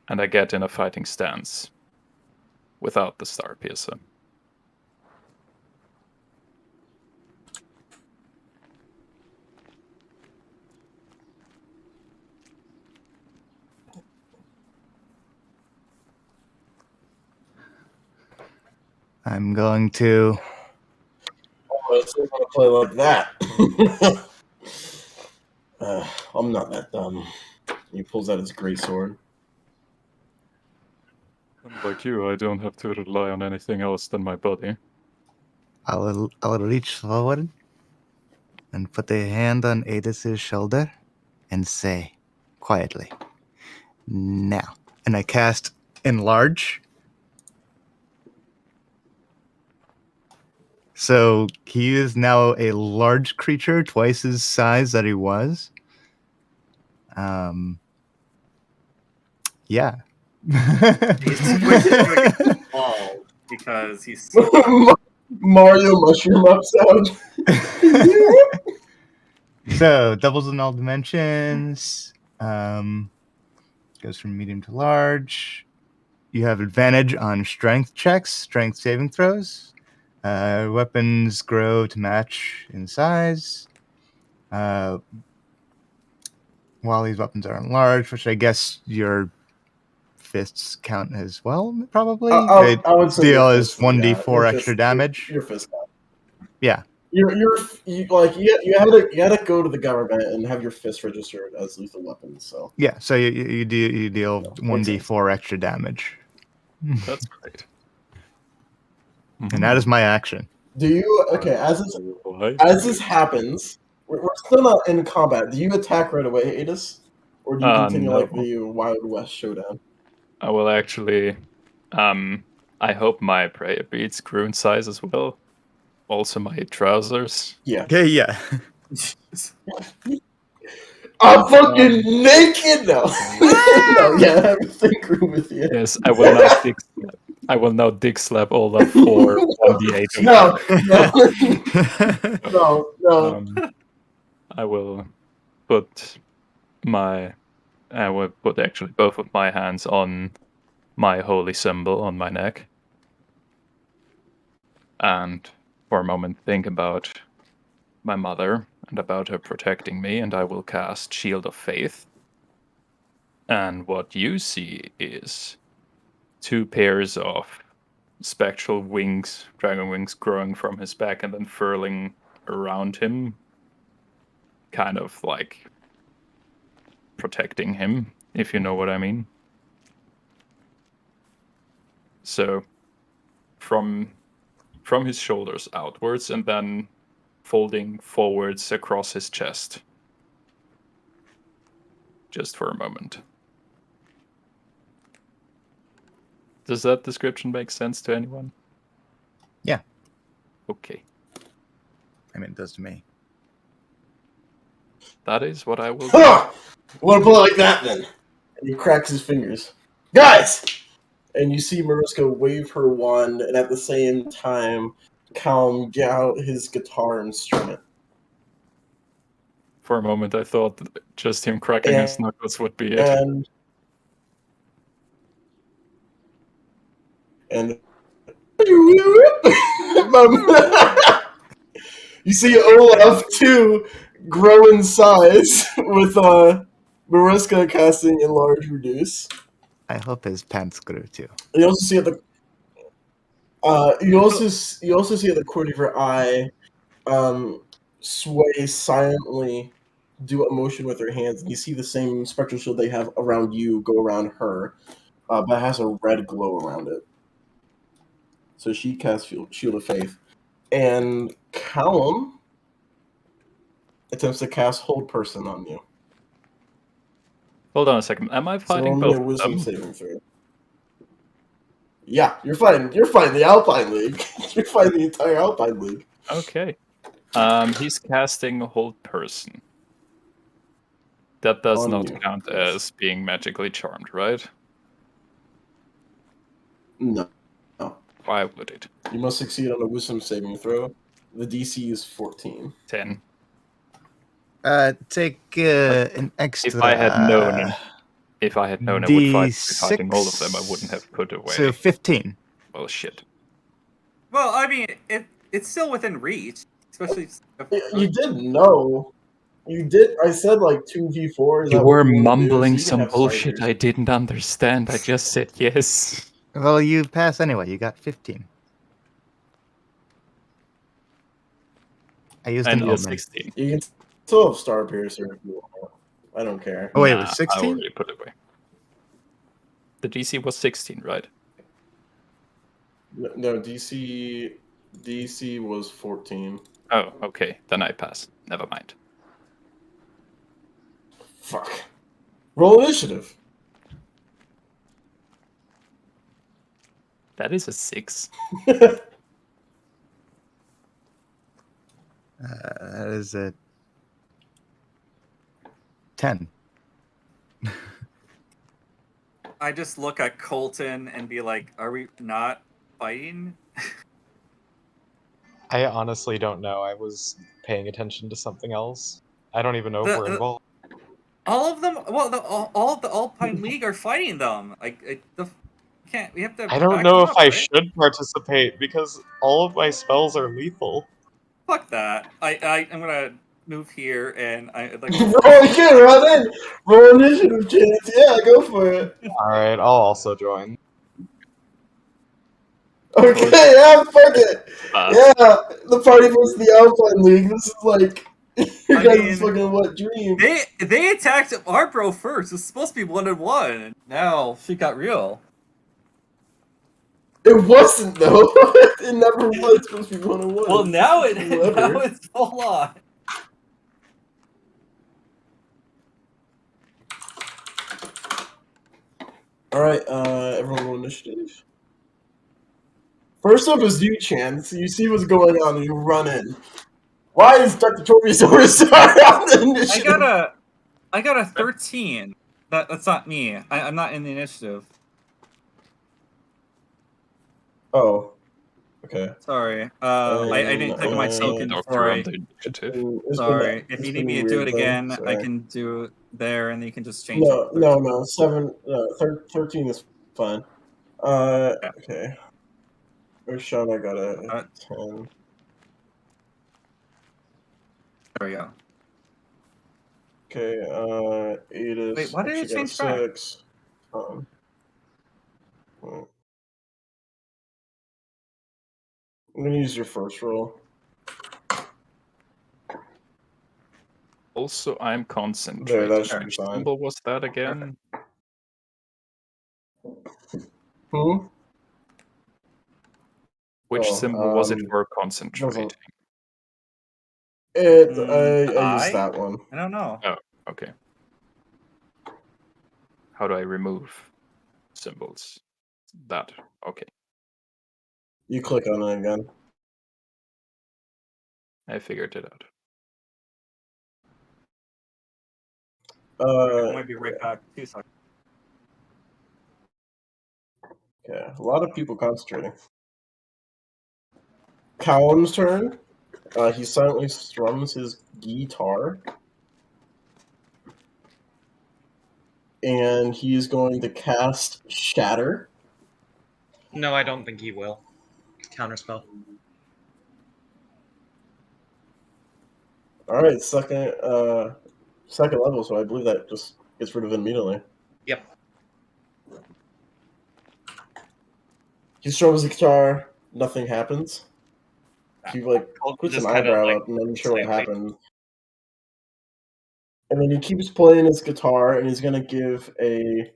and I get in a fighting stance without the star piercer. I'm going to. Oh, it's going to play like that. I'm not that dumb. He pulls out his great sword. Like you, I don't have to rely on anything else than my body. I'll reach forward and put a hand on Adis's shoulder and say quietly, now. And I cast Enlarge. So he is now a large creature, twice his size that he was. Yeah. He's switching to a ball because he's so Mario mushroom upsound. So doubles in all dimensions. Goes from medium to large. You have advantage on strength checks, strength saving throws. Weapons grow to match in size. While these weapons are enlarged, which I guess your fists count as well, probably. I would say deal your is fist, 1d4 your extra fist- damage. Your fist. Yeah. You had to go to the government and have your fist registered as lethal weapons. So Yeah, so you deal No, makes 1d4 extra damage. That's great. And that is my action. do you? Okay, as this happens, we're still not in combat. Do you attack right away, Adis, or do you continue no. like the Wild West showdown? I will actually. I hope my prayer beads grew in size as well. Also, my trousers. Yeah, Okay, yeah. I'm fucking naked now. No, yeah, everything grew with you. Yes, I will now dig slap. I will now dig slap all up for 1d8. No. I will put I will put actually both of my hands on my holy symbol on my neck. And for a moment think about my mother and about her protecting me, and I will cast Shield of Faith. And what you see is 2 pairs of spectral wings, dragon wings, growing from his back and then furling around him, kind of like protecting him, if you know what I mean. So from his shoulders outwards and then folding forwards across his chest. Just for a moment. Does that description make sense to anyone? Yeah. Okay. I mean, it does to me. That is what I will do. Huh! Want to play like that then? And he cracks his fingers. Guys! And you see Mariska wave her wand, and at the same time, Calm get out his guitar and strum it. For a moment, I thought that just him cracking his knuckles would be it. And you see Olaf too grow in size with Mariska casting Enlarge Reduce. I hope his pants grew too. You also see at the you also see at the corner of her eye, Sway silently do a motion with her hands, and you see the same spectral shield they have around you go around her, but it has a red glow around it. So she casts Shield of Faith, and Callum attempts to cast Hold Person on you. Hold on a second. Am I fighting so both a of wisdom them? saving throw. Yeah, you're fighting the Alpine League. You're fighting the entire Alpine League. Okay. He's casting Hold Person. That does On not you, count yes. as being magically charmed, right? No. Why would it? You must succeed on a wisdom saving throw. The DC is 14. 10. Take an extra. If I had known I would be fighting all of them, I wouldn't have put away. So 15. Well, shit. Well, I mean, it's still within reach, especially. You did know. You did. I said like 2v4. You were mumbling some bullshit I didn't understand. I just said yes. Well, you pass anyway. You got 15. I used And an you're omen. 16. You can still have Star Piercer if you want. I don't care. Oh wait, it Nah, was I 16? already put it away. The DC was 16, right? No, DC was 14. Oh, okay. Then I pass. Never mind. Fuck. Roll initiative. That is a 6. That is a 10. I just look at Colton and be like, "Are we not fighting?" I honestly don't know. I was paying attention to something else. I don't even know if we're The- involved. All of them. Well, all of the Alpine League are fighting them. We have to. I don't back know them if up, I right? should participate because all of my spells are lethal. Fuck that. I'm gonna move here and I like. Roll again, run in. Roll initiative, Chance. Yeah, go for it. Alright, I'll also join. Okay, yeah, fuck it. Pass. Yeah, the party versus the Alpine League. This is like your I guys' mean, fucking what dream? They attacked our bro first. It's supposed to be 1-1. Now shit got real. It wasn't though. It never was supposed to be 1-1. Well, now Whoever. it's full on. All right, everyone roll initiative. First up is you, Chance. You see what's going on, and you run in. Why is Dr. Torbisaurus on the initiative? I got a 13. That's not me. I'm not in the initiative. Oh, okay. Sorry. I didn't click on my token Doctor before on I. the initiative. Sorry. If It's you been need me to weird, do it though. again, I Sorry. can do it there, and then you can just change it. No, to no, 13. no. 13 is fine. Okay. Sean, I got a 10. There we go. Okay, Adis. Wait, why did it actually got a change back? 6. Well, I'm gonna use your first roll. Also, I'm There, concentrating. that should be Which fine. symbol was that again? Hmm? Which Oh, symbol was it for concentrating? I used that one. I don't know. Oh, okay. How do I remove symbols? That. Okay. You click on it again. I figured it out. I might be right back. 2 seconds. Okay, a lot of people concentrating. Callum's turn. He silently strums his guitar. And he's going to cast Shatter. No, I don't think he will. Counterspell. Alright, second level, so I believe that just gets rid of it immediately. Yep. He strums the guitar, nothing happens. He puts just an kinda, eyebrow like, up, and I'm sure what slightly- happened. And then he keeps playing his guitar, and he's gonna give a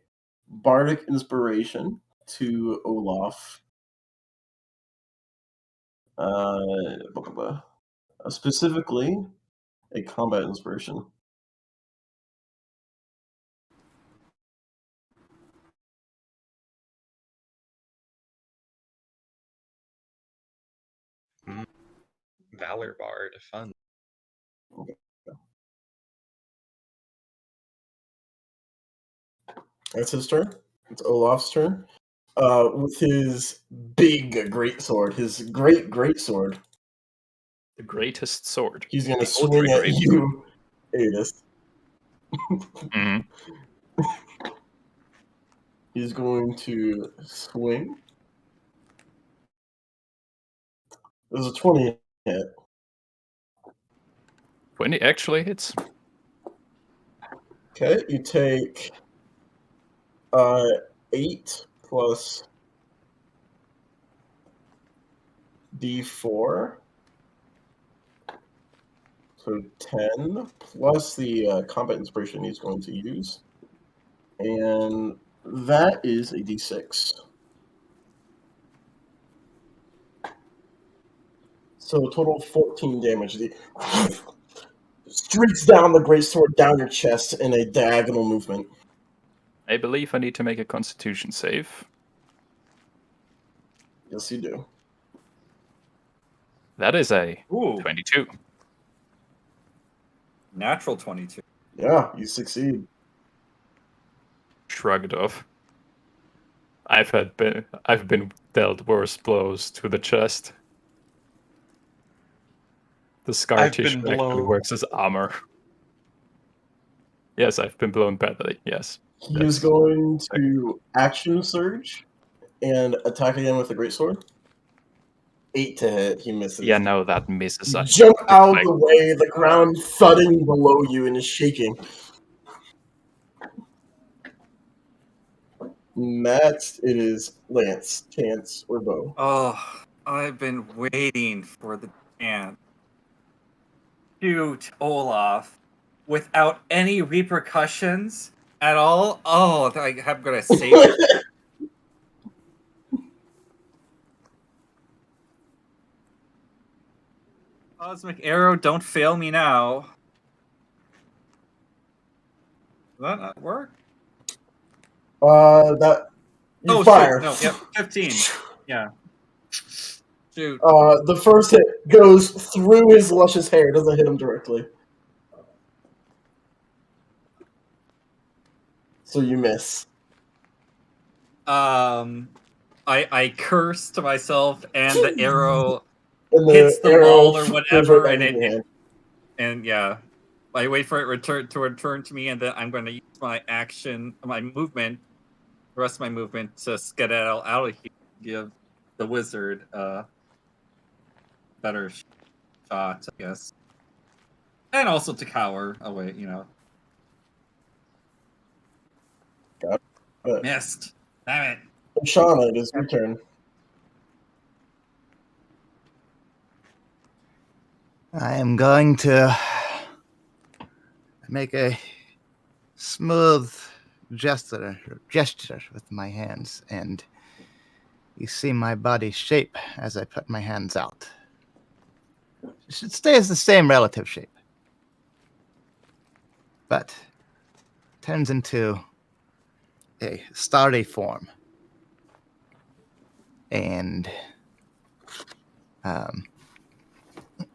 bardic inspiration to Olaf. Specifically, a combat inspiration. Valor Bard, fun. That's his turn. It's Olaf's turn. With his big greatsword, his greatsword, The greatest sword. he's gonna The swing ultra at great you, Adis. Mhm. He's going to swing. There's a 20 hit. 20 actually hits. Okay, you take 8 plus D4. So 10 plus the combat inspiration he's going to use. And that is a d6. So a total of 14 damage. The streaks down the greatsword down your chest in a diagonal movement. I believe I need to make a Constitution save. Yes, you do. That is a Ooh, 22. natural 22. Yeah, you succeed. Shrugged off. I've been dealt worse blows to the chest. The scar I've tissue been actually blown. works as armor. Yes, I've been blown badly. Yes. He That's- is going to action surge and attack again with the greatsword. 8 to hit. He misses. Yeah, no, that misses. You I jump out of like- the way, the ground thudding below you and is shaking. Next, it is Lance, Chance, or Bo. Oh, I've been waiting for the chance. Shoot Olaf without any repercussions at all. Oh, I'm gonna save it. Cosmic Arrow, don't fail me now. Does that not work? That you Oh, fire. shoot. No, yep, 15. Yeah. Shoot. The first hit goes through his luscious hair, doesn't hit him directly. So you miss. I curse to myself, and the arrow And the hits the arrow wall or goes whatever, right and back in your hand. and yeah, I wait for it to return to me, and then I'm going to use my movement, the rest of my movement to skedaddle out of here, give the wizard a better shot, I guess, and also to cower away. Got it. Missed. Damn it. Shauna, it is your turn. I am going to make a smooth gesture with my hands, and you see my body shape as I put my hands out. It should stay as the same relative shape, but turns into a starry form. And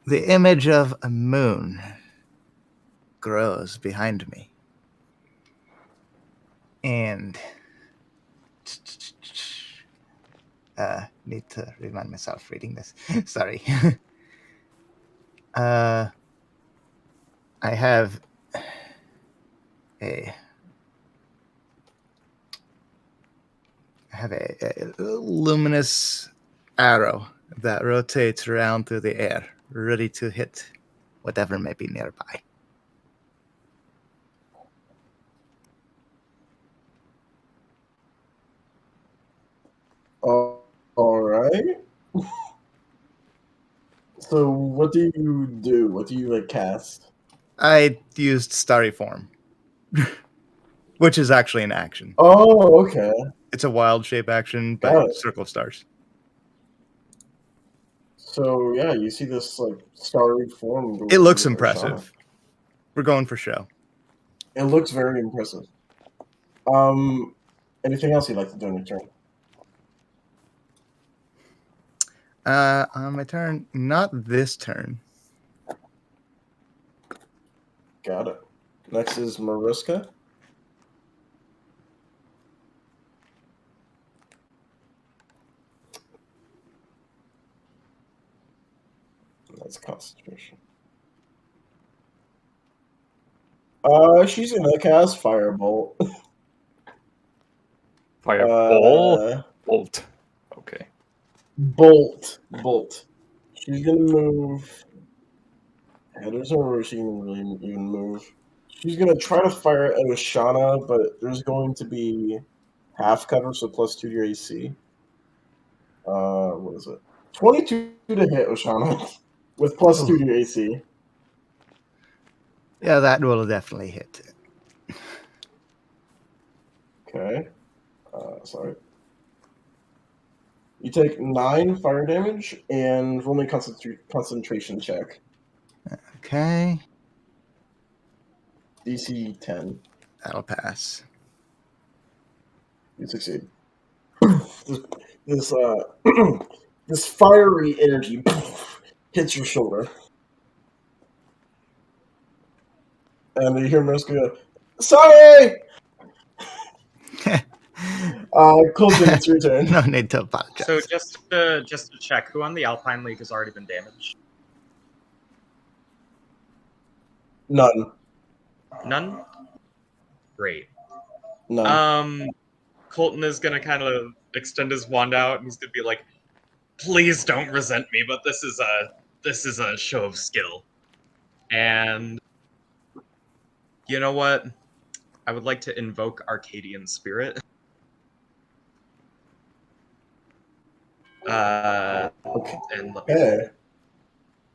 the image of a moon grows behind me. And need to remind myself reading this. Sorry. I have a luminous arrow that rotates around through the air, ready to hit whatever may be nearby. All right. So what do you do? What do you cast? I used starry form, which is actually an action. Oh, okay. It's a wild shape action, Got but it. circle of stars. So yeah, you see this starry form. go It looks through impressive. Shauna. We're going for show. It looks very impressive. Anything else you'd like to do on your turn? On my turn, not this turn. Got it. Next is Mariska. That's concentration. She's gonna cast Firebolt. Fireball? Bolt. Okay. Bolt. She's gonna move. Yeah, there's nowhere she can really even move. She's gonna try to fire at Oshana, but there's going to be half cover, so +2 to your AC. What is it? 22 to hit Oshana with +2 to your AC. Yeah, that will definitely hit. Okay. Sorry. You take 9 fire damage and roll me a concentration check. Okay, DC 10. that'll pass. You succeed. This this fiery energy hits your shoulder, and you hear Mariska go, "Sorry." Colton, it's your turn. No need to apologize. So just to check, who on the Alpine League has already been damaged? None. None? Great. None. Colton is gonna kind of extend his wand out, and he's gonna be like, "Please don't resent me, but this is a show of skill." And you know what? I would like to invoke Arcadian Spirit. Okay. And let me Okay.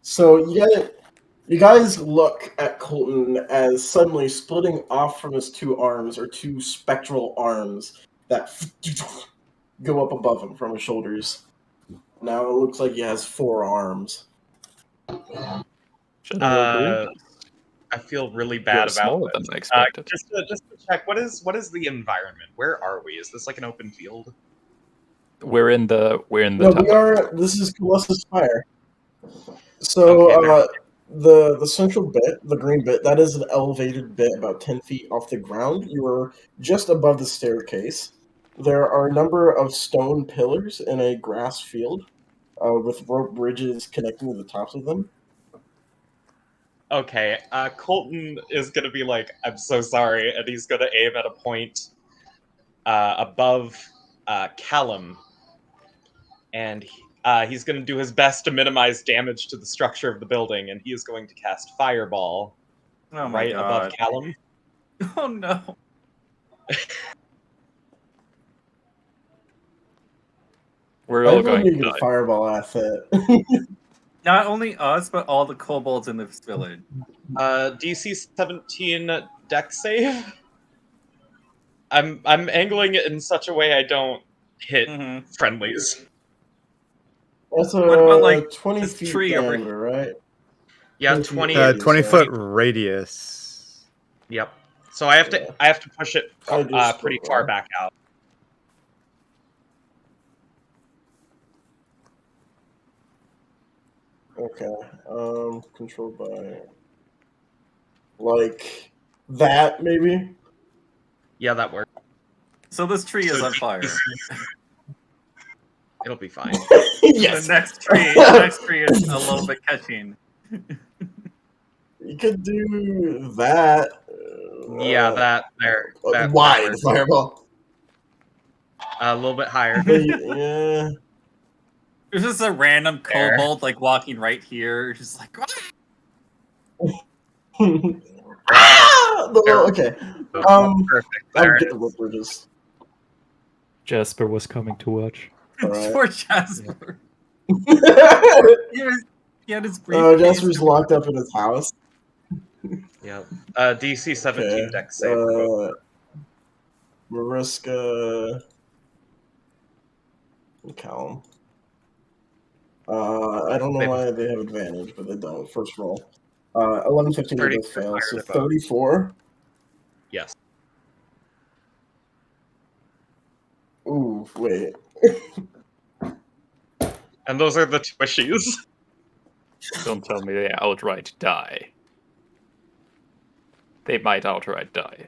So you guys look at Colton as suddenly splitting off from his 2 arms, or 2 spectral arms that go up above him from his shoulders. Now it looks like he has 4 arms. General Green. I feel really You're bad about smaller this. than I expected. Just to check, what is the environment? Where are we? Is this like an open field? We're in the No, tower. we are. This is Colossus Fire. So Okay, the central bit, the green bit, that is an elevated bit about 10 feet off the ground. You are just above the staircase. There are a number of stone pillars in a grass field, with rope bridges connecting to the tops of them. Okay, Colton is gonna be like, "I'm so sorry," and he's gonna aim at a point above Callum, and he's gonna do his best to minimize damage to the structure of the building, and he is going to cast Fireball Oh my right above god. Callum. Oh no. We're I all really going need to to get die. a fireball asset. Not only us, but all the kobolds in this village. DC 17 deck save. I'm angling it in such a way I don't hit Mhm. friendlies. That's a What about, like, 20 this feet tree over diameter, right? Yeah, 20 feet 20. radius, 20-foot right? radius. Yep. So I have Yeah. to push it I just pretty put far one. back out. Okay. Controlled by like that, maybe? Yeah, that works. So this tree is So on fire. It'll be fine. Yes. The next tree is a little bit catching. You could do that. Yeah, that there. That wide works. fireball. A little bit higher. But yeah. There's just a random There. kobold like walking right here, just like Okay. Perfect. I'll There. get the rope bridges. Jasper was coming to watch. Alright. poor Jasper. He had his briefcase. Jasper's locked up in his house. Yep. DC 17 Okay. deck save for both. Mariska and Callum. I don't know why they have advantage, but they don't. First roll. 11, 15, they both fail. higher So to both. 34. Yes. Ooh, wait. And those are the two issues. Don't tell me they outright die. They might outright die.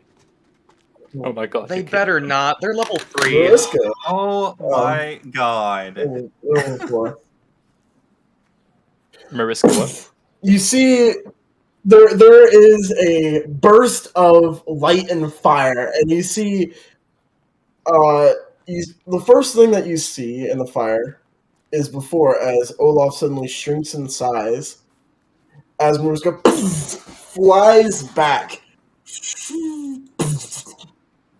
Oh my god. They you killed better them. not. They're level 3. Mariska. Oh my god. Level 4. Mariska, what? You see, there is a burst of light and fire, and you see, the first thing that you see in the fire is before as Olaf suddenly shrinks in size, as Mariska flies back,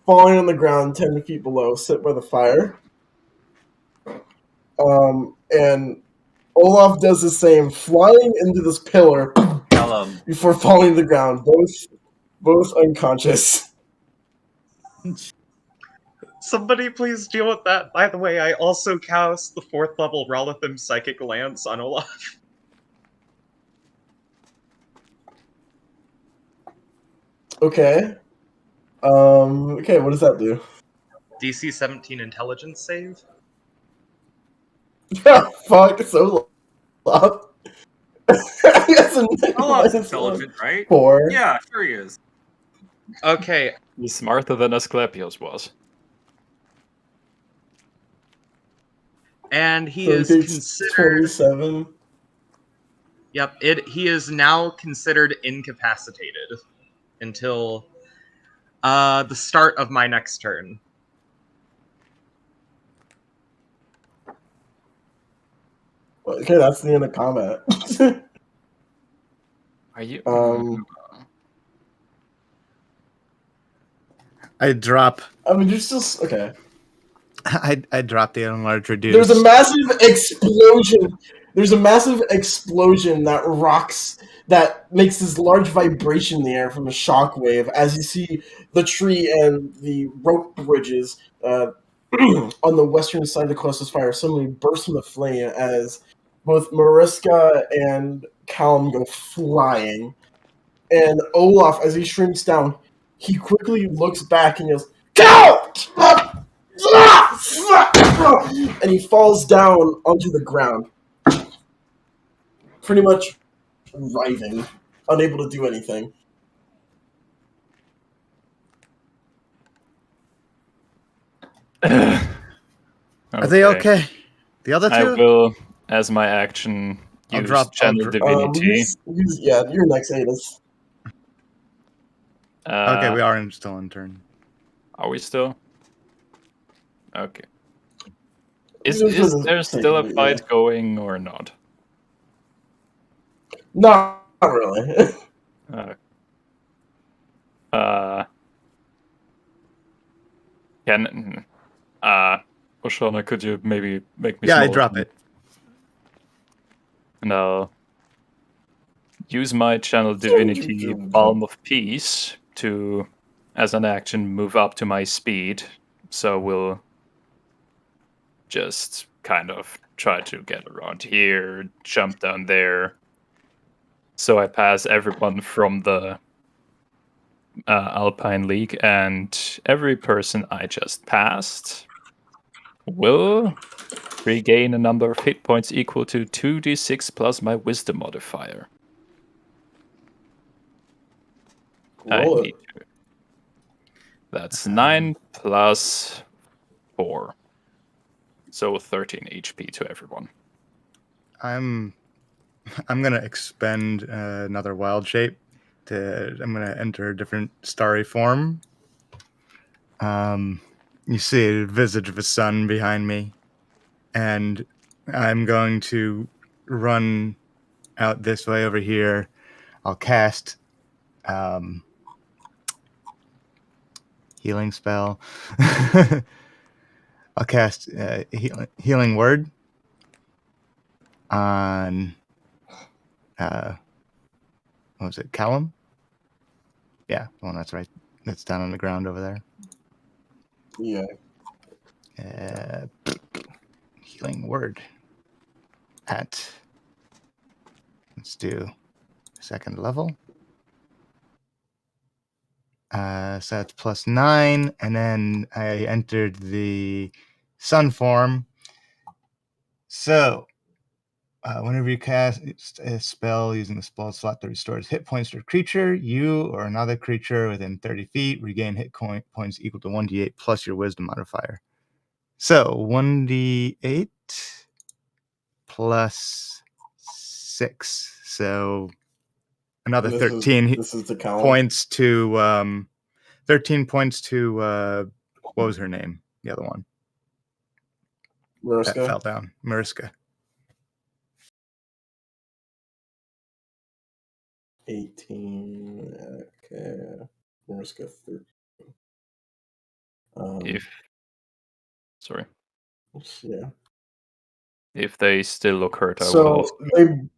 falling on the ground 10 feet below, sit by the fire. And Olaf does the same, flying into this pillar. Callum before falling to the ground, both unconscious. Somebody please deal with that. By the way, I also cast the 4th level Rolathim Psychic Lance on Olaf. Okay. Okay, what does that do? DC 17 Intelligence save. Fuck, so low. That's a Olaf's minus intelligent, right? 4. Yeah, sure he is. Okay, He's smarter than Asclepios was. and he So is it takes considered. 27. Yep, he is now considered incapacitated until the start of my next turn. Okay, that's the end of combat. Are you? I drop. I mean, you're still okay. I drop the enlarge reduce. There's a massive explosion. There's a massive explosion that rocks, that makes this large vibration in the air from a shockwave as you see the tree and the rope bridges on the western side of the Colossus Fire suddenly burst into flame as both Mariska and Callum go flying. And Olaf, as he shrinks down, he quickly looks back and goes, "Go!" And he falls down onto the ground, pretty much writhing, unable to do anything. Are they okay? The other I two? will, as my action, I'll use drop- Channel Divinity. Yeah, you're next, Adis. Okay, we are still in turn. Are we still? Okay. Is Just for the there sake still of a it, fight yeah. going or not? Not really. Oshana, could you maybe make me Yeah, I smaller? drop it. And I'll use my Channel Divinity Balm of Peace to, as an action, move up to my speed. So we'll just kind of try to get around here, jump down there. So I pass everyone from the Alpine League, and every person I just passed will regain a number of hit points equal to 2d6 plus my wisdom modifier. Roll it. Need to. That's 9 plus 4. So 13 HP to everyone. I'm gonna expend another wild shape. I'm gonna enter a different starry form. You see a visage of a sun behind me, and I'm going to run out this way over here. I'll cast healing spell. I'll cast healing word on what was it, Callum? Yeah, well, that's right. That's down on the ground over there. Yeah. Healing word at, let's do second level. So that's plus 9, and then I entered the sun form. So whenever you cast a spell using the spell slot that restores hit points to a creature, you or another creature within 30 feet regain hit points equal to 1d8 plus your wisdom modifier. So 1d8 plus 6. So another And 13 this is the Callum. points to 13 points to what was her name? The other one that fell Mariska. down. Mariska. 18. Okay. Mariska 13. Sorry. Yeah. If they still look hurt, I So will.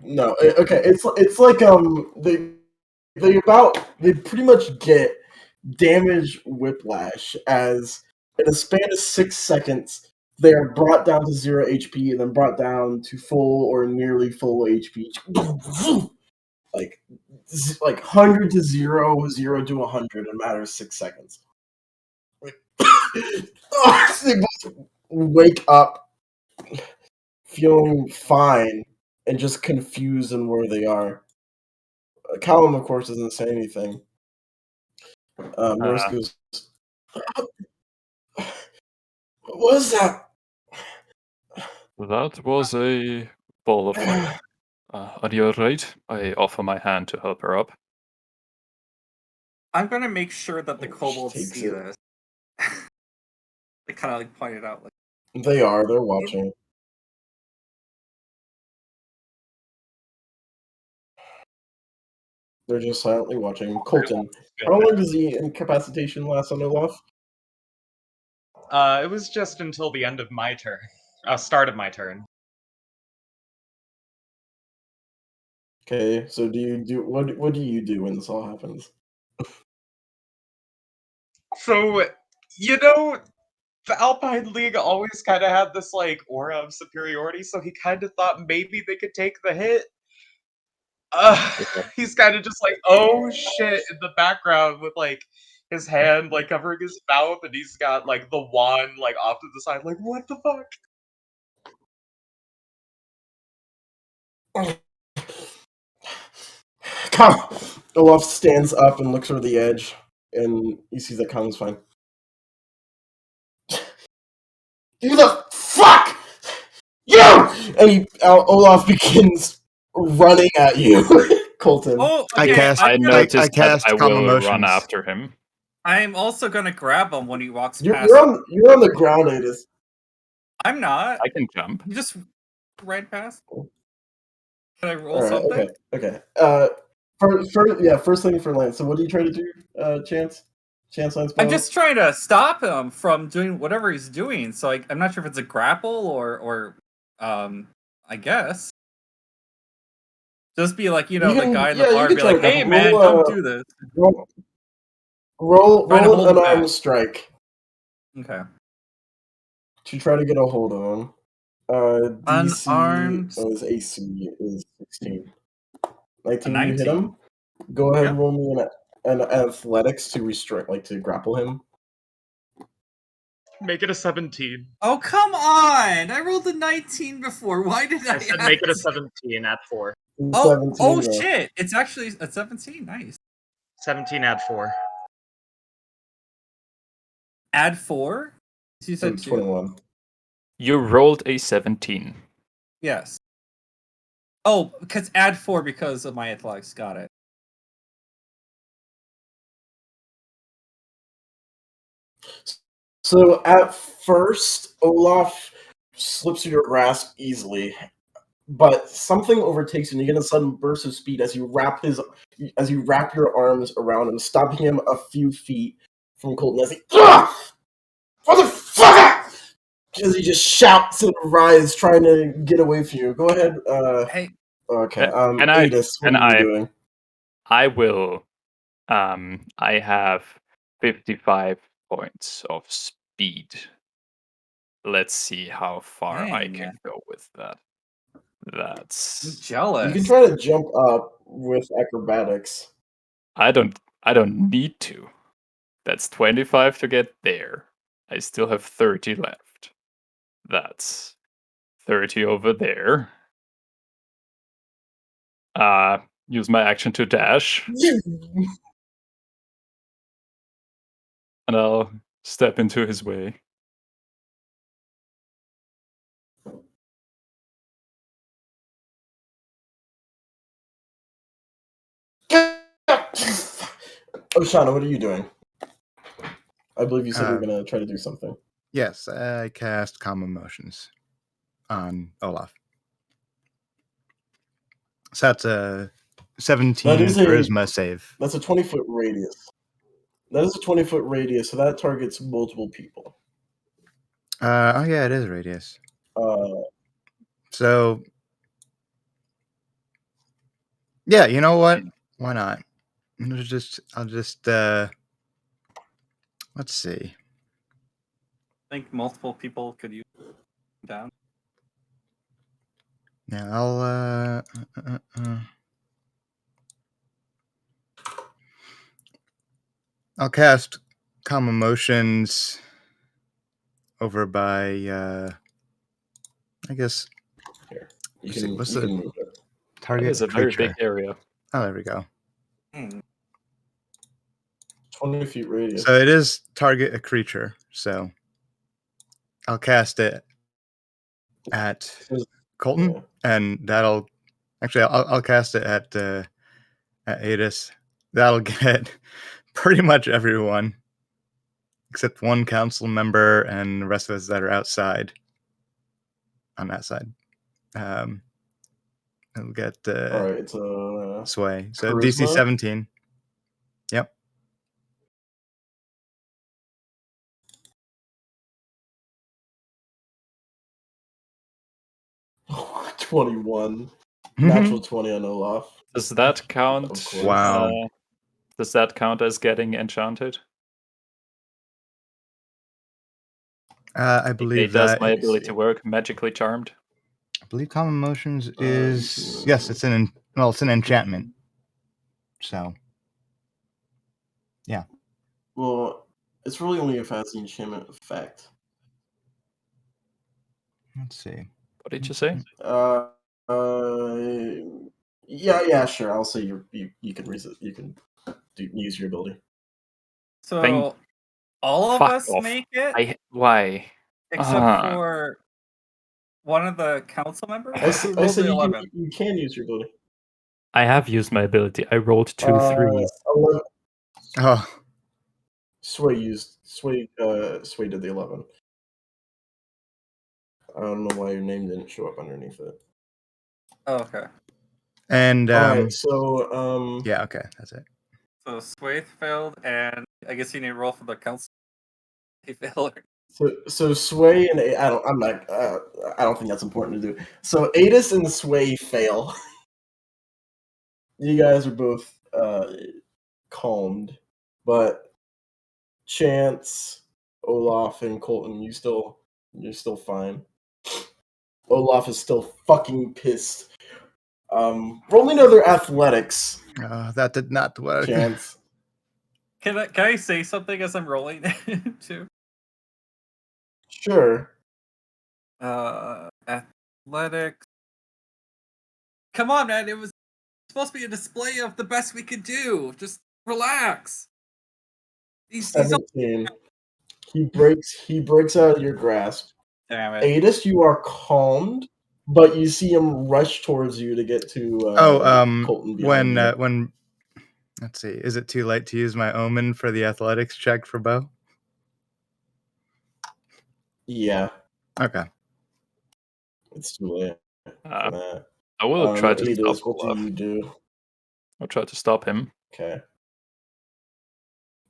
No, okay. It's like they pretty much get damage whiplash as in a span of 6 seconds they are brought down to 0 HP and then brought down to full or nearly full HP. Like 100 to 0, 0 to 100 in a matter of 6 seconds. They both wake up feeling fine and just confused in where they are. Callum, of course, doesn't say anything. Norris goes, "What was that?" That was a ball of fire. Are you alright? I offer my hand to help her up. I'm gonna make sure that the She kobolds takes see it. this. They kind of like pointed out, like, They're watching. They're just silently watching. Colton, how long does the incapacitation last on Olaf? It was just until the end of my turn. Start of my turn. Okay, so what do you do when this all happens? So, you know, the Alpine League always kind of had this like aura of superiority, so he kind of thought maybe they could take the hit. He's kind of just like, oh shit, in the background with like his hand like covering his mouth, and he's got like the wand like off to the side, like what the fuck? Come! Olaf stands up and looks over the edge, and he sees that Kong's fine. You the fuck! You! And Olaf begins running at you, Colton. oh, I okay, cast- I I'm, noticed I that cast I calm will run emotions. after him. I'm also gonna grab him when he walks You're past. on the ground, Adis. I'm not. I can jump. You just right past. Can I roll All right, something? okay. First thing for Lance. So what do you try to do, Chance? Chance Lance I'm Bow? just trying to stop him from doing whatever he's doing. So I'm not sure if it's a grapple or I guess just be like, You the can- guy in the yeah, you bar, can be try like, to hey grapple. man, Roll, don't do this. Roll Trying to hold an him back. arm strike Okay. to try to get a hold of him. DC Unarmed. his AC is 16. 19, you hit 19. him. Go ahead and Yep. roll me an athletics to restrict, like to grapple him. Make it a 17. Oh come on! I rolled a 19 before. Why did I? I said make it a 17, add 4. Oh, 17, yeah. shit! It's actually a 17. Nice. 17, add 4. Add 4. You So said 2. 21. You rolled a 17. Yes. Oh, because add 4 because of my athletics. Got it. So at first, Olaf slips through your grasp easily, but something overtakes you, and you get a sudden burst of speed as you wrap your arms around him, stopping him a few feet from Colton. As he, motherfucker! As he just shouts and writhes, trying to get away from you. Go ahead. Hey. Okay. And I- Adis, what and are you I- doing? I will. I have 55 points of speed. Let's see how far I Dang. can go with that. I'm That's. jealous. You can try to jump up with acrobatics. I don't need to. That's 25 to get there. I still have 30 left. That's 30 over there. Use my action to dash, and I'll step into his way. Oshana, what are you doing? I believe you said you were Um, going to try to do something. Yes, I cast calm emotions on Olaf. So that's a 17 That is a- charisma save. That's a 20-foot radius. That is a 20-foot radius, so that targets multiple people. Oh yeah, it is radius. Uh, So Yeah, you know what? Why not? I'll just let's see. I think multiple people could use down. Yeah, I'll cast Calm Emotions over by I guess Here, let's see, what's you the can move it. That target is a very creature? big area. Oh, there we go. Hmm. 20 feet radius. So it is target a creature. So I'll cast it at Colton, Yeah. and that'll actually I'll cast it at Adis. That'll get pretty much everyone except one council member and the rest of us that are outside on that side. It'll get All right, it's a sway. So charisma? DC 17. Yep. Oh, 21. Natural 20 on Olaf. Does that count? Of course. Wow. Does that count as getting enchanted? I believe does that my Let me ability see. work magically charmed? I believe Calm Emotions you is can- yes, it's it's an enchantment. So Well, it's really only if it has the enchantment effect. let's see. What did you say? Yeah, sure. I'll say you can resist. You can use your ability. So Thank- all of Fuck us off. make it, Why? except for one of the council members. I say Rolled the you 11. can use your ability. I have used my ability. I rolled two threes. 11. Oh, Sway did the 11. I don't know why your name didn't show up underneath it. Oh, okay. and All right, so yeah, okay, that's it. So Swaith failed, and I guess you need to roll for the council. He failed. So Sway and I don't think that's important to do. So Adis and Sway fail. You guys are both calmed, but Chance, Olaf, and Colton, you're still fine. Olaf is still fucking pissed. Roll me another athletics, That did not work. Chance. Can I say something as I'm rolling too? Sure. Athletics. Come on, man! It was supposed to be a display of the best we could do. Just relax. He's 17. He breaks out of your grasp. Damn it. Adis, you are calmed, but you see him rush towards you to get to Colton behind you. when let's see, is it too late to use my omen for the athletics check for Bo? Yeah, Okay. it's too late for that. I will try to Adis, stop what do Olaf. you do? I'll try to stop him. Okay.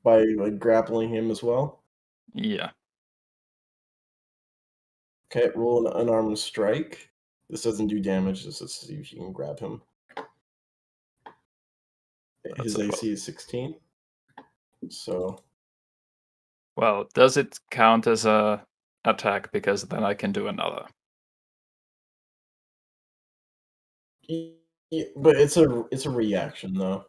By grappling him as well? Yeah. Okay, roll an unarmed strike. This doesn't do damage, this is to see if you can grab him. His That's a AC is 16. So Well, does it count as a attack? Because then I can do another. yeah, but it's a reaction though.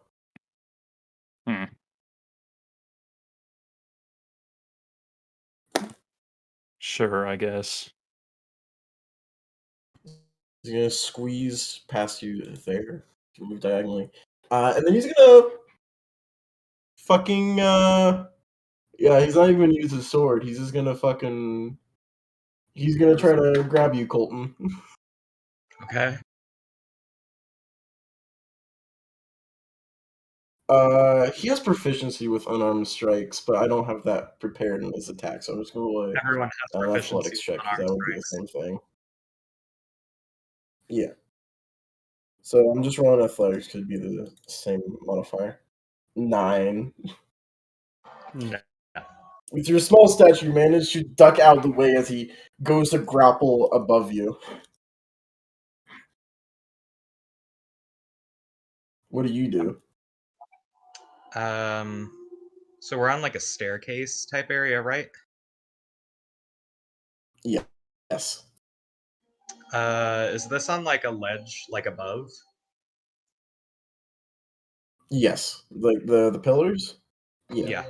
Sure, I guess. He's gonna squeeze past you there. You move diagonally. And then he's gonna fucking yeah, he's not even gonna use his sword. He's just gonna fucking he's gonna try to grab you, Colton. Okay. He has proficiency with unarmed strikes, but I don't have that prepared in his attack, so I'm just gonna roll Everyone has an proficiency athletics check with because that unarmed would be the strikes. same thing. Yeah. So I'm just rolling athletics could be the same modifier. 9. No. With your small stature, you manage to duck out of the way as he goes to grapple above you. What do you do? So we're on like a staircase type area, right? Yes. Is this on like a ledge, like above? Yes. Like the pillars? Yeah.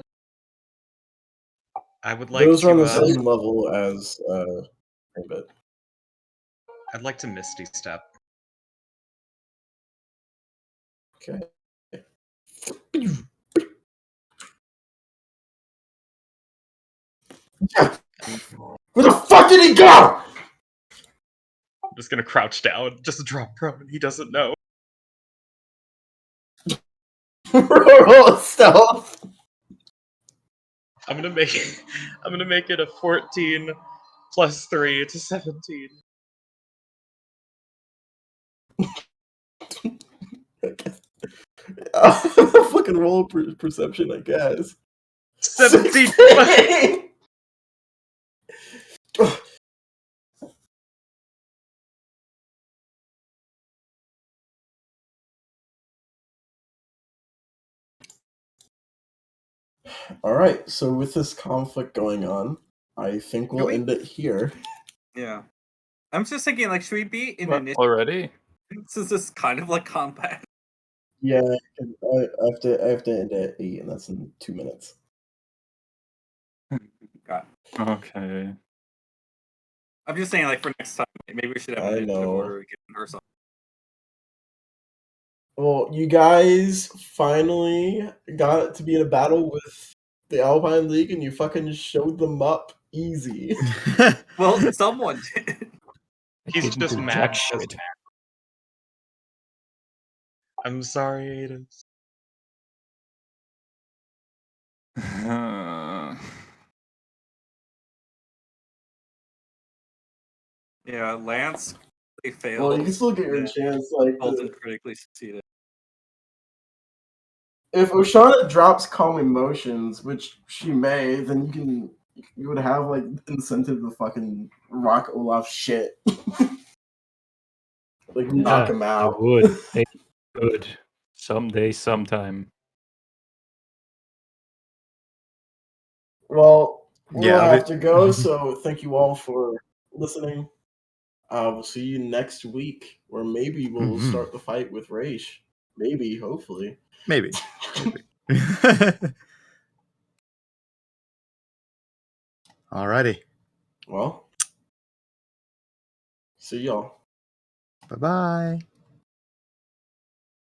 I would like Those are on to. the same level as Rainbow. I'd like to Misty Step. Okay. Where the fuck did he go? I'm just gonna crouch down, just drop prone. He doesn't know. Roll stealth. I'm gonna make it a 14 plus 3 to 17. Fucking roll perception, I guess. 17. 16! All right, so with this conflict going on, I think we'll we- end it here. Yeah. I'm just thinking, like, should we be in What, initiative? already? This is kind of like combat. Yeah, I have to end at 8, and that's in 2 minutes. God. Okay. I'm just saying, like, for next time, maybe we should have I an initiative know. order again or something. Well, you guys finally got to be in a battle with the Alpine League, and you fucking showed them up easy. Well, someone did. He's Didn't just do mad. jack because- shit. I'm sorry, Adis. Yeah, Lance they failed. Well, you can still get your Yeah. chance. Like, Colton critically succeeded. if Oshana drops calm emotions, which she may, then you would have like incentive to fucking rock Olaf shit, like knock him I out. would. I would. Someday, sometime. Well, we'll Yeah, have to go. So thank you all for listening. We'll see you next week, or maybe we'll Mhm. start the fight with Raish. Maybe, hopefully. maybe. Alrighty. Well, see y'all. Bye bye.